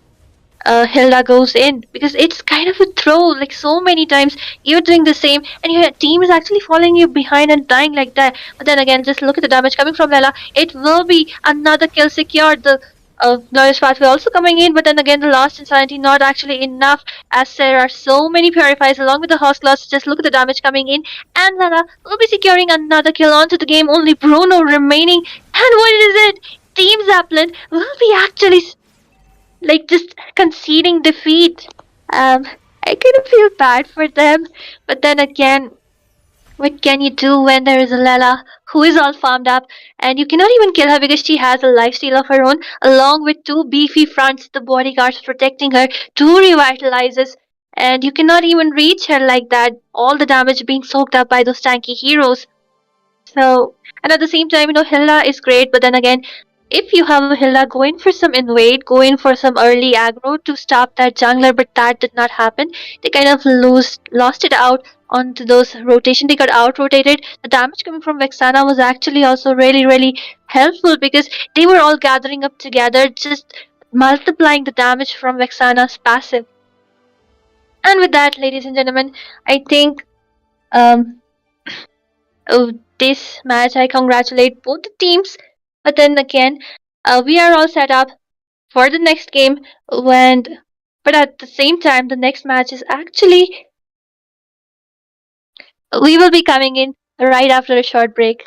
Speaker 14: Hilda goes in because it's kind of a throw like so many times you're doing the same and your team is actually following you behind and dying like that. But then again, just look at the damage coming from Lela. It will be another kill secured. The Glorious Pathway also coming in, but then again the Lost Insanity not actually enough as there are so many purifiers along with the Horse Claws. Just look at the damage coming in and Lela will be securing another kill onto the game. Only Bruno remaining, and what is it? Team Zeppelin will be actually just conceding defeat. I kind of feel bad for them, but then again, what can you do when there is a Lela who is all farmed up and you cannot even kill her because she has a lifesteal of her own along with two beefy fronts, the bodyguards protecting her, two revitalizes, and you cannot even reach her like that. All the damage being soaked up by those tanky heroes. So, and at the same time, Hilda is great, but then again, if you have a Hilda, go in for some invade, go in for some early aggro to stop that jungler, but that did not happen. They kind of lost it out onto those rotation. They got out-rotated. The damage coming from Vexana was actually also really, really helpful because they were all gathering up together, just multiplying the damage from Vexana's passive. And with that, ladies and gentlemen, I think this match, I congratulate both the teams. But then again, we are all set up for the next game. But at the same time, the next match is actually we will be coming in right after a short break.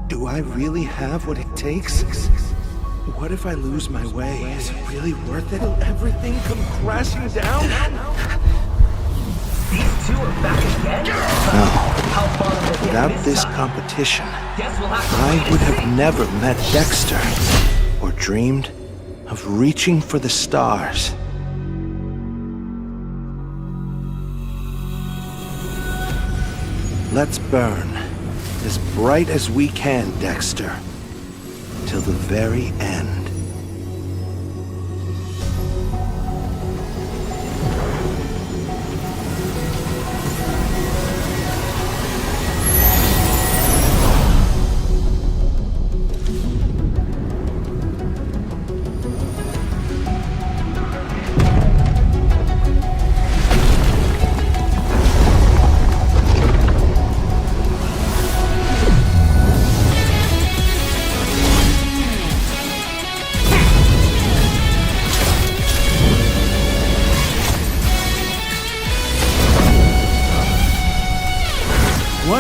Speaker 1: Do I really have what it takes? What if I lose my way? Is it really worth it? Will everything come crashing down?
Speaker 10: These two are back again?
Speaker 1: No. Without this competition, I would have never met Dexter or dreamed of reaching for the stars. Let's burn as bright as we can, Dexter, till the very end.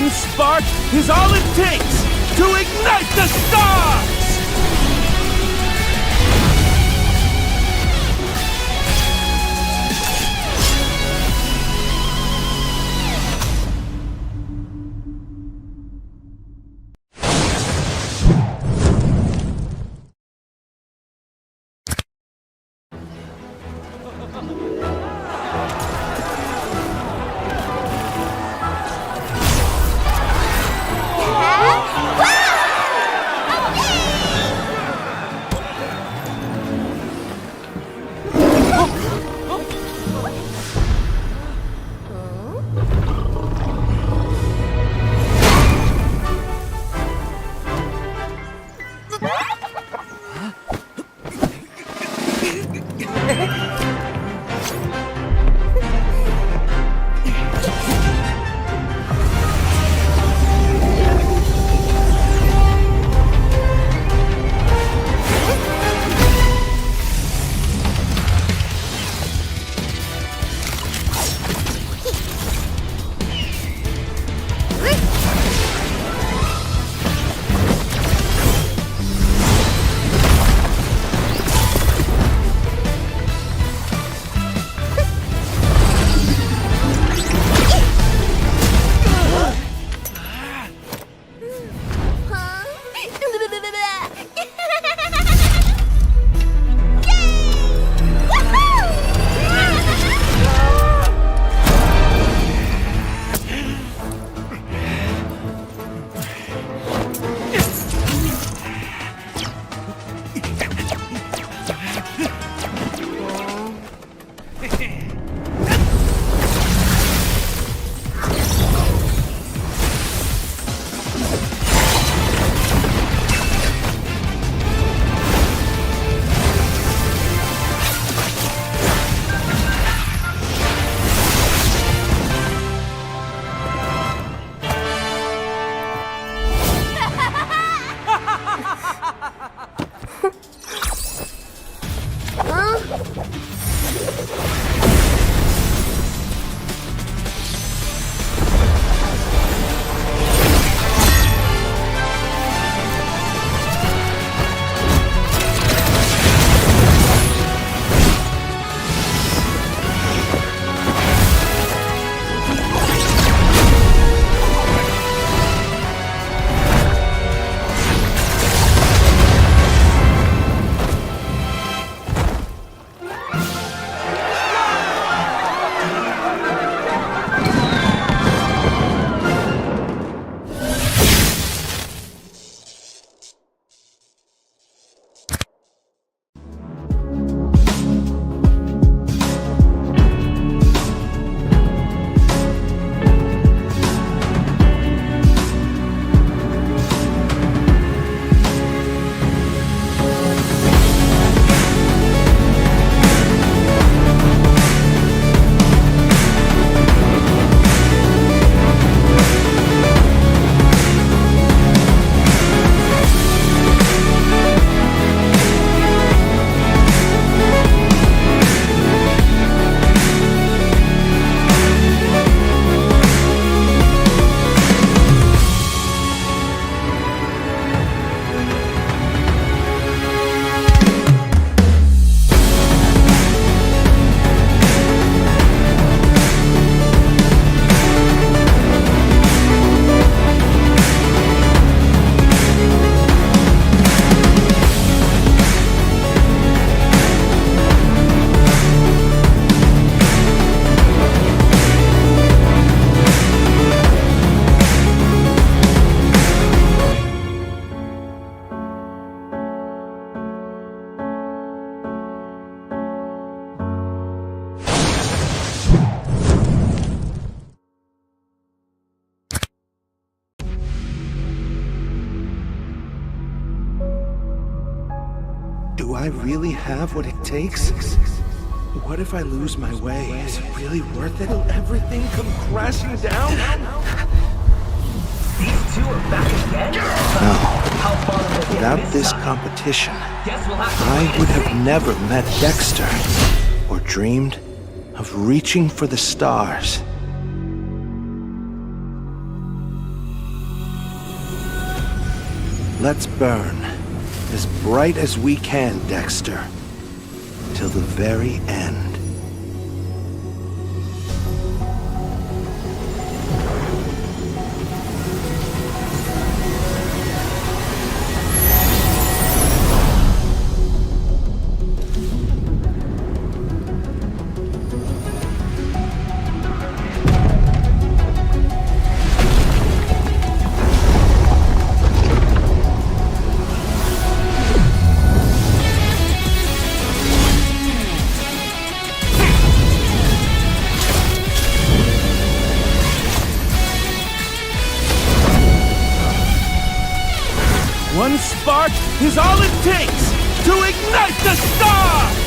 Speaker 3: One spark is all it takes to ignite the stars!
Speaker 1: Do I really have what it takes? What if I lose my way? Is it really worth it? Will everything come crashing down?
Speaker 10: These two are back again?
Speaker 1: No. Without this competition, I would have never met Dexter or dreamed of reaching for the stars. Let's burn as bright as we can, Dexter, till the very end.
Speaker 3: One spark is all it takes to ignite the stars!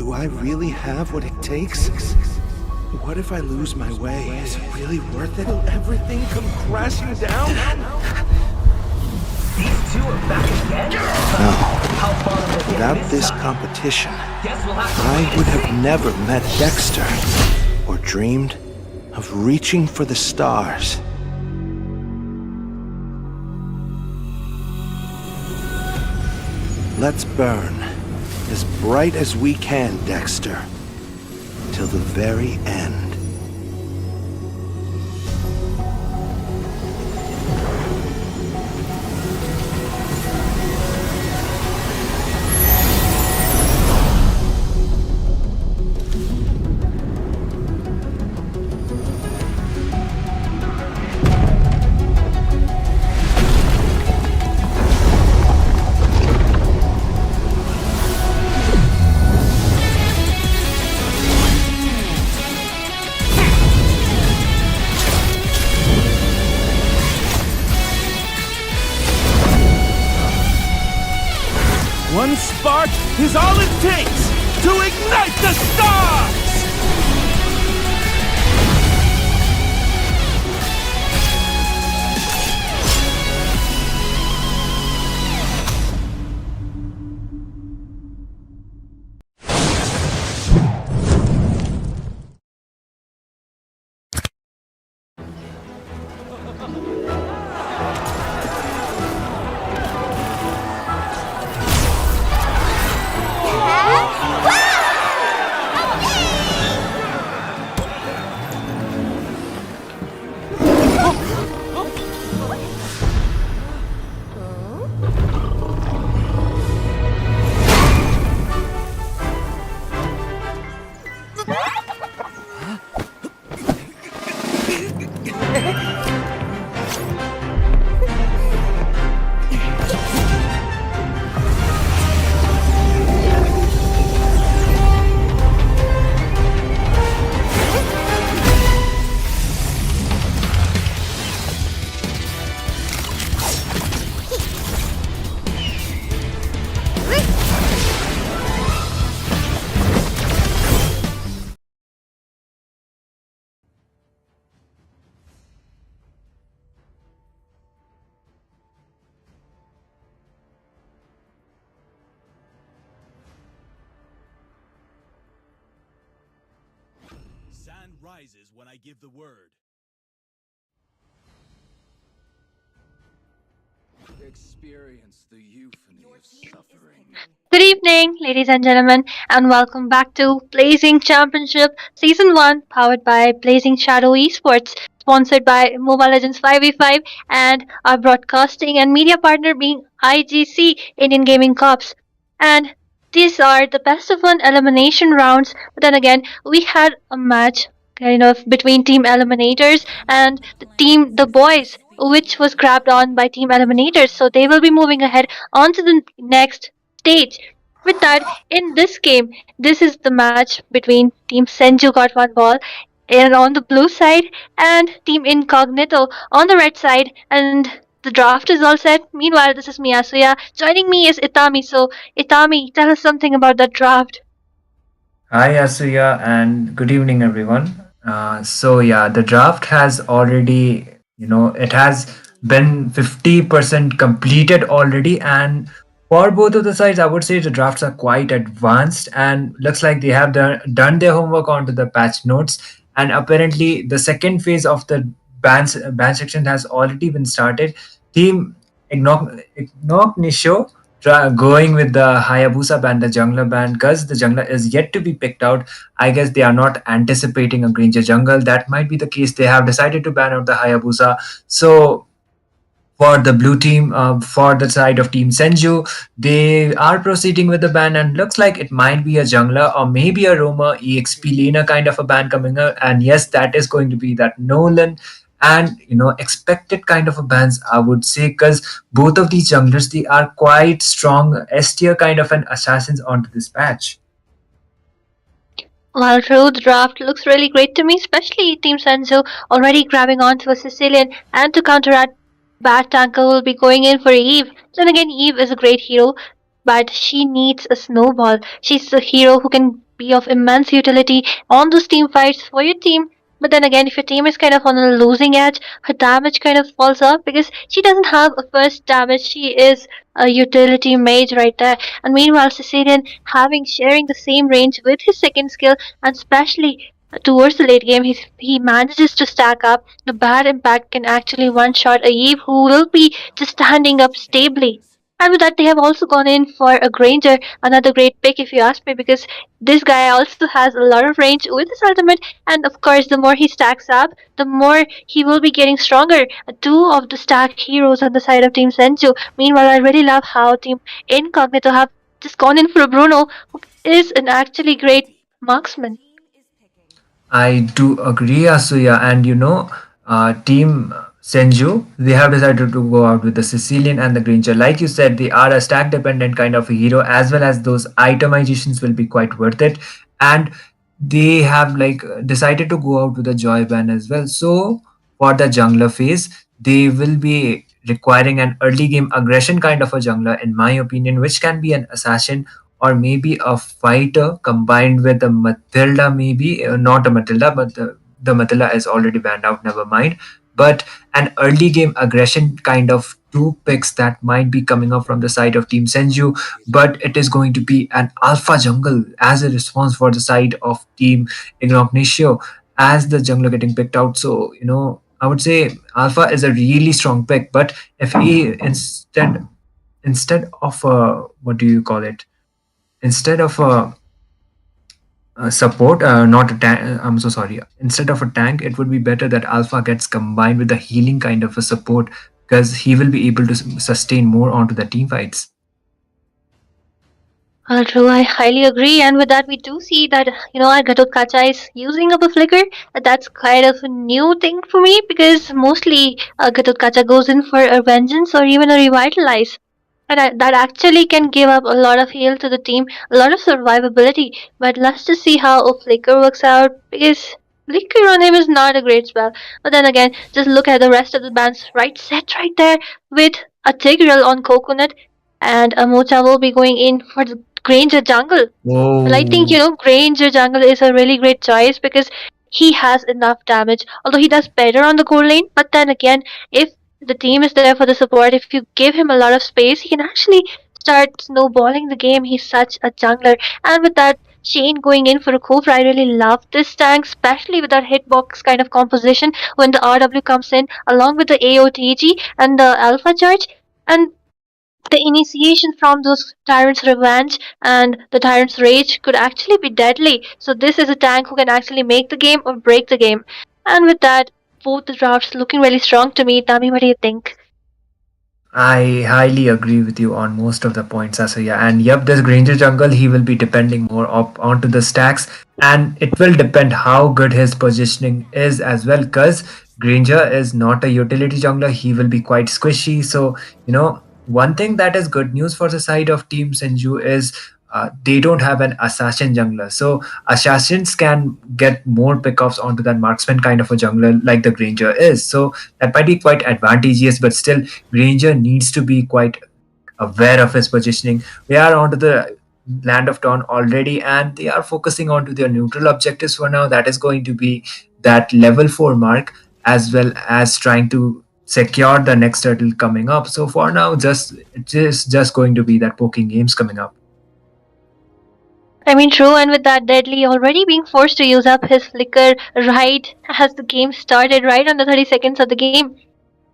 Speaker 1: Do I really have what it takes? What if I lose my way? Is it really worth it? Will everything come crashing down?
Speaker 10: These two are back again?
Speaker 1: No.
Speaker 10: How far have they
Speaker 1: Without
Speaker 10: hit
Speaker 1: this
Speaker 10: inside?
Speaker 1: competition,
Speaker 10: Guess we'll have to
Speaker 1: I would have never met Dexter or dreamed of reaching for the stars. Let's burn as bright as we can, Dexter, till the very end.
Speaker 3: One spark is all it takes to ignite the stars! Sand rises when I give the word.
Speaker 6: Experience the euphony of suffering.
Speaker 14: Good evening, ladies and gentlemen, and welcome back to Blazing Championship Season 1, powered by Blazing Shadow Esports, sponsored by Mobile Legends 5v5, and our broadcasting and media partner being IGC, Indian Gaming Corps. And these are the best of one elimination rounds, but then again, we had a match kind of between Team Eliminators and the boys, which was grabbed on by Team Eliminators, so they will be moving ahead on to the next stage. With that, in this game, this is the match between Team Senju got one ball and on the blue side and Team Incognito on the red side, and the draft is all set. Meanwhile, this is Miyasuya. Joining me is Itami. So, Itami, tell us something about the draft.
Speaker 15: Hi, Asuya, and good evening, everyone. The draft has already, it has been 50% completed already, and for both of the sides, I would say the drafts are quite advanced, and looks like they have done their homework onto the patch notes. And apparently, the second phase of the ban section has already been started. Team Ignonisho going with the Hayabusa ban, the jungler ban, because the jungler is yet to be picked out. I guess they are not anticipating a Granger jungle. That might be the case. They have decided to ban out the Hayabusa. So for the blue team, for the side of Team Senju, they are proceeding with the ban, and looks like it might be a jungler or maybe a roamer EXP laner kind of a ban coming up. And yes, that is going to be that Nolan and expected kind of a bans, I would say, because both of these junglers, they are quite strong S tier kind of an assassins onto this patch.
Speaker 14: Well, true, the draft looks really great to me, especially Team Senju already grabbing onto a Sicilian, and to counteract Bad Tanker will be going in for Eve. Then again, Eve is a great hero. but she needs a snowball. She's a hero who can be of immense utility on those team fights for your team. But then again, if your team is kind of on a losing edge, her damage kind of falls off because she doesn't have a first damage. She is a utility mage right there. And meanwhile, Sicilian having sharing the same range with his second skill, and especially towards the late game, he manages to stack up. The bad impact can actually one shot a Eve who will be just standing up stably. And with that, they have also gone in for a Granger, another great pick if you ask me, because this guy also has a lot of range with his ultimate, and of course, the more he stacks up, the more he will be getting stronger. Two of the stack heroes on the side of Team Senju. Meanwhile, I really love how Team Incognito have just gone in for Bruno, who is an actually great marksman.
Speaker 15: I do agree, Asuya. And Team Senju, they have decided to go out with the Sicilian and the Granger. Like you said, they are a stack dependent kind of a hero, as well as those itemizations will be quite worth it. And they have like decided to go out with the Joy Ban as well. So for the jungler phase, they will be requiring an early game aggression kind of a jungler, in my opinion, which can be an assassin or maybe a fighter combined with a Matilda, maybe not a Matilda, but the Matilda is already banned out. Never mind. But an early game aggression kind of two picks that might be coming up from the side of Team Senju, but it is going to be an alpha jungle as a response for the side of Team Ignacio as the jungler getting picked out. So I would say alpha is a really strong pick, but if he instead of what do you call it? Instead of a support, not a tank. I'm so sorry. Instead of a tank, it would be better that Alpha gets combined with a healing kind of a support because he will be able to sustain more onto the team fights.
Speaker 14: True, I highly agree. And with that, we do see that, our Kacha is using up a flicker. That's kind of a new thing for me because mostly Kacha goes in for a vengeance or even a revitalize. And that actually can give up a lot of heal to the team, a lot of survivability. But let's just see how a flicker works out because flicker on him is not a great spell. But then again, just look at the rest of the bands right set right there with a Tigreal on Coconut, and a Mocha will be going in for the Granger jungle. Well, I think,
Speaker 15: Whoa.
Speaker 14: Granger jungle is a really great choice because he has enough damage. Although he does better on the core lane, but then again, if the team is there for the support, if you give him a lot of space, he can actually start snowballing the game. He's such a jungler. And with that, Shane going in for a Cobra, I really love this tank, especially with that hitbox kind of composition when the RW comes in, along with the AOTG and the Alpha Charge. And the initiation from those Tyrant's Revenge and the Tyrant's Rage could actually be deadly. So this is a tank who can actually make the game or break the game. And with that, both the drafts looking really strong to me. Tami, what do you think?
Speaker 15: I highly agree with you on most of the points, Asuya. And yep, this Granger jungle, he will be depending more onto the stacks, and it will depend how good his positioning is as well. Because Granger is not a utility jungler, he will be quite squishy. So one thing that is good news for the side of Team Senju is they don't have an assassin jungler. So assassins can get more pickoffs onto that marksman kind of a jungler like the Granger is. So that might be quite advantageous, but still Granger needs to be quite aware of his positioning. We are onto the land of Dawn already, and they are focusing onto their neutral objectives for now. That is going to be that level 4 mark, as well as trying to secure the next turtle coming up. So for now, it is just going to be that poking games coming up.
Speaker 14: I mean, true, and with that, Deadly already being forced to use up his flicker right as the game started, right on the 30 seconds of the game.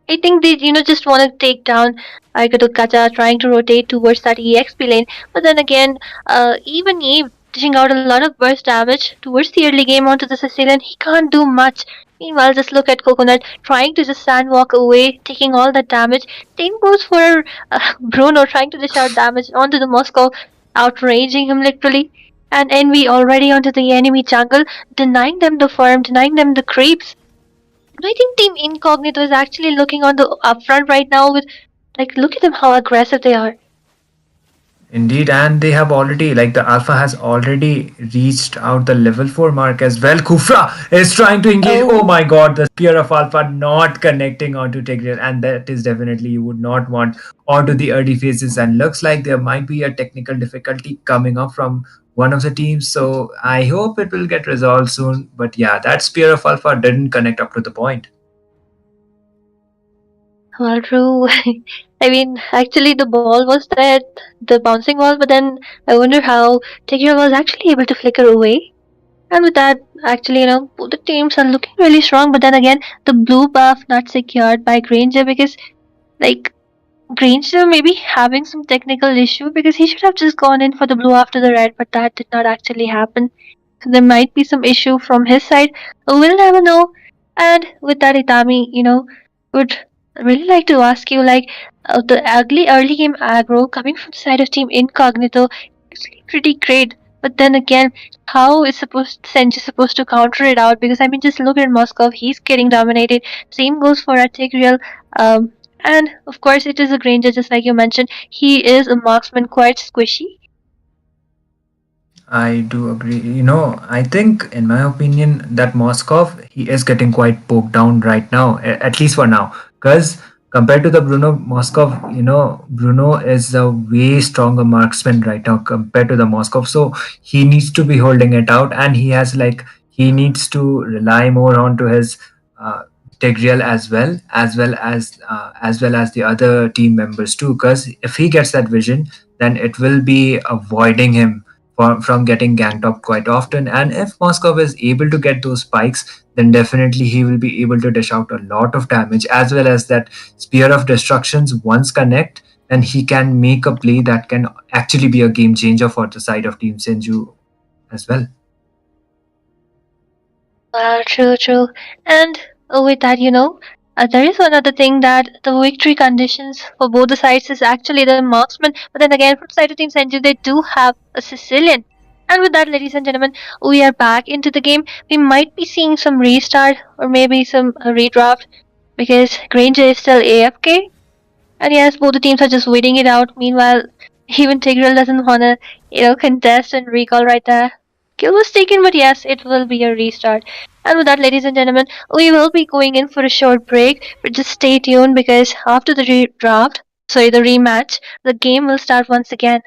Speaker 14: I think they, just want to take down Kacha, trying to rotate towards that EXP lane. But then again, even Eve dishing out a lot of burst damage towards the early game onto the Sicilian, he can't do much. Meanwhile, just look at Coconut trying to just sandwalk away, taking all that damage. Same goes for Bruno trying to dish out damage onto the Moscow, outraging him literally. And Envy already onto the enemy jungle, denying them the farm, denying them the creeps. I think Team Incognito is actually looking on the upfront right now with, look at them how aggressive they are.
Speaker 15: Indeed, and they have already, like the alpha has already reached out the level 4 mark as well. Kufra is trying to engage. Oh my god, the spear of alpha not connecting onto Tigreal, and that is definitely you would not want onto the early phases. And looks like there might be a technical difficulty coming up from one of the teams. So I hope it will get resolved soon. But yeah, that spear of alpha didn't connect up to the point.
Speaker 14: Well, true. I mean, actually, the ball was there, the bouncing ball, but then I wonder how Tigger was actually able to flicker away. And with that, actually, both the teams are looking really strong, but then again, the blue buff not secured by Granger because, like, Granger may be having some technical issue because he should have just gone in for the blue after the red, but that did not actually happen. So there might be some issue from his side. We'll never know. And with that, Itami, would really like to ask you, like, the ugly early game aggro coming from the side of Team Incognito is actually pretty great. But then again, how is Senji supposed to counter it out? Because I mean, just look at Moskov; he's getting dominated. Same goes for Atigreal. And of course, it is a Granger, just like you mentioned. He is a marksman, quite squishy.
Speaker 15: I do agree. I think, in my opinion, that Moskov, he is getting quite poked down right now, at least for now. Because compared to the Bruno Moskov, Bruno is a way stronger marksman right now compared to the Moskov. So he needs to be holding it out, and he needs to rely more onto his uh, Tigreal as well as the other team members too. Because if he gets that vision, then it will be avoiding him from getting ganked up quite often. And if Moskov is able to get those spikes, then definitely he will be able to dish out a lot of damage, as well as that Spear of Destructions once connect, and he can make a play that can actually be a game changer for the side of Team Senju as well.
Speaker 14: Well, true, true. And with that, there is another thing that the victory conditions for both the sides is actually the marksman. But then again, from the side of Team Senju, they do have a Sicilian. And with that, ladies and gentlemen, we are back into the game. We might be seeing some restart or maybe some redraft because Granger is still AFK. And yes, both the teams are just waiting it out. Meanwhile, even Tigreal doesn't wanna, contest and recall right there. Kill was taken, but yes, it will be a restart. And with that, ladies and gentlemen, we will be going in for a short break. But just stay tuned because after the the rematch, the game will start once again.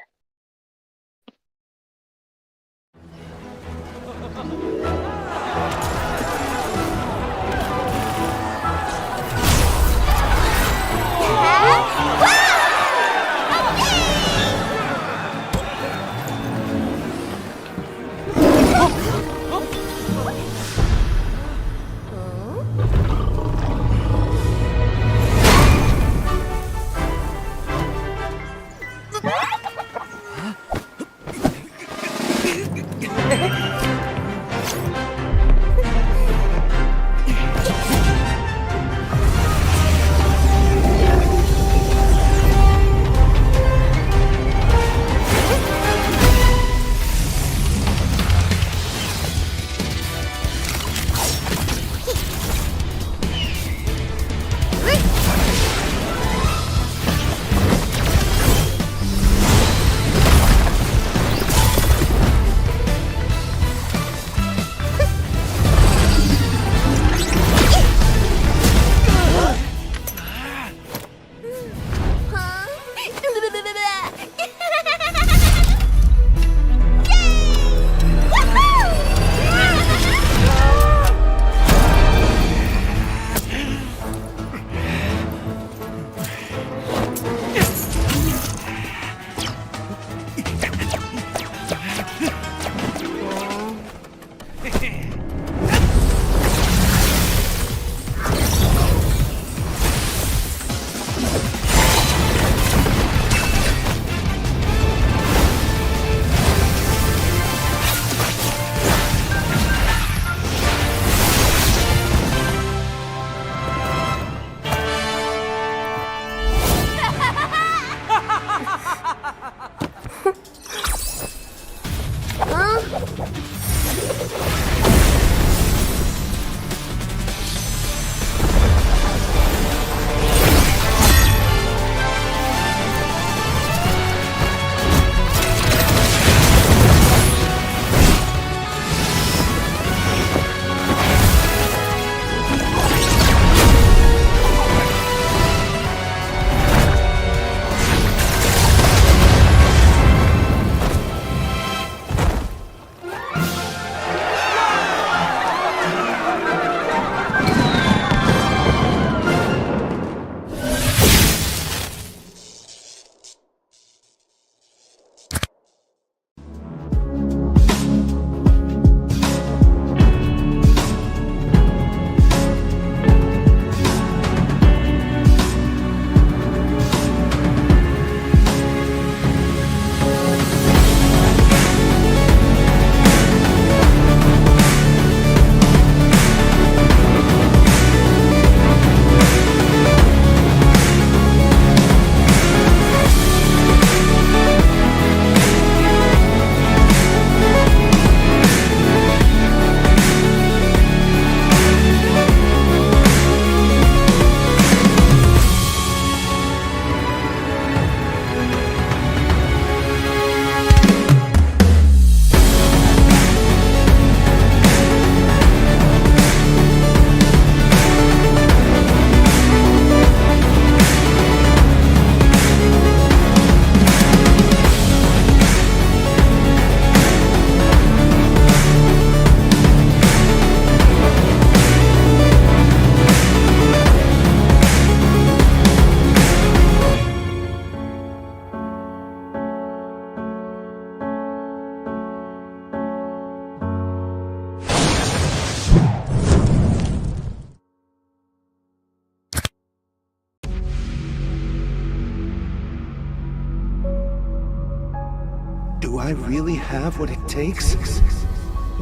Speaker 1: I really have what it takes?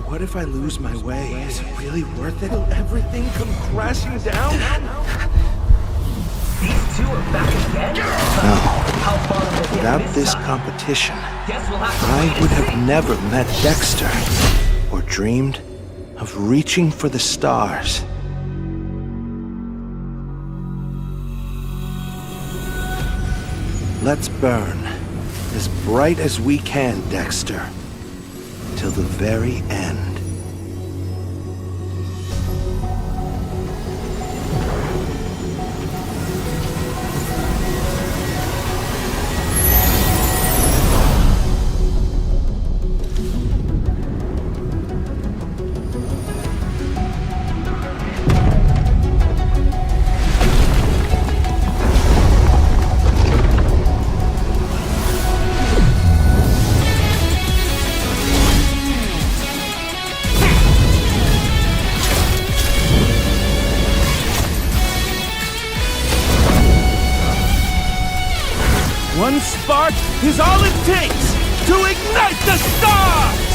Speaker 1: What if I lose my way? Is it really worth it? Will everything come crashing down?
Speaker 10: These two are back again?
Speaker 1: No.
Speaker 10: How far will they
Speaker 1: Without
Speaker 10: get
Speaker 1: this
Speaker 10: time?
Speaker 1: competition,
Speaker 10: Guess we'll have to
Speaker 1: I
Speaker 10: wait
Speaker 1: would
Speaker 10: and
Speaker 1: have
Speaker 10: see.
Speaker 1: never met Dexter or dreamed of reaching for the stars. Let's burn as bright as we can, Dexter, till the very end.
Speaker 3: One spark is all it takes to ignite the stars!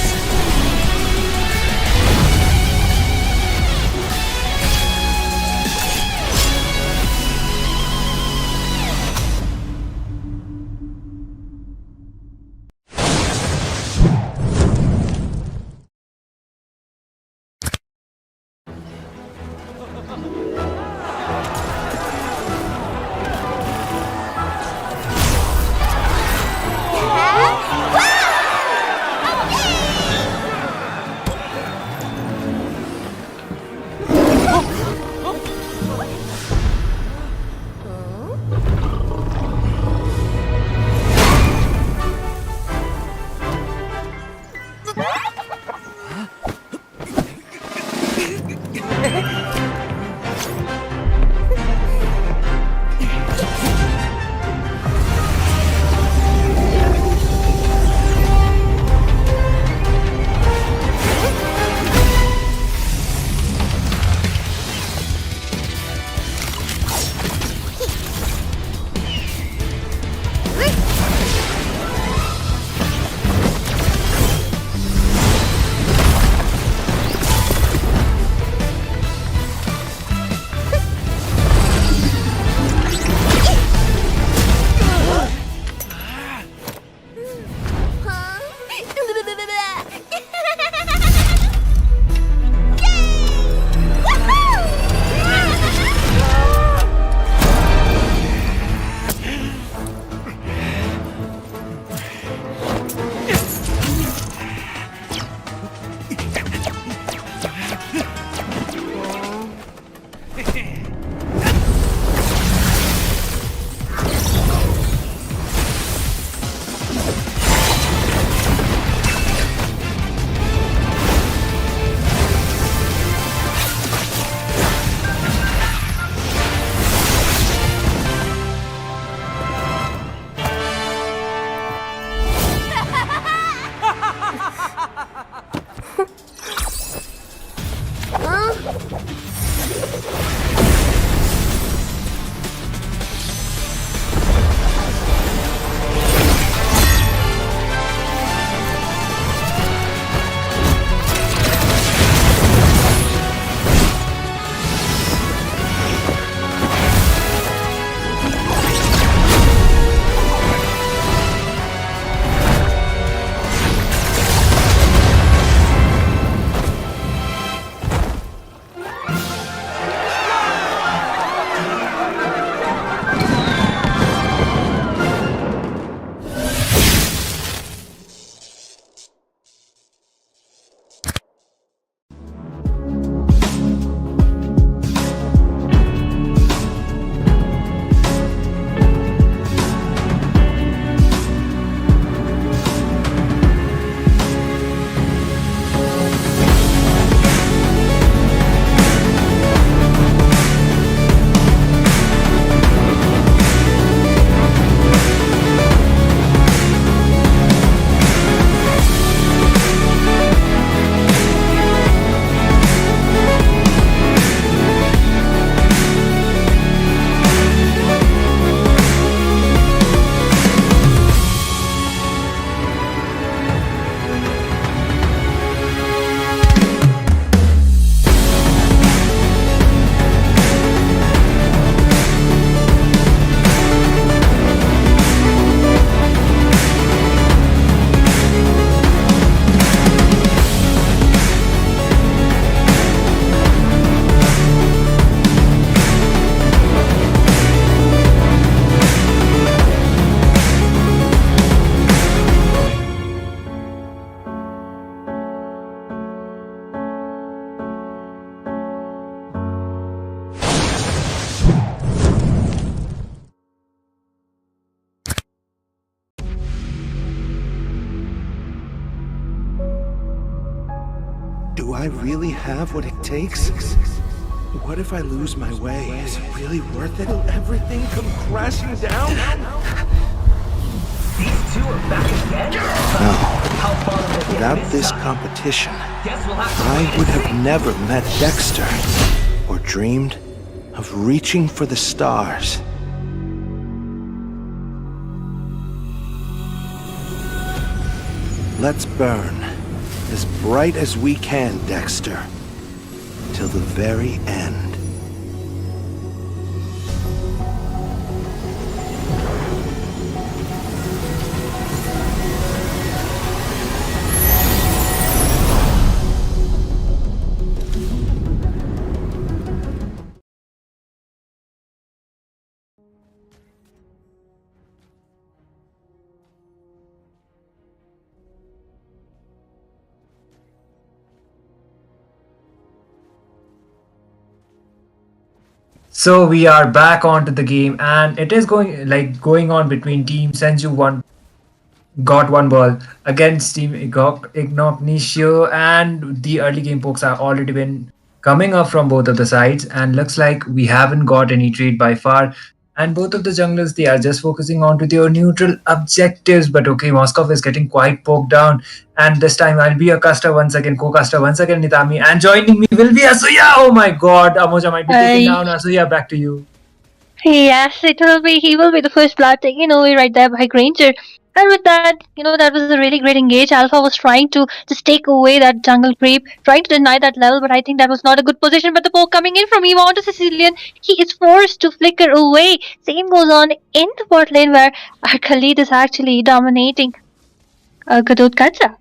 Speaker 1: Do I really have what it takes? What if I lose my way? Is it really worth it? Will everything come crashing down?
Speaker 10: These two are back again?
Speaker 1: No. Without this competition, I would have never met Dexter or dreamed of reaching for the stars. Let's burn as bright as we can, Dexter, till the very end.
Speaker 15: So we are back onto the game, and it is going on between Team Senju got one ball against Team Ignacio, and the early game pokes have already been coming up from both of the sides, and looks like we haven't got any trade by far. And both of the junglers, they are just focusing on to their neutral objectives. But okay, Moskov is getting quite poked down. And this time I'll be a caster once again, co-caster once again, Nitami. And joining me will be Asuya. Oh my god, Amoja might be taken down. Asuya, back to you.
Speaker 14: Yes, he will be the first blood taken away right there by Granger. And with that, that was a really great engage. Alpha was trying to just take away that jungle creep, trying to deny that level, but I think that was not a good position. But the poke coming in from Eva onto Sicilian, he is forced to flicker away. Same goes on in the bot lane where our Khalid is actually dominating Gadot Katsa.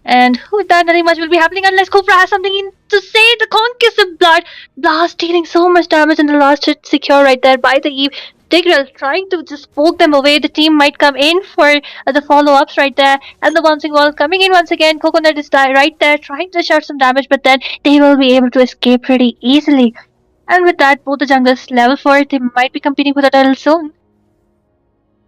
Speaker 14: And with that, nothing much will be happening unless Kufra has something to say. The Conquest of Blood, Blast dealing so much damage, and the last hit secure right there by the Eve. Tigreal trying to just poke them away. The team might come in for the follow-ups right there. And the bouncing wall coming in once again. Coconut is right there trying to shut some damage, but then they will be able to escape pretty easily. And with that, both the junglers level 4. They might be competing for the title soon.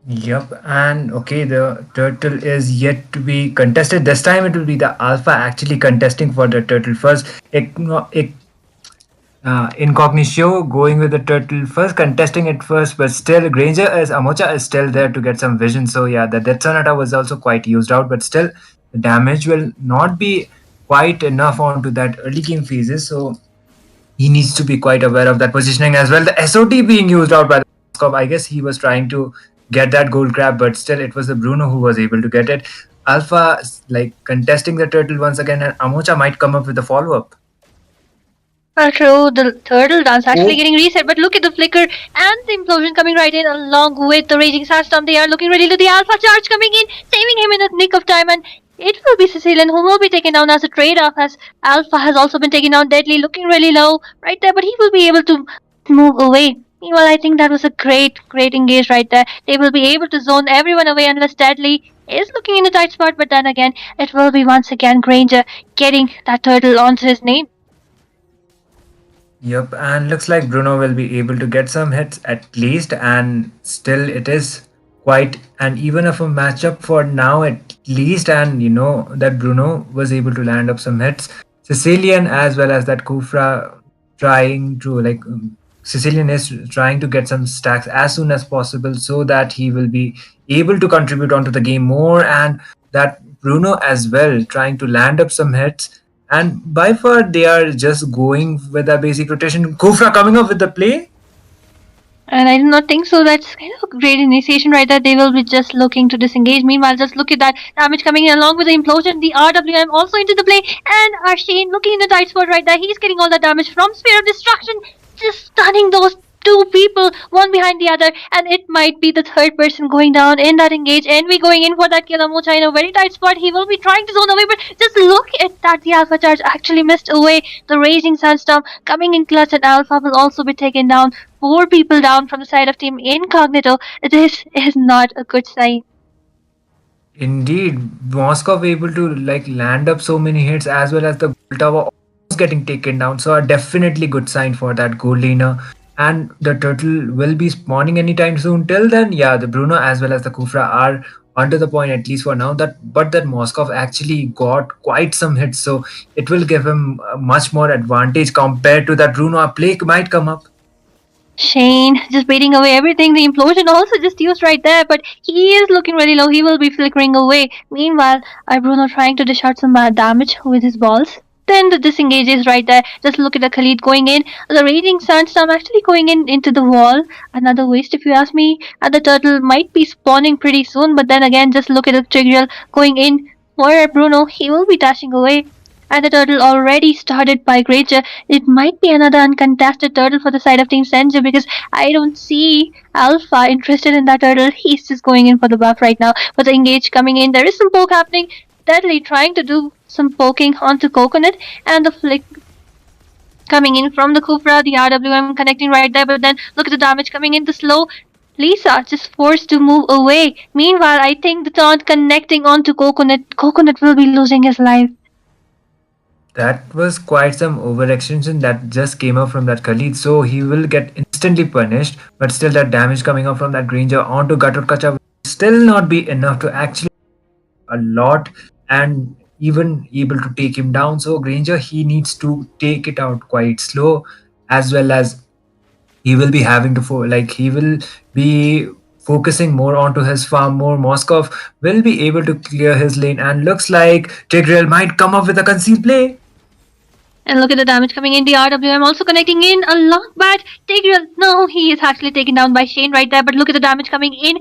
Speaker 15: Yep, and okay, the turtle is yet to be contested. This time it will be the Alpha actually contesting for the turtle first. Incognito going with the turtle first, contesting it first, but still Amocha is still there to get some vision. So yeah, the Death Sonata was also quite used out, but still the damage will not be quite enough onto that early game phases. So he needs to be quite aware of that positioning as well. The SOT being used out by the Moskov, I guess he was trying to get that gold grab, but still it was the Bruno who was able to get it. Alpha contesting the turtle once again, and Amocha might come up with a follow-up.
Speaker 14: True, the turtle dance actually getting reset, but look at the flicker and the implosion coming right in along with the raging sandstorm. They are looking ready to the alpha charge coming in, saving him in the nick of time, and it will be Sicilian who will be taken down as a trade-off, as Alpha has also been taken down deadly, looking really low right there, but he will be able to move away. Meanwhile, I think that was a great engage right there. They will be able to zone everyone away unless Deadly is looking in a tight spot, but then again, it will be once again Granger getting that turtle onto his name.
Speaker 15: Yep, and looks like Bruno will be able to get some hits at least, and still it is quite an even of a matchup for now at least, and that Bruno was able to land up some hits. Sicilian as well as that Kufra trying to Sicilian is trying to get some stacks as soon as possible so that he will be able to contribute onto the game more, and that Bruno as well trying to land up some hits. And by far, they are just going with a basic rotation. Kufra coming up with the play.
Speaker 14: And I do not think so. That's kind of a great initiation right there. They will be just looking to disengage. Meanwhile, just look at that damage coming in along with the implosion. The RWM also into the play. And Arsene looking in the tight spot right there. He's getting all that damage from Sphere of Destruction. Just stunning those two people, one behind the other, and it might be the third person going down in that engage. Envy going in for that kill. Amocha in a very tight spot. He will be trying to zone away, but just look at that. The Alpha charge actually missed away. The Raging Sandstorm coming in clutch, and Alpha will also be taken down. 4 people down from the side of Team Incognito. This is not a good sign.
Speaker 15: Indeed, Moskov able to land up so many hits, as well as the gold tower almost getting taken down. So a definitely good sign for that gold laner. And the turtle will be spawning anytime soon. Till then, yeah, the Bruno as well as the Kufra are onto the point, at least for now. That Moskov actually got quite some hits, so it will give him much more advantage compared to that Bruno. A play might come up.
Speaker 14: Shane just baiting away everything. The implosion also just used right there, but he is looking really low. He will be flickering away. Meanwhile, Bruno trying to dish out some damage with his balls. Then the disengage is right there. Just look at the Khalid going in. The Raging Sandstorm actually going in into the wall. Another waste if you ask me. And the turtle might be spawning pretty soon, but then again, just look at the Tigreal going in for Bruno. He will be dashing away. And the turtle already started by Granger. It might be another uncontested turtle for the side of Team Senju because I don't see Alpha interested in that turtle. He's just going in for the buff right now. But the engage coming in, there is some poke happening. Deadly trying to do some poking onto Coconut, and the flick coming in from the Kufra, the RWM connecting right there, but then look at the damage coming in the slow. Lisa just forced to move away. Meanwhile, I think the taunt connecting onto Coconut. Coconut will be losing his life.
Speaker 15: That was quite some overextension that just came up from that Khalid, so he will get instantly punished. But still, that damage coming up from that Granger onto Gatorkacha will still not be enough to actually a lot and even able to take him down. So Granger, he needs to take it out quite slow, as well as he will be having to he will be focusing more onto his farm. More Moskov will be able to clear his lane, and looks like Tigreal might come up with a concealed play.
Speaker 14: And look at the damage coming in. The RWM also connecting in a lot bad. Tigreal, no, he is actually taken down by Shane right there. But look at the damage coming in.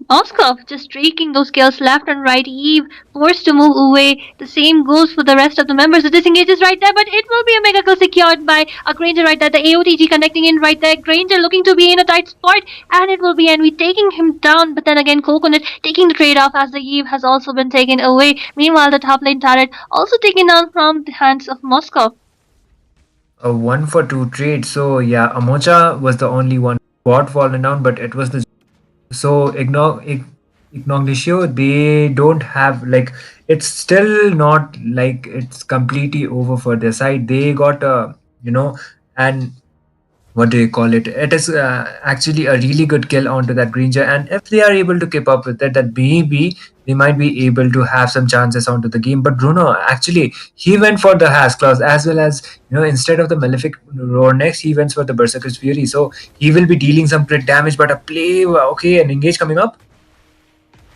Speaker 14: Moskov just streaking those kills left and right. Eve forced to move away. The same goes for the rest of the members. The disengage is right there, but it will be a mega kill secured by a Granger right there. The AOTG connecting in right there. Granger looking to be in a tight spot, and it will be Envy taking him down. But then again, Coconut taking the trade off as the Eve has also been taken away. Meanwhile, the top lane turret also taken down from the hands of Moskov.
Speaker 15: A 1-for-2 trade. So yeah, Amocha was the only one who got fallen down, but it was the so Ignacio, they don't have it's still not like it's completely over for their side. They got and what do you call it? It is actually a really good kill onto that Granger, and if they are able to keep up with it, that maybe they might be able to have some chances onto the game. But Bruno actually, he went for the Has Claws, as well as instead of the Malefic Roar next, he went for the Berserker's Fury. So he will be dealing some crit damage. But a play, okay, an engage coming up.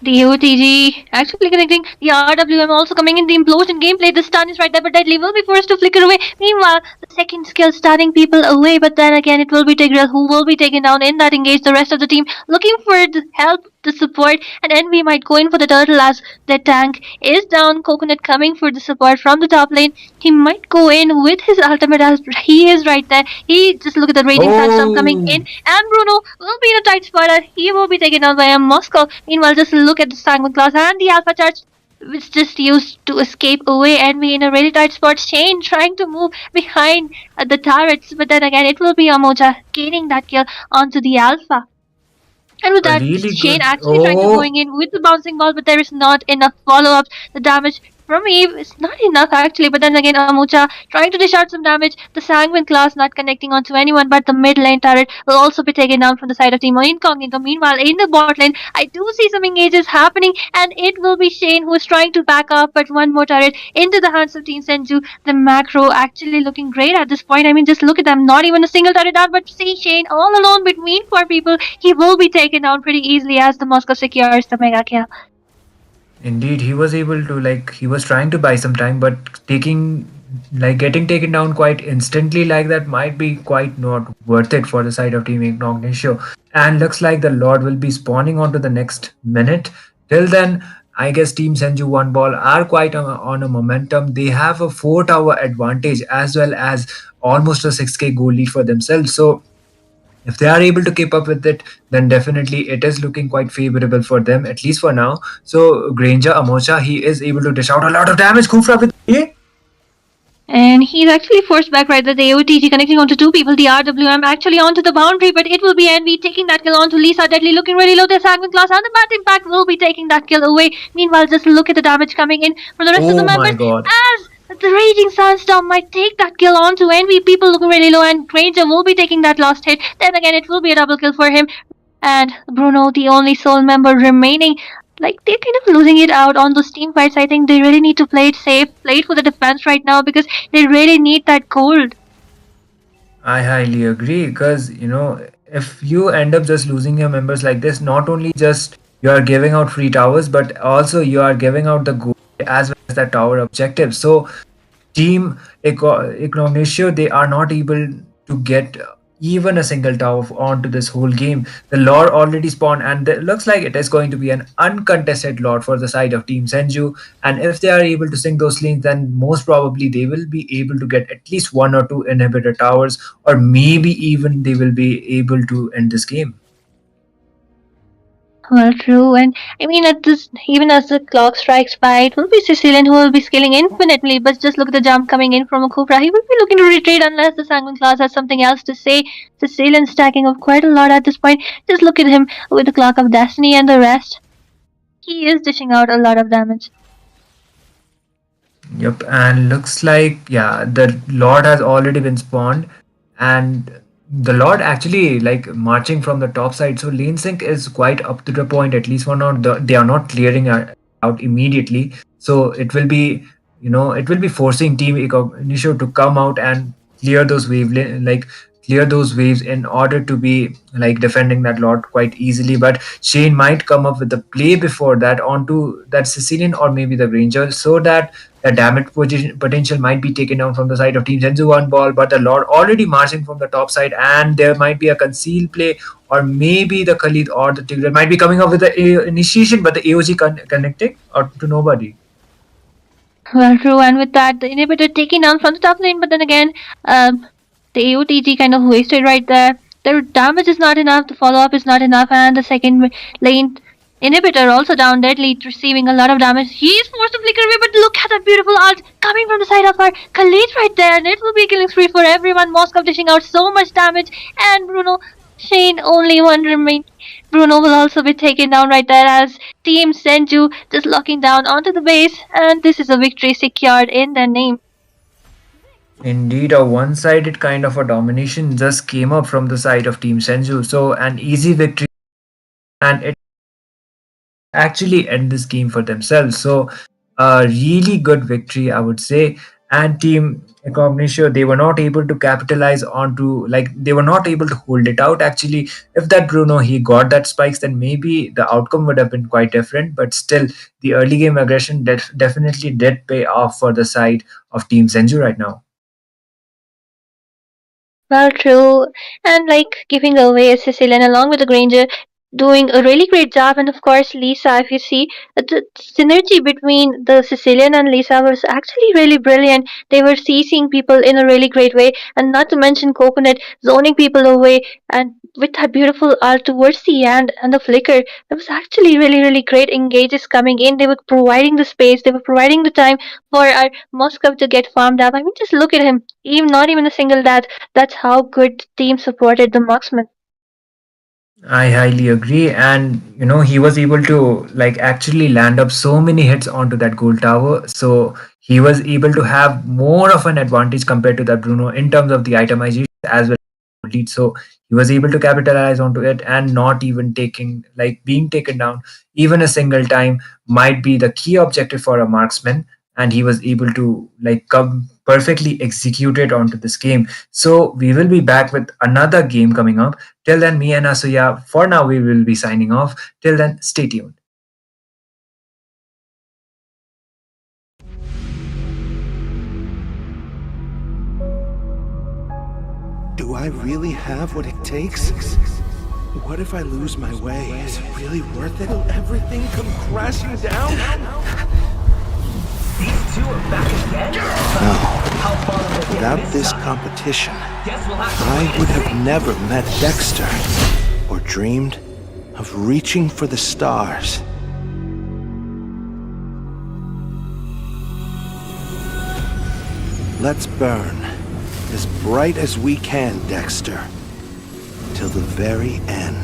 Speaker 14: The OTG actually connecting. The RWM also coming in. The implosion gameplay. The stun is right there, but Deadly will be forced to flicker away. Meanwhile, the second skill starting people away, but then again, it will be Tigreal who will be taken down in that engage. The rest of the team looking for the help, the support, and Envy might go in for the turtle as the tank is down. Coconut coming for the support from the top lane. He might go in with his ultimate as he is right there. He just look at the Raging Sandstorm coming in, and Bruno will be in a tight spot and he will be taken down by a Moscow. Meanwhile, just look at the Sanguine class and the Alpha Charge, which just used to escape away and be in a really tight spot. Shane trying to move behind the turrets, but then again, it will be Amocha gaining that kill onto the Alpha. And with that,
Speaker 15: really
Speaker 14: Shane
Speaker 15: good.
Speaker 14: actually trying to going in with the bouncing ball, but there is not enough follow-ups. The damage from Eve is not enough actually, but then again, Amucha trying to dish out some damage. The Sanguine class not connecting onto anyone, but the mid lane turret will also be taken down from the side of Team Incognito. Meanwhile, in the bot lane, I do see some engages happening, and it will be Shane who is trying to back up, but one more turret into the hands of Team Senju. The macro actually looking great at this point. I mean, just look at them, not even a single turret down, but see Shane all alone between four people. He will be taken down pretty easily as the Moscow secures the mega kill.
Speaker 15: Indeed, he was able to he was trying to buy some time, but getting taken down quite instantly like that might be quite not worth it for the side of Team Ignacio. And looks like the Lord will be spawning onto the next minute. Till then, I guess Team Senju One Ball are quite on a momentum. They have a 4-tower advantage as well as almost a 6k goal lead for themselves. So if they are able to keep up with it, then definitely it is looking quite favorable for them, at least for now. So Granger, Amocha, he is able to dish out a lot of damage. Kufra with A.
Speaker 14: And he's actually forced back right there. The AOTG connecting onto two people. The RWM actually onto the boundary, but it will be Envy taking that kill onto Lisa. Deadly looking really low. The Sanguine class and the Bat Impact will be taking that kill away. Meanwhile, just look at the damage coming in from the rest of the members. As the Raging Sandstorm might take that kill onto Envy. People looking really low, and Granger will be taking that last hit. Then again, it will be a double kill for him. And Bruno, the only sole member remaining, like they're kind of losing it out on those team fights. I think they really need to play it safe, play it for the defense right now because they really need that gold.
Speaker 15: I highly agree because if you end up just losing your members like this, not only just you are giving out free towers, but also you are giving out the gold as well as the tower objective. So Team Ignacio, they are not able to get even a single tower onto this whole game. The Lord already spawned, and it looks like it is going to be an uncontested Lord for the side of Team Senju. And if they are able to sink those lanes, then most probably they will be able to get at least one or two inhibitor towers, or maybe even they will be able to end this game.
Speaker 14: Well, true, and I mean, at this, even as the clock strikes by, it will be Sicilian who will be scaling infinitely. But just look at the jump coming in from a Cobra. He will be looking to retreat unless the Sanguine class has something else to say. Sicilian stacking up quite a lot at this point. Just look at him with the Clock of Destiny and the rest. He is dishing out a lot of damage.
Speaker 15: Yep, and looks like the Lord has already been spawned, and the Lord actually like marching from the top side. So lane sync is quite up to the point. At least for now, they are not clearing out immediately. So it will be it will be forcing Team Ignition to come out and clear those clear those waves in order to be like defending that Lord quite easily. But Shane might come up with a play before that onto that Sicilian or maybe the Ranger, so that the damage potential might be taken down from the side of Team Senju one ball, but the Lord already marching from the top side, and there might be a concealed play, or maybe the Khalid or the Tigger might be coming up with the initiation, but the AOG connecting or to nobody.
Speaker 14: Well, true, and with that, the inhibitor taking down from the top lane, but then again, the AOTG kind of wasted right there. The damage is not enough, the follow-up is not enough, and the second lane inhibitor also down deadly, receiving a lot of damage. He is forced to flicker away, but look at that beautiful ult coming from the side of our Khalid right there, and it will be a killing spree for everyone. Moscow dishing out so much damage, and Bruno, Shane, only one remain. Bruno will also be taken down right there as Team Senju just locking down onto the base, and this is a victory secured in their name.
Speaker 15: Indeed, a one-sided kind of a domination just came up from the side of Team Senju. So an easy victory, and it actually end this game for themselves. So a really good victory, I would say. And Team Ignition, they were not able to capitalize onto, like they were not able to hold it out. Actually, if that Bruno he got that spikes, then maybe the outcome would have been quite different. But still, the early game aggression definitely did pay off for the side of Team Senju right now.
Speaker 14: Well, true, and like giving away a Sicilian along with the Granger, doing a really great job, and of course Lisa. If you see the synergy between the Sicilian and Lisa was actually really brilliant. They were CCing people in a really great way, and not to mention Coconut zoning people away, and with that beautiful ult towards the end and the flicker, it was actually really great engages coming in. They were providing the space, they were providing the time for our Moscow to get farmed up. I mean, just look at him, even not even a single death. That's how good the team supported the marksman.
Speaker 15: I highly agree, and he was able to like actually land up so many hits onto that gold tower, so he was able to have more of an advantage compared to that Bruno in terms of the itemization as well as lead. So he was able to capitalize onto it, and not even being taken down even a single time might be the key objective for a marksman, and he was able to like come perfectly executed onto this game. So we will be back with another game coming up. Till then, me and Asuya, for now, we will be signing off. Till then, stay tuned.
Speaker 1: Do I really have what it takes? What if I lose my way? Is it really worth it? Will everything come crashing down?
Speaker 10: These two are back again?
Speaker 1: No. Without this competition, I would have never met Dexter or dreamed of reaching for the stars. Let's burn as bright as we can, Dexter, till the very end.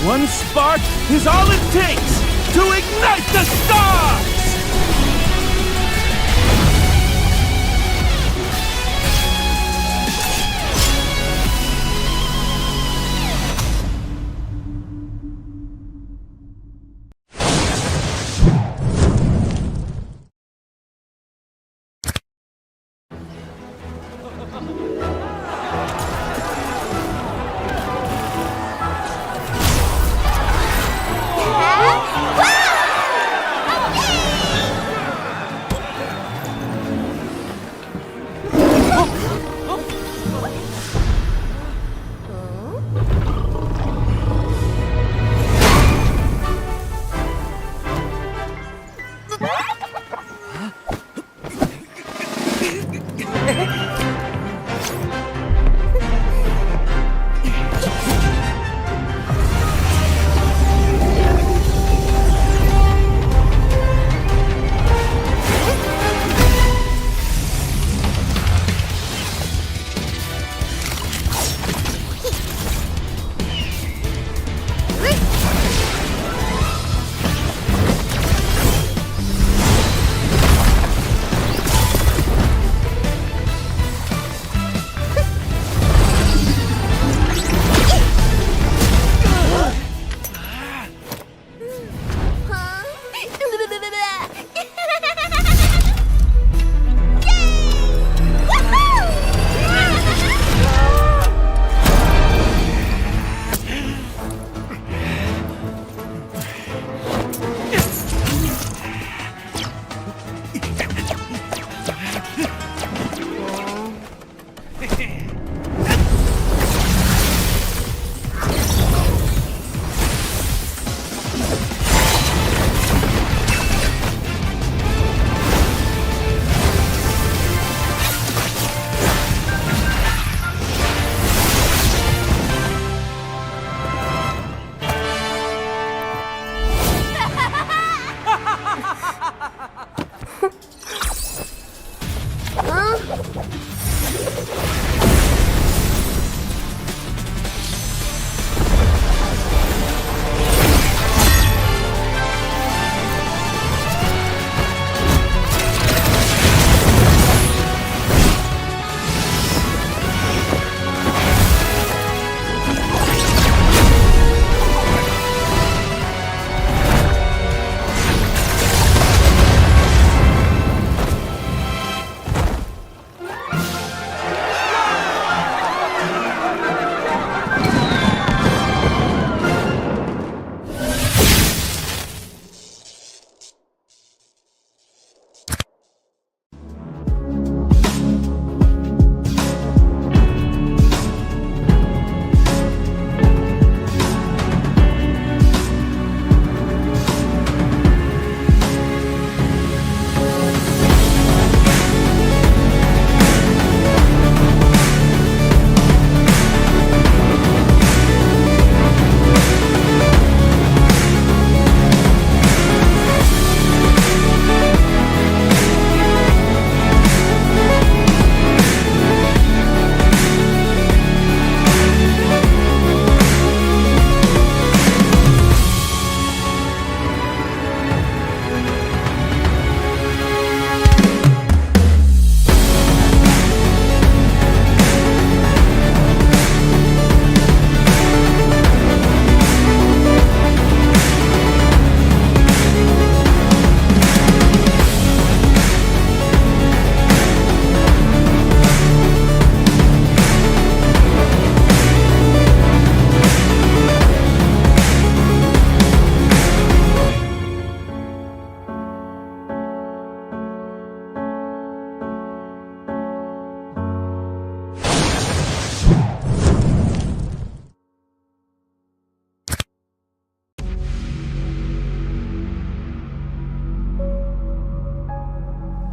Speaker 3: One spark is all it takes to ignite the stars!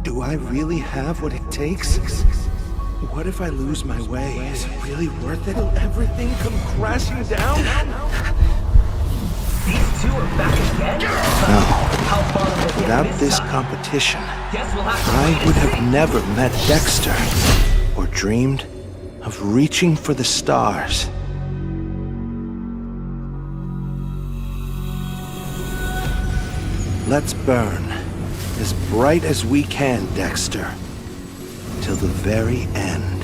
Speaker 1: Do I really have what it takes? What if I lose my way? Is it really worth it? Will everything come crashing down?
Speaker 10: These two are back again?
Speaker 1: No. Without this competition, I would have never met Dexter or dreamed of reaching for the stars. Let's burn as bright as we can, Dexter, till the very end.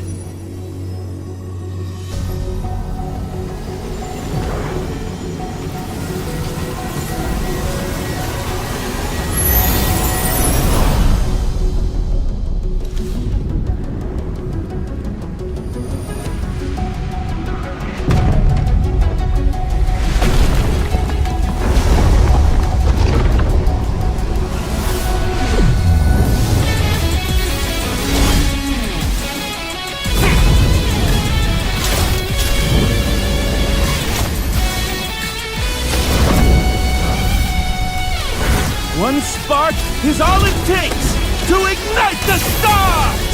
Speaker 3: One spark is all it takes to ignite the stars!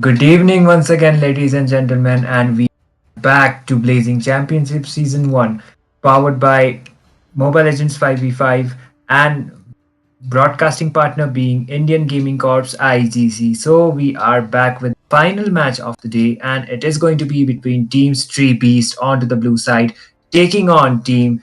Speaker 15: Good evening once again, ladies and gentlemen, and we are back to Blazing Championship Season 1, powered by Mobile Legends 5v5 and broadcasting partner being Indian Gaming Corp's IGC. So we are back with the final match of the day, and it is going to be between Teams Tree Beast onto the blue side, taking on Team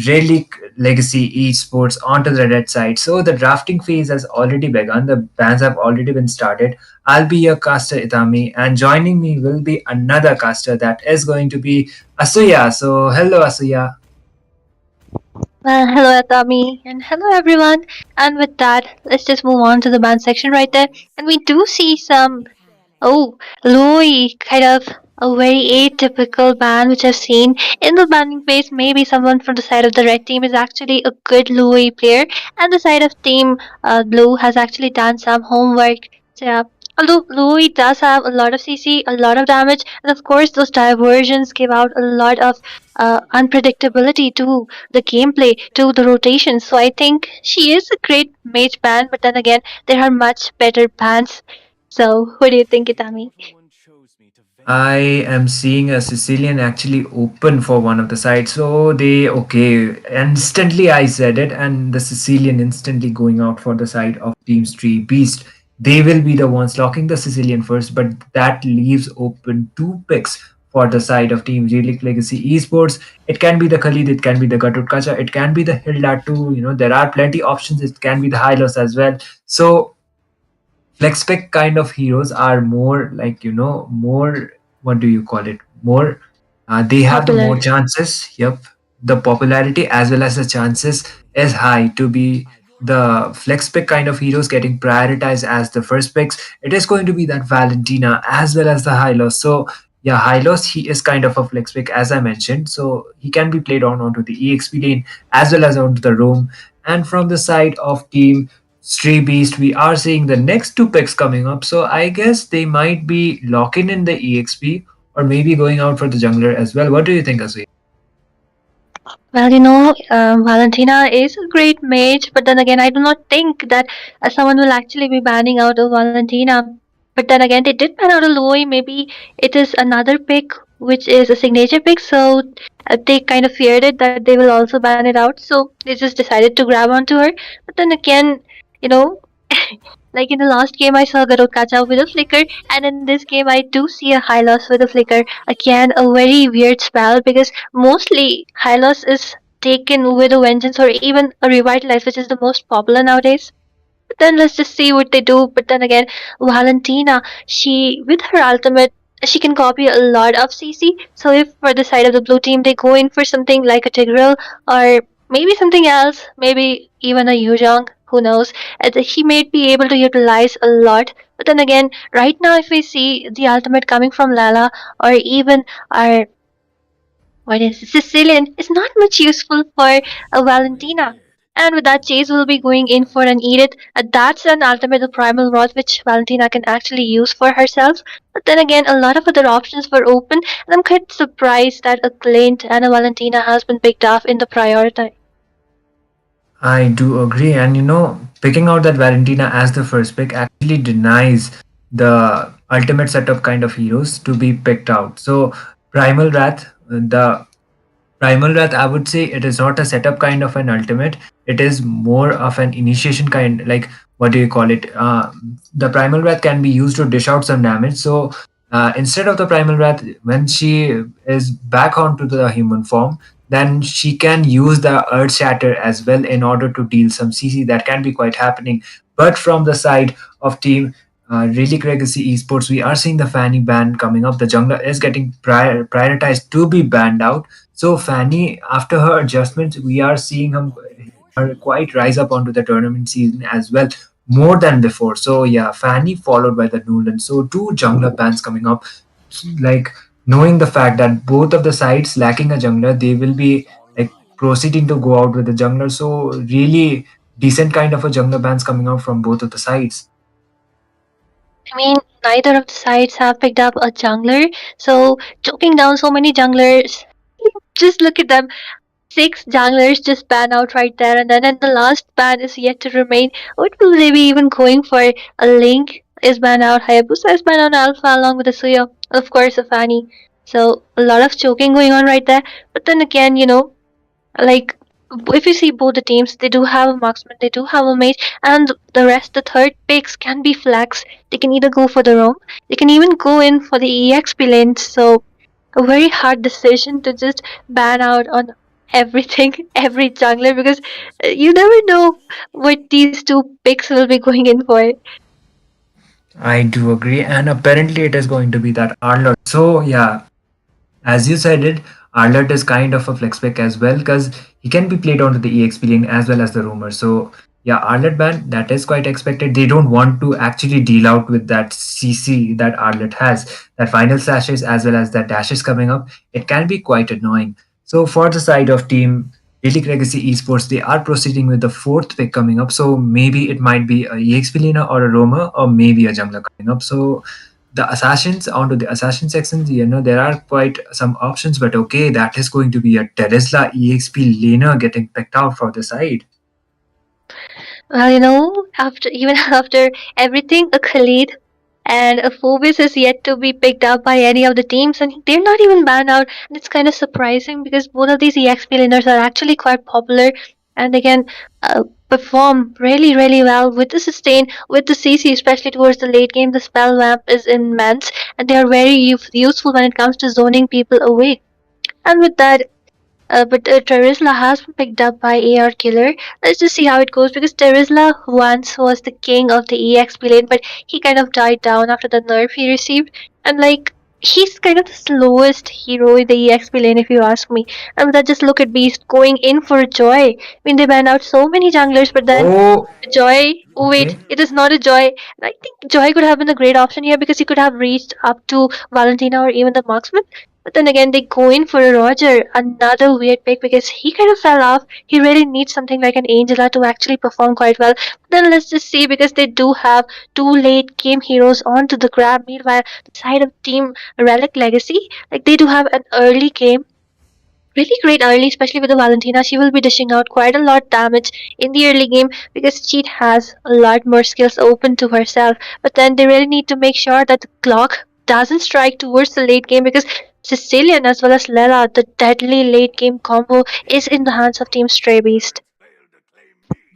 Speaker 15: Relic Legacy Esports onto the red side. So the drafting phase has already begun. The bans have already been started. I'll be your caster Itami, and joining me will be another caster that is going to be Asuya. So hello Asuya.
Speaker 14: Well, hello, Atami, and hello, everyone. And with that, let's just move on to the band section right there. And we do see some, oh, Louis, kind of a very atypical band which I've seen in the banding phase. Maybe someone from the side of the red team is actually a good Louis player, and the side of team blue has actually done some homework. So, yeah. Although Louis does have a lot of CC, a lot of damage, and of course those diversions give out a lot of unpredictability to the gameplay, to the rotation. So I think she is a great mage band, but then again, there are much better bands. So who do you think, Itami?
Speaker 15: I am seeing a Sicilian actually open for one of the sides. So they, okay, instantly I said it, and the Sicilian instantly going out for the side of Team Street Beast. They will be the ones locking the Sicilian first, but that leaves open two picks for the side of Team Relic Legacy Esports. It can be the Khalid, it can be the Gatut Kacha, it can be the Hilda too. You know, there are plenty options. It can be the Hylos as well. So flex spec kind of heroes are more like, more, what do you call it, more, they have the more
Speaker 14: Popular.
Speaker 15: chances. Yep, the popularity as well as the chances is high to be the flex pick kind of heroes getting prioritized as the first picks. It is going to be that Valentina as well as the Hylos. So yeah, Hylos, he is kind of a flex pick as I mentioned, so he can be played on onto the EXP lane as well as onto the roam. And from the side of team Stray Beast, we are seeing the next two picks coming up. So I guess they might be locking in the EXP or maybe going out for the jungler as well. What do you think, Azui?
Speaker 14: Well, Valentina is a great mage, but then again, I do not think that someone will actually be banning out of Valentina. But then again, they did ban out a Louis. Maybe it is another pick, which is a signature pick. So they kind of feared it that they will also ban it out. So they just decided to grab onto her. But then again, you know, like in the last game, I saw Garot Kacha with a flicker, and in this game, I do see a Hylos with a flicker. Again, a very weird spell because mostly Hylos is taken with a vengeance or even a revitalize, which is the most popular nowadays. But then let's just see what they do. But then again, Valentina, she with her ultimate, she can copy a lot of CC. So if for the side of the blue team they go in for something like a Tigreal or maybe something else, maybe even a Yuzhong, who knows? He may be able to utilize a lot. But then again, right now if we see the ultimate coming from Lala or even our what is Sicilian is not much useful for a Valentina. And with that, Chase will be going in for an Edith. That's an ultimate the primal wrath which Valentina can actually use for herself. But then again, a lot of other options were open, and I'm quite surprised that a Clint and a Valentina has been picked up in the priority.
Speaker 15: I do agree. And picking out that Valentina as the first pick actually denies the ultimate setup kind of heroes to be picked out. So, Primal Wrath, the Primal Wrath, I would say it is not a setup kind of an ultimate. It is more of an initiation kind, like what do you call it? The Primal Wrath can be used to dish out some damage. So instead of the Primal Wrath, when she is back onto the human form, then she can use the Earth Shatter as well in order to deal some CC. That can be quite happening. But from the side of team Relic Legacy Esports, we are seeing the Fanny ban coming up. The jungler is getting prioritized to be banned out. So Fanny, after her adjustments, we are seeing her quite rise up onto the tournament season as well, more than before. So yeah, Fanny followed by the Nuland. So two jungler bans coming up. Like knowing the fact that both of the sides lacking a jungler, they will be like proceeding to go out with the jungler. So really decent kind of a jungler bans coming out from both of the sides.
Speaker 14: I mean, neither of the sides have picked up a jungler, so choking down so many junglers. Just look at them. Six junglers just ban out right there, and then the last ban is yet to remain. What will they be even going for? A Link? is banned out, Hayabusa is banned on Alpha along with Asuya, of course, Afani. So a lot of choking going on right there. But then again, like if you see both the teams, they do have a marksman, they do have a mage, and the rest, the third picks can be flags. They can either go for the roam, they can even go in for the EXP lanes. So a very hard decision to just ban out on everything, every jungler, because you never know what these two picks will be going in for.
Speaker 15: I do agree, and apparently it is going to be that Arlott. So yeah, as you said it, Arlott is kind of a flex pick as well because he can be played onto the EXP lane as well as the roamer. So yeah, Arlott ban, that is quite expected. They don't want to actually deal out with that CC that Arlott has, that final slashes as well as that dashes coming up. It can be quite annoying. So for the side of team Relic Legacy Esports, they are proceeding with the fourth pick coming up. So maybe it might be a EXP laner or a roamer or maybe a jungler coming up. So the assassins onto the assassin sections, there are quite some options, but okay, that is going to be a Terizla EXP laner getting picked out for the side.
Speaker 14: Well, after even after everything, a Khalid and a Phobos is yet to be picked up by any of the teams, and they're not even banned out. And it's kind of surprising because both of these EXP laners are actually quite popular, and they can perform really, really well with the sustain, with the CC, especially towards the late game. The spell vamp is immense, and they are very useful when it comes to zoning people away. And with that, but Terizla has been picked up by AR Killer. Let's just see how it goes because Terizla once was the king of the EXP lane, but he kind of died down after the nerf he received. And he's kind of the slowest hero in the EXP lane, if you ask me. And that, just look at Beast going in for Joy. I mean, they banned out so many junglers, but then
Speaker 15: Oh,
Speaker 14: Joy. Oh wait,
Speaker 15: okay.
Speaker 14: it is not a Joy. And I think Joy could have been a great option here because he could have reached up to Valentina or even the marksman. But then again, they go in for a Roger, another weird pick because he kind of fell off. He really needs something like an Angela to actually perform quite well. But then let's just see because they do have two late game heroes onto the grab. Meanwhile, the side of Team Relic Legacy, they do have an early game, really great early, especially with the Valentina. She will be dishing out quite a lot damage in the early game because she has a lot more skills open to herself. But then they really need to make sure that the clock doesn't strike towards the late game because Sicilian as well as Lela, the deadly late game combo, is in the hands of Team Stray Beast.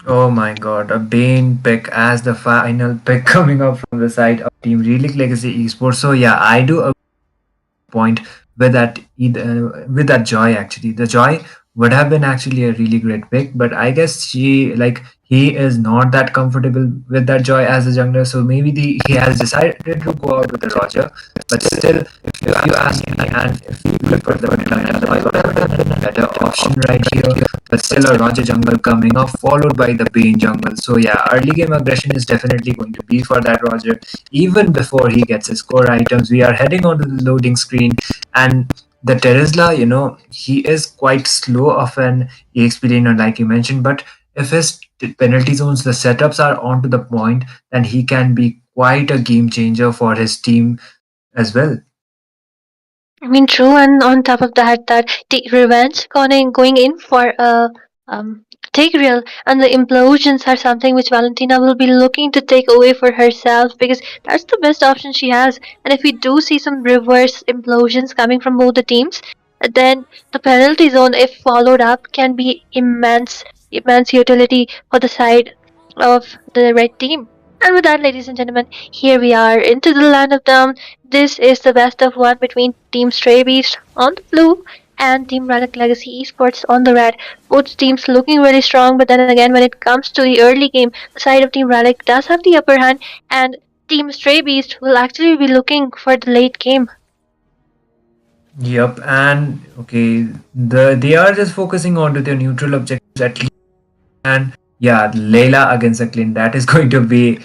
Speaker 15: Oh my god, a Bane pick as the final pick coming up from the side of Team Relic Legacy Esports. So yeah, I do agree point with that Joy. Actually, the Joy would have been actually a really great pick, but I guess he is not that comfortable with that Joy as a jungler, so maybe he has decided to go out with the Roger. But still, if you ask me, and if you look at the meta, Joy would have been a better option right here. But still, a Roger jungle coming up, followed by the Bane jungle. So yeah, early game aggression is definitely going to be for that Roger. Even before he gets his core items, we are heading onto the loading screen, and the Terizla, he is quite slow of an EXP laner, like you mentioned, but if his penalty zones, the setups are onto the point, then he can be quite a game changer for his team as well.
Speaker 14: I mean, true, and on top of that, revenge going in for a take real, and the implosions are something which Valentina will be looking to take away for herself because that's the best option she has. And if we do see some reverse implosions coming from both the teams, then the penalty zone, if followed up, can be immense utility for the side of the red team. And with that, ladies and gentlemen, here we are into the land of Dom. This is the best of one between Team Stray Beast on the blue and Team Relic Legacy Esports on the red. Both teams looking really strong, but then again, when it comes to the early game, the side of Team Relic does have the upper hand, and Team Stray Beast will actually be looking for the late game.
Speaker 15: Yep, and okay, they are just focusing on to their neutral objectives at least, and yeah, Layla against Aklin, that is going to be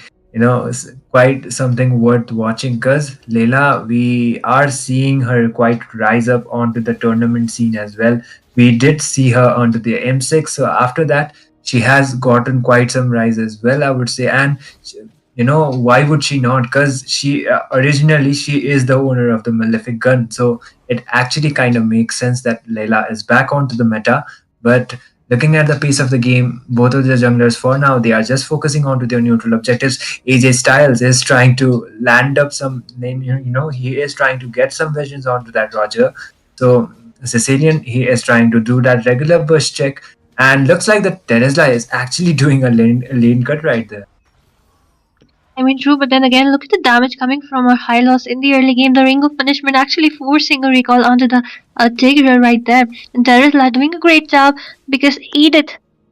Speaker 15: quite something worth watching because Layla, we are seeing her quite rise up onto the tournament scene as well. We did see her onto the M6, so after that she has gotten quite some rise as well, I would say. And why would she not? Because she originally she is the owner of the Malefic gun, so it actually kind of makes sense that Layla is back onto the meta. But Looking at the pace of the game, both of the junglers for now they are just focusing on to their neutral objectives. AJ Styles is trying to land up some name, he is trying to get some visions onto that Roger. So Sicilian, he is trying to do that regular bush check, and looks like the Terizla is actually doing a lane cut right there.
Speaker 14: I mean, true, but then again, look at the damage coming from our high loss in the early game. The Ring of Punishment actually forcing a recall onto the Tigger right there. And Terizla doing a great job because Edith,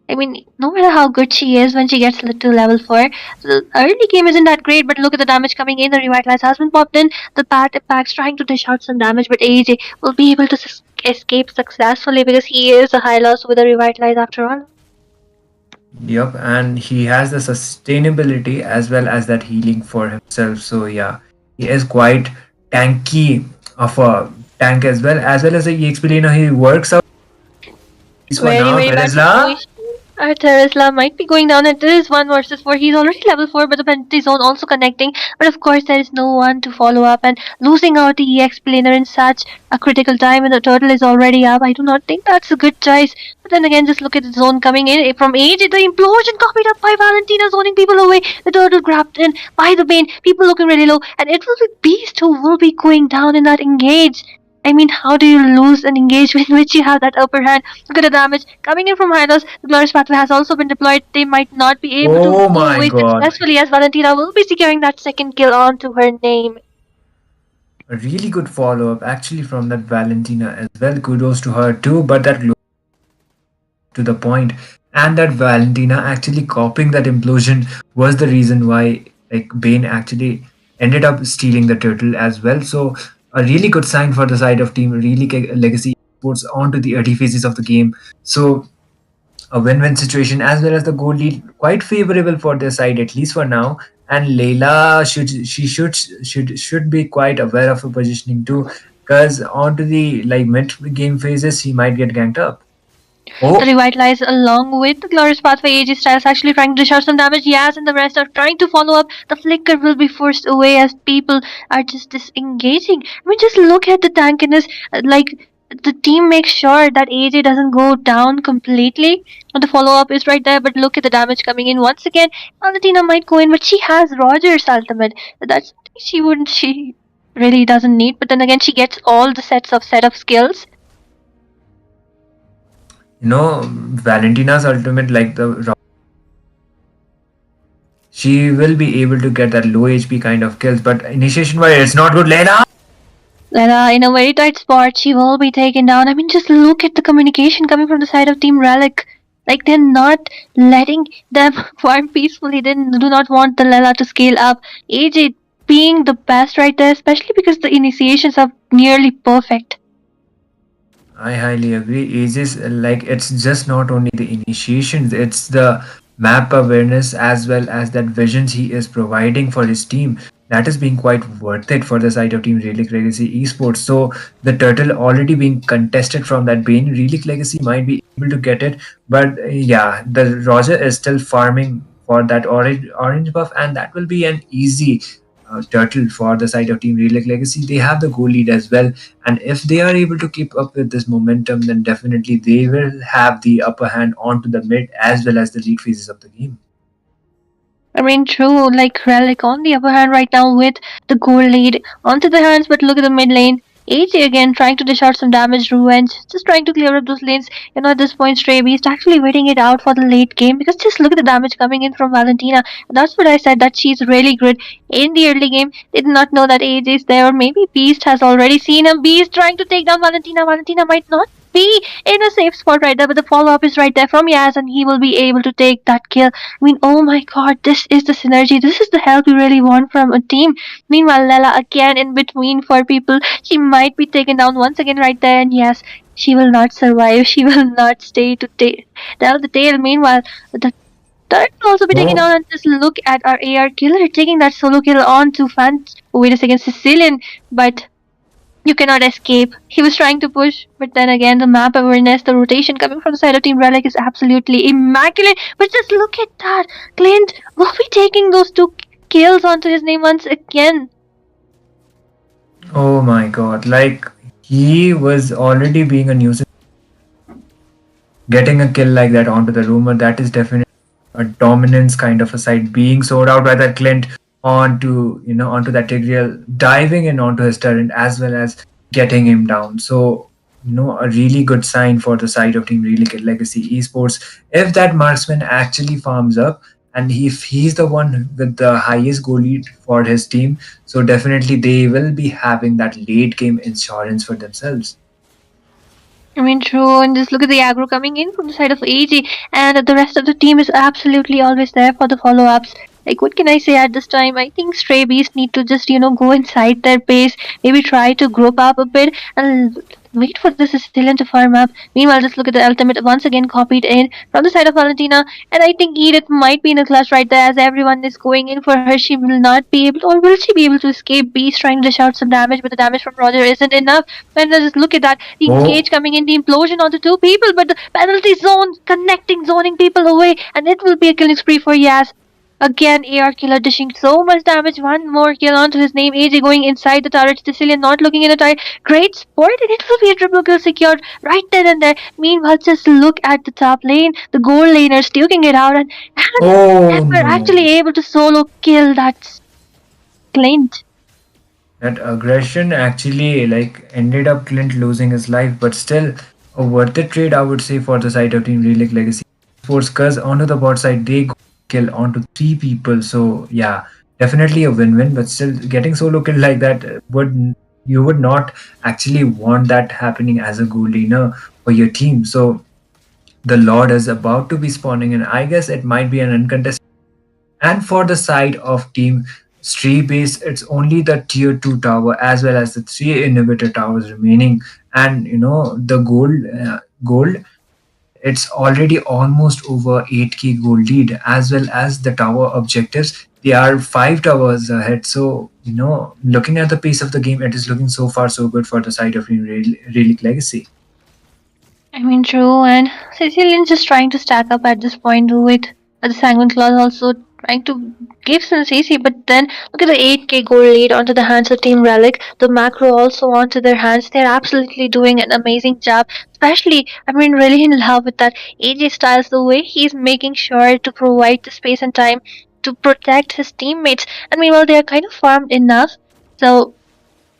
Speaker 14: I mean, no matter how good she is when she gets to level 4, the early game isn't that great, but look at the damage coming in. The Revitalize has been popped in. The Pat Impact's trying to dish out some damage, but AJ will be able to escape successfully because he is a high loss with a Revitalize after all.
Speaker 15: Yep, and he has the sustainability as well as that healing for himself. So yeah, he is quite tanky of a tank as well as a EXP laner. He works out.
Speaker 14: Very bad situation. Our Terizla might be going down. It is 1 versus 4. He's already level 4, but the penalty zone also connecting. But of course, there is no one to follow up, and losing out the EX planer in such a critical time, and the turtle is already up. I do not think that's a good choice. But then again, just look at the zone coming in from AJ. The implosion copied up by Valentina, zoning people away. The turtle grabbed in by the Bane. People looking really low, and it will be Beast who will be going down in that engage. I mean, how do you lose an engagement in which you have that upper hand? Look at the damage coming in from Hylos. The Glorious Pathway has also been deployed. They might not be able to go away successfully, as Valentina will be securing that second kill onto her name.
Speaker 15: A really good follow-up actually from that Valentina as well. Kudos to her too, but that to the point, and that Valentina actually copying that implosion was the reason why like Bane actually ended up stealing the turtle as well. So a really good sign for the side of Team Really Legacy Sports onto the early phases of the game. So a win-win situation as well as the goal lead quite favorable for their side, at least for now. And Layla should be quite aware of her positioning too, because onto the like mid game phases he might get ganked up.
Speaker 14: The Revitalize along with the Glorious Pathway AJ Styles actually trying to dish out some damage. Yaz and the rest are trying to follow up. The Flicker will be forced away as people are just disengaging. I mean, just look at the tankiness. Like, the team makes sure that AJ doesn't go down completely. The follow-up is right there, but look at the damage coming in once again. Valentina might go in, but she has Roger's ultimate. That's she really doesn't need. But then again, she gets all the set of skills.
Speaker 15: Valentina's ultimate, like she will be able to get that low HP kind of kills, but initiation wise it's not good. Layla
Speaker 14: in a very tight spot, she will be taken down. I mean, just look at the communication coming from the side of Team Relic. Like, they're not letting them farm peacefully. They do not want the Layla to scale up. AJ being the best right there, especially because the initiations are nearly perfect.
Speaker 15: I highly agree. Aegis, like, it's just not only the initiations, it's the map awareness as well as that visions he is providing for his team. That is being quite worth it for the side of Team Relic Legacy Esports. So the turtle already being contested from that Bane, Relic Legacy might be able to get it. But yeah, the Roger is still farming for that orange buff, and that will be an easy turtle for the side of Team Relic Legacy. They have the goal lead as well, and if they are able to keep up with this momentum, then definitely they will have the upper hand onto the mid as well as the lead phases of the game.
Speaker 14: I mean, true, like Relic on the upper hand right now with the goal lead onto the hands, but look at the mid lane. AJ again trying to dish out some damage, Revenge, just trying to clear up those lanes. At this point, Stray Beast actually waiting it out for the late game, because just look at the damage coming in from Valentina. And that's what I said, that she's really good in the early game. They did not know that AJ is there, or maybe Beast has already seen him. Beast trying to take down Valentina. Valentina might not be in a safe spot right there, but the follow-up is right there from Yaz, and he will be able to take that kill. I mean, oh my god, this is the synergy. This is the help we really want from a team. Meanwhile, Layla again in between for people. She might be taken down once again right there, and yes, she will not survive. She will not stay to tell the tale. Meanwhile, the turret will also be taken down, and just look at our AR killer taking that solo kill on to wait a second, Sicilian, but you cannot escape. He was trying to push, but then again, the map awareness, the rotation coming from the side of Team Relic is absolutely immaculate. But just look at that. Clint will be taking those 2 kills onto his name once again.
Speaker 15: Oh my god, like, he was already being a nuisance getting a kill like that onto the rumor, that is definitely a dominance kind of a side, being sold out by that Clint onto onto that Tigreal, diving in onto his turret as well as getting him down. So a really good sign for the side of Team Relic Legacy Esports. If that marksman actually farms up, and if he's the one with the highest goal lead for his team, so definitely they will be having that late game insurance for themselves.
Speaker 14: I mean, true, and just look at the aggro coming in from the side of AG, and the rest of the team is absolutely always there for the follow ups. Like, what can I say at this time? I think Stray Beasts need to just, go inside their base, maybe try to group up a bit and wait for the Sicilian to farm up. Meanwhile, just look at the ultimate once again copied in from the side of Valentina, and I think Edith might be in a clutch right there as everyone is going in for her. She will not be able, or will she be able to escape? Beast trying to dish out some damage, but the damage from Roger isn't enough. And just look at that, the
Speaker 15: Oh,
Speaker 14: engage coming in, the implosion onto two people, but the penalty zone connecting, zoning people away, and it will be a killing spree for Yas. Again, AR killer dishing so much damage. One more kill onto his name. AJ going inside the turret. Sicilian not looking in the turret. Great sport, and it will be a triple kill secured right then and there. Meanwhile, just look at the top lane. The gold laners duking it out, and
Speaker 15: oh
Speaker 14: never
Speaker 15: no.
Speaker 14: actually able to solo kill that Clint.
Speaker 15: That aggression actually like ended up Clint losing his life, but still a worth it trade I would say for the side of Team Relic Legacy Sports, because onto the bot side they go kill onto three people. So yeah, definitely a win-win, but still getting solo kill like that would you would not actually want that happening as a goal laner for your team. So the Lord is about to be spawning, and I guess it might be an uncontested. And for the side of Team Stray Base, it's only the tier 2 tower as well as the three inhibitor towers remaining. And the gold, it's already almost over 8k gold lead, as well as the tower objectives. They are 5 towers ahead. So, looking at the pace of the game, it is looking so far so good for the side of Relic Legacy.
Speaker 14: I mean, true, and Sicilian's just trying to stack up at this point with the Sanguine Claws also trying to give some CC, but then look at the 8k goal lead onto the hands of Team Relic, the macro also onto their hands. They're absolutely doing an amazing job, especially, I mean, really in love with that AJ Styles, the way he's making sure to provide the space and time to protect his teammates, and meanwhile, they are kind of farmed enough. So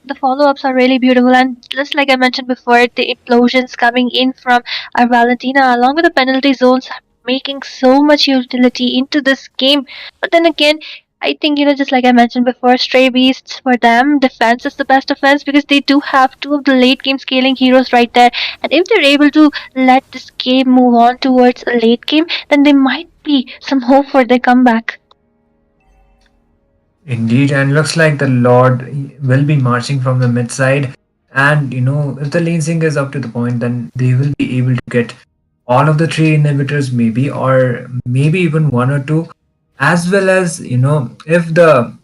Speaker 14: the follow-ups are really beautiful, and just like I mentioned before, the implosions coming in from our Valentina along with the penalty zones are making so much utility into this game. But then again, I think just like I mentioned before, Stray Beasts, for them defense is the best offense because they do have two of the late game scaling heroes right there, and if they're able to let this game move on towards a late game, then there might be some hope for their comeback.
Speaker 15: Indeed, and looks like the Lord will be marching from the mid side. And if the lane sync is up to the point, then they will be able to get all of the three inhibitors, maybe, or maybe even one or two, as well as if the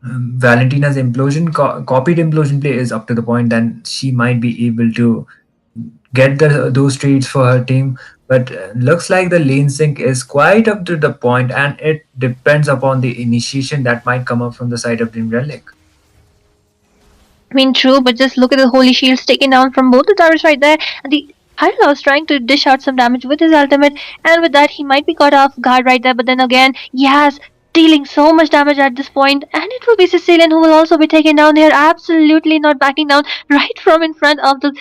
Speaker 15: Valentina's implosion copied implosion play is up to the point, then she might be able to get those trades for her team. But looks like the lane sync is quite up to the point, and it depends upon the initiation that might come up from the side of Dream Relic.
Speaker 14: I mean, true, but just look at the holy shields taken down from both the towers right there. And the Hylos trying to dish out some damage with his ultimate, and with that, he might be caught off guard right there. But then again, yes, dealing so much damage at this point, and it will be Sicilian who will also be taken down. They are absolutely not backing down right from in front of the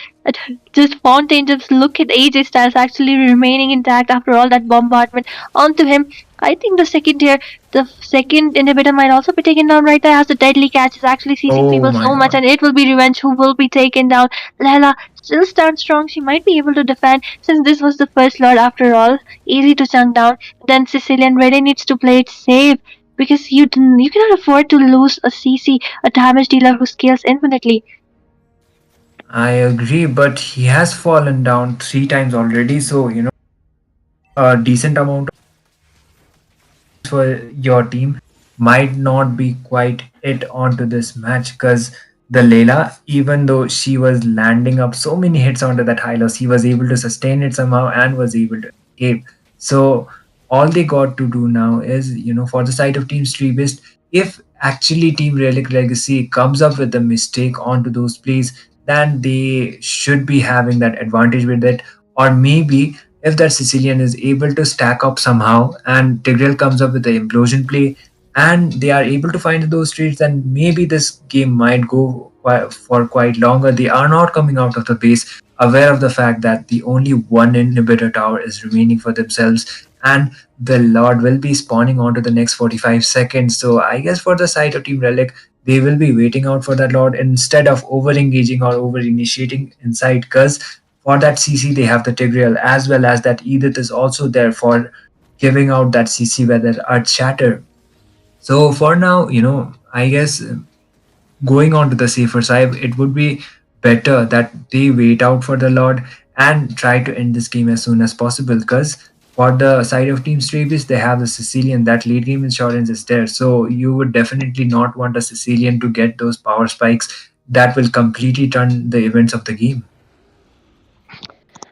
Speaker 14: just fountain. Just look at AJ Styles actually remaining intact after all that bombardment onto him. I think the second inhibitor might also be taken down right there as the deadly catch is actually seizing
Speaker 15: Oh
Speaker 14: people
Speaker 15: my
Speaker 14: so much,
Speaker 15: god.
Speaker 14: and it will be Revenge who will be taken down. Lela still stands strong. She might be able to defend since this was the first Lord after all. Easy to chunk down. Then Sicilian really needs to play it safe because you cannot afford to lose a CC, a damage dealer who scales infinitely.
Speaker 15: I agree, but he has fallen down 3 times already, so a decent amount for your team might not be quite it onto this match, because the Layla, even though she was landing up so many hits onto that high loss, he was able to sustain it somehow and was able to escape. So all they got to do now is, for the side of Team Streebist, if actually Team Relic Legacy comes up with a mistake onto those plays, then they should be having that advantage with it. Or maybe if that Sicilian is able to stack up somehow and Tigreal comes up with the implosion play and they are able to find those trades, then maybe this game might go for quite longer. They are not coming out of the base aware of the fact that the only one inhibitor tower is remaining for themselves and the Lord will be spawning onto the next 45 seconds. So I guess for the side of Team Relic, they will be waiting out for that Lord instead of over engaging or over initiating inside, because for that CC they have the Tigreal as well as that Edith is also there for giving out that CC weather Earth Shatter. So for now, I guess going on to the safer side, it would be better that they wait out for the Lord and try to end this game as soon as possible. Because for the side of Team Stravis, they have the Sicilian. That late game insurance is there. So you would definitely not want a Sicilian to get those power spikes that will completely turn the events of the game.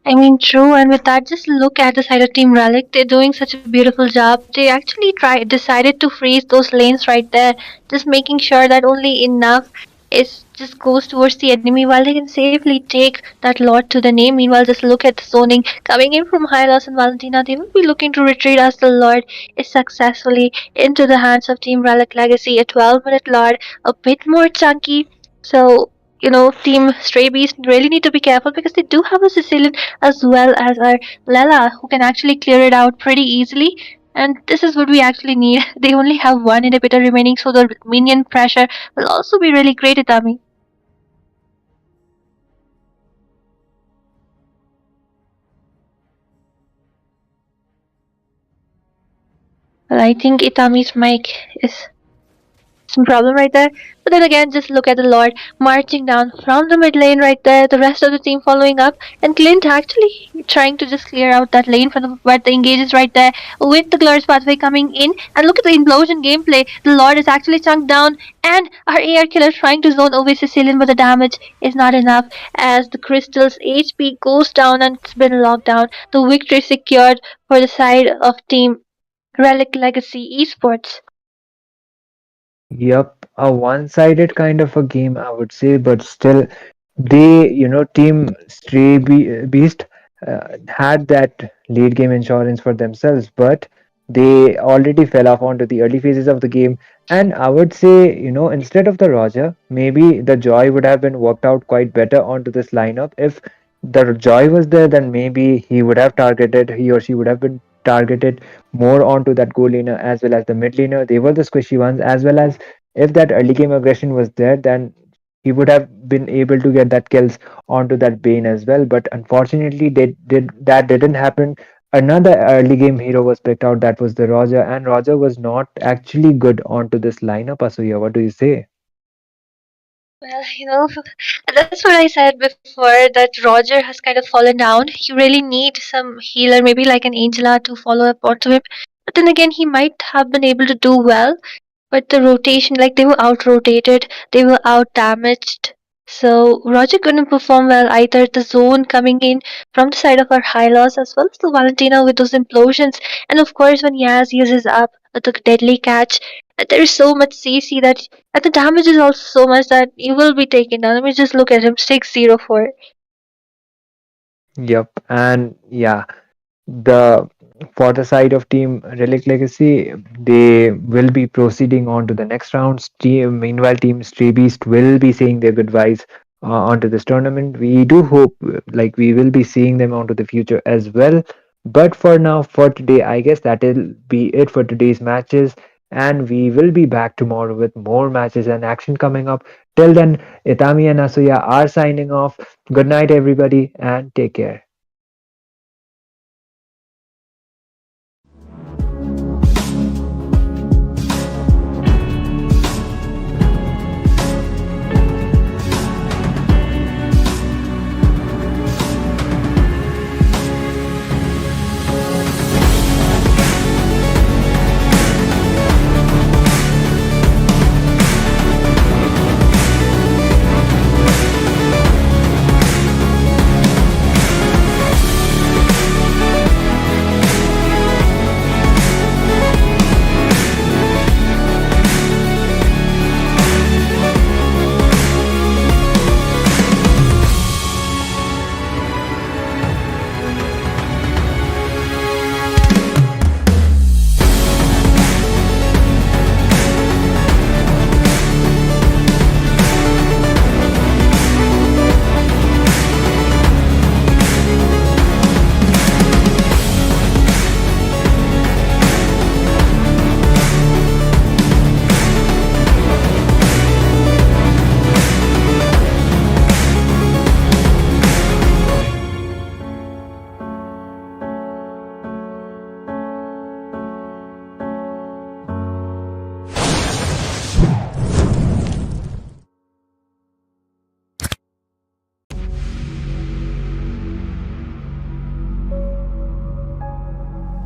Speaker 14: I mean, true, and with that, just look at the side of Team Relic. They're doing such a beautiful job. They actually decided to freeze those lanes right there, just making sure that only enough is just goes towards the enemy while they can safely take that Lord to the name. Meanwhile, just look at the zoning coming in from Hylos and Valentina. They will be looking to retreat as the Lord is successfully into the hands of Team Relic Legacy. A 12-minute Lord, a bit more chunky. So Team Stray Beast really need to be careful because they do have a Sicilian as well as our Lela who can actually clear it out pretty easily. And this is what we actually need. They only have one inhibitor remaining, so the minion pressure will also be really great, Itami. Well, I think Itami's mic is some problem right there. But then again, just look at the Lord marching down from the mid lane right there, the rest of the team following up, and Clint actually trying to just clear out that lane from where the engage is right there with the Glorious Pathway coming in. And look at the implosion gameplay. The Lord is actually chunked down, and our AR killer trying to zone over Sicilian, but the damage is not enough as the Crystal's HP goes down and it's been locked down. The victory secured for the side of Team Relic Legacy Esports.
Speaker 15: Yep, a one-sided kind of a game, I would say, but still, Team Beast had that late game insurance for themselves, but they already fell off onto the early phases of the game. And I would say, instead of the Roger, maybe the Joy would have been worked out quite better onto this lineup. If the Joy was there, then maybe he or she would have been targeted more onto that goal laner as well as the mid laner. They were the squishy ones, as well as if that early game aggression was there, then he would have been able to get that kills onto that Bane as well. But unfortunately, that didn't happen. Another early game hero was picked out. That was the Roger, and Roger was not actually good onto this lineup. Asuya, what do you say?
Speaker 14: Well, that's what I said before that Roger has kind of fallen down. You really need some healer, maybe like an Angela to follow up onto him. But then again, he might have been able to do well. But the rotation, like they were out rotated, they were out damaged. So Roger couldn't perform well either. The zone coming in from the side of our Hylos as well as the Valentina with those implosions. And of course, when Yaz uses up the deadly catch, there is so much CC that and the damage is also so much that you will be taken down. Let me just look at him 604.
Speaker 15: Yep, and yeah, the for the side of Team Relic Legacy, they will be proceeding on to the next round. Meanwhile, Team Stray Beast will be saying their goodbyes onto this tournament. We do hope, like, we will be seeing them onto the future as well. But for now, for today, I guess that will be it for today's matches. And we will be back tomorrow with more matches and action coming up. Till then, Itami and Asuya are signing off. Good night, everybody, and take care.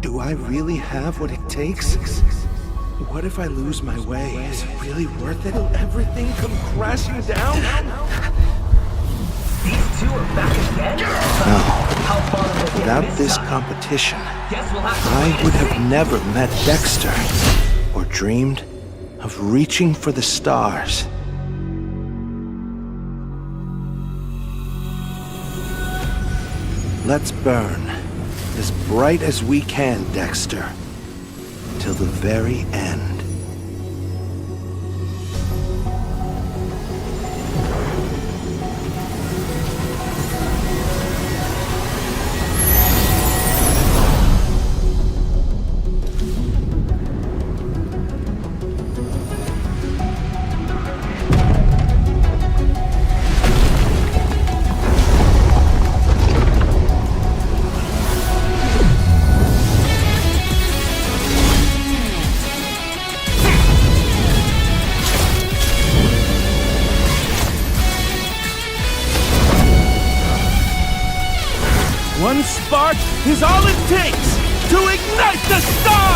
Speaker 1: Do I really have what it takes? What if I lose my way? Is it really worth it? Will everything come crashing down?
Speaker 10: These two are back again?
Speaker 1: No. Without this competition, I would have never met Dexter or dreamed of reaching for the stars. Let's burn as bright as we can, Dexter, till the very end.
Speaker 3: One spark is all it takes to ignite the stars!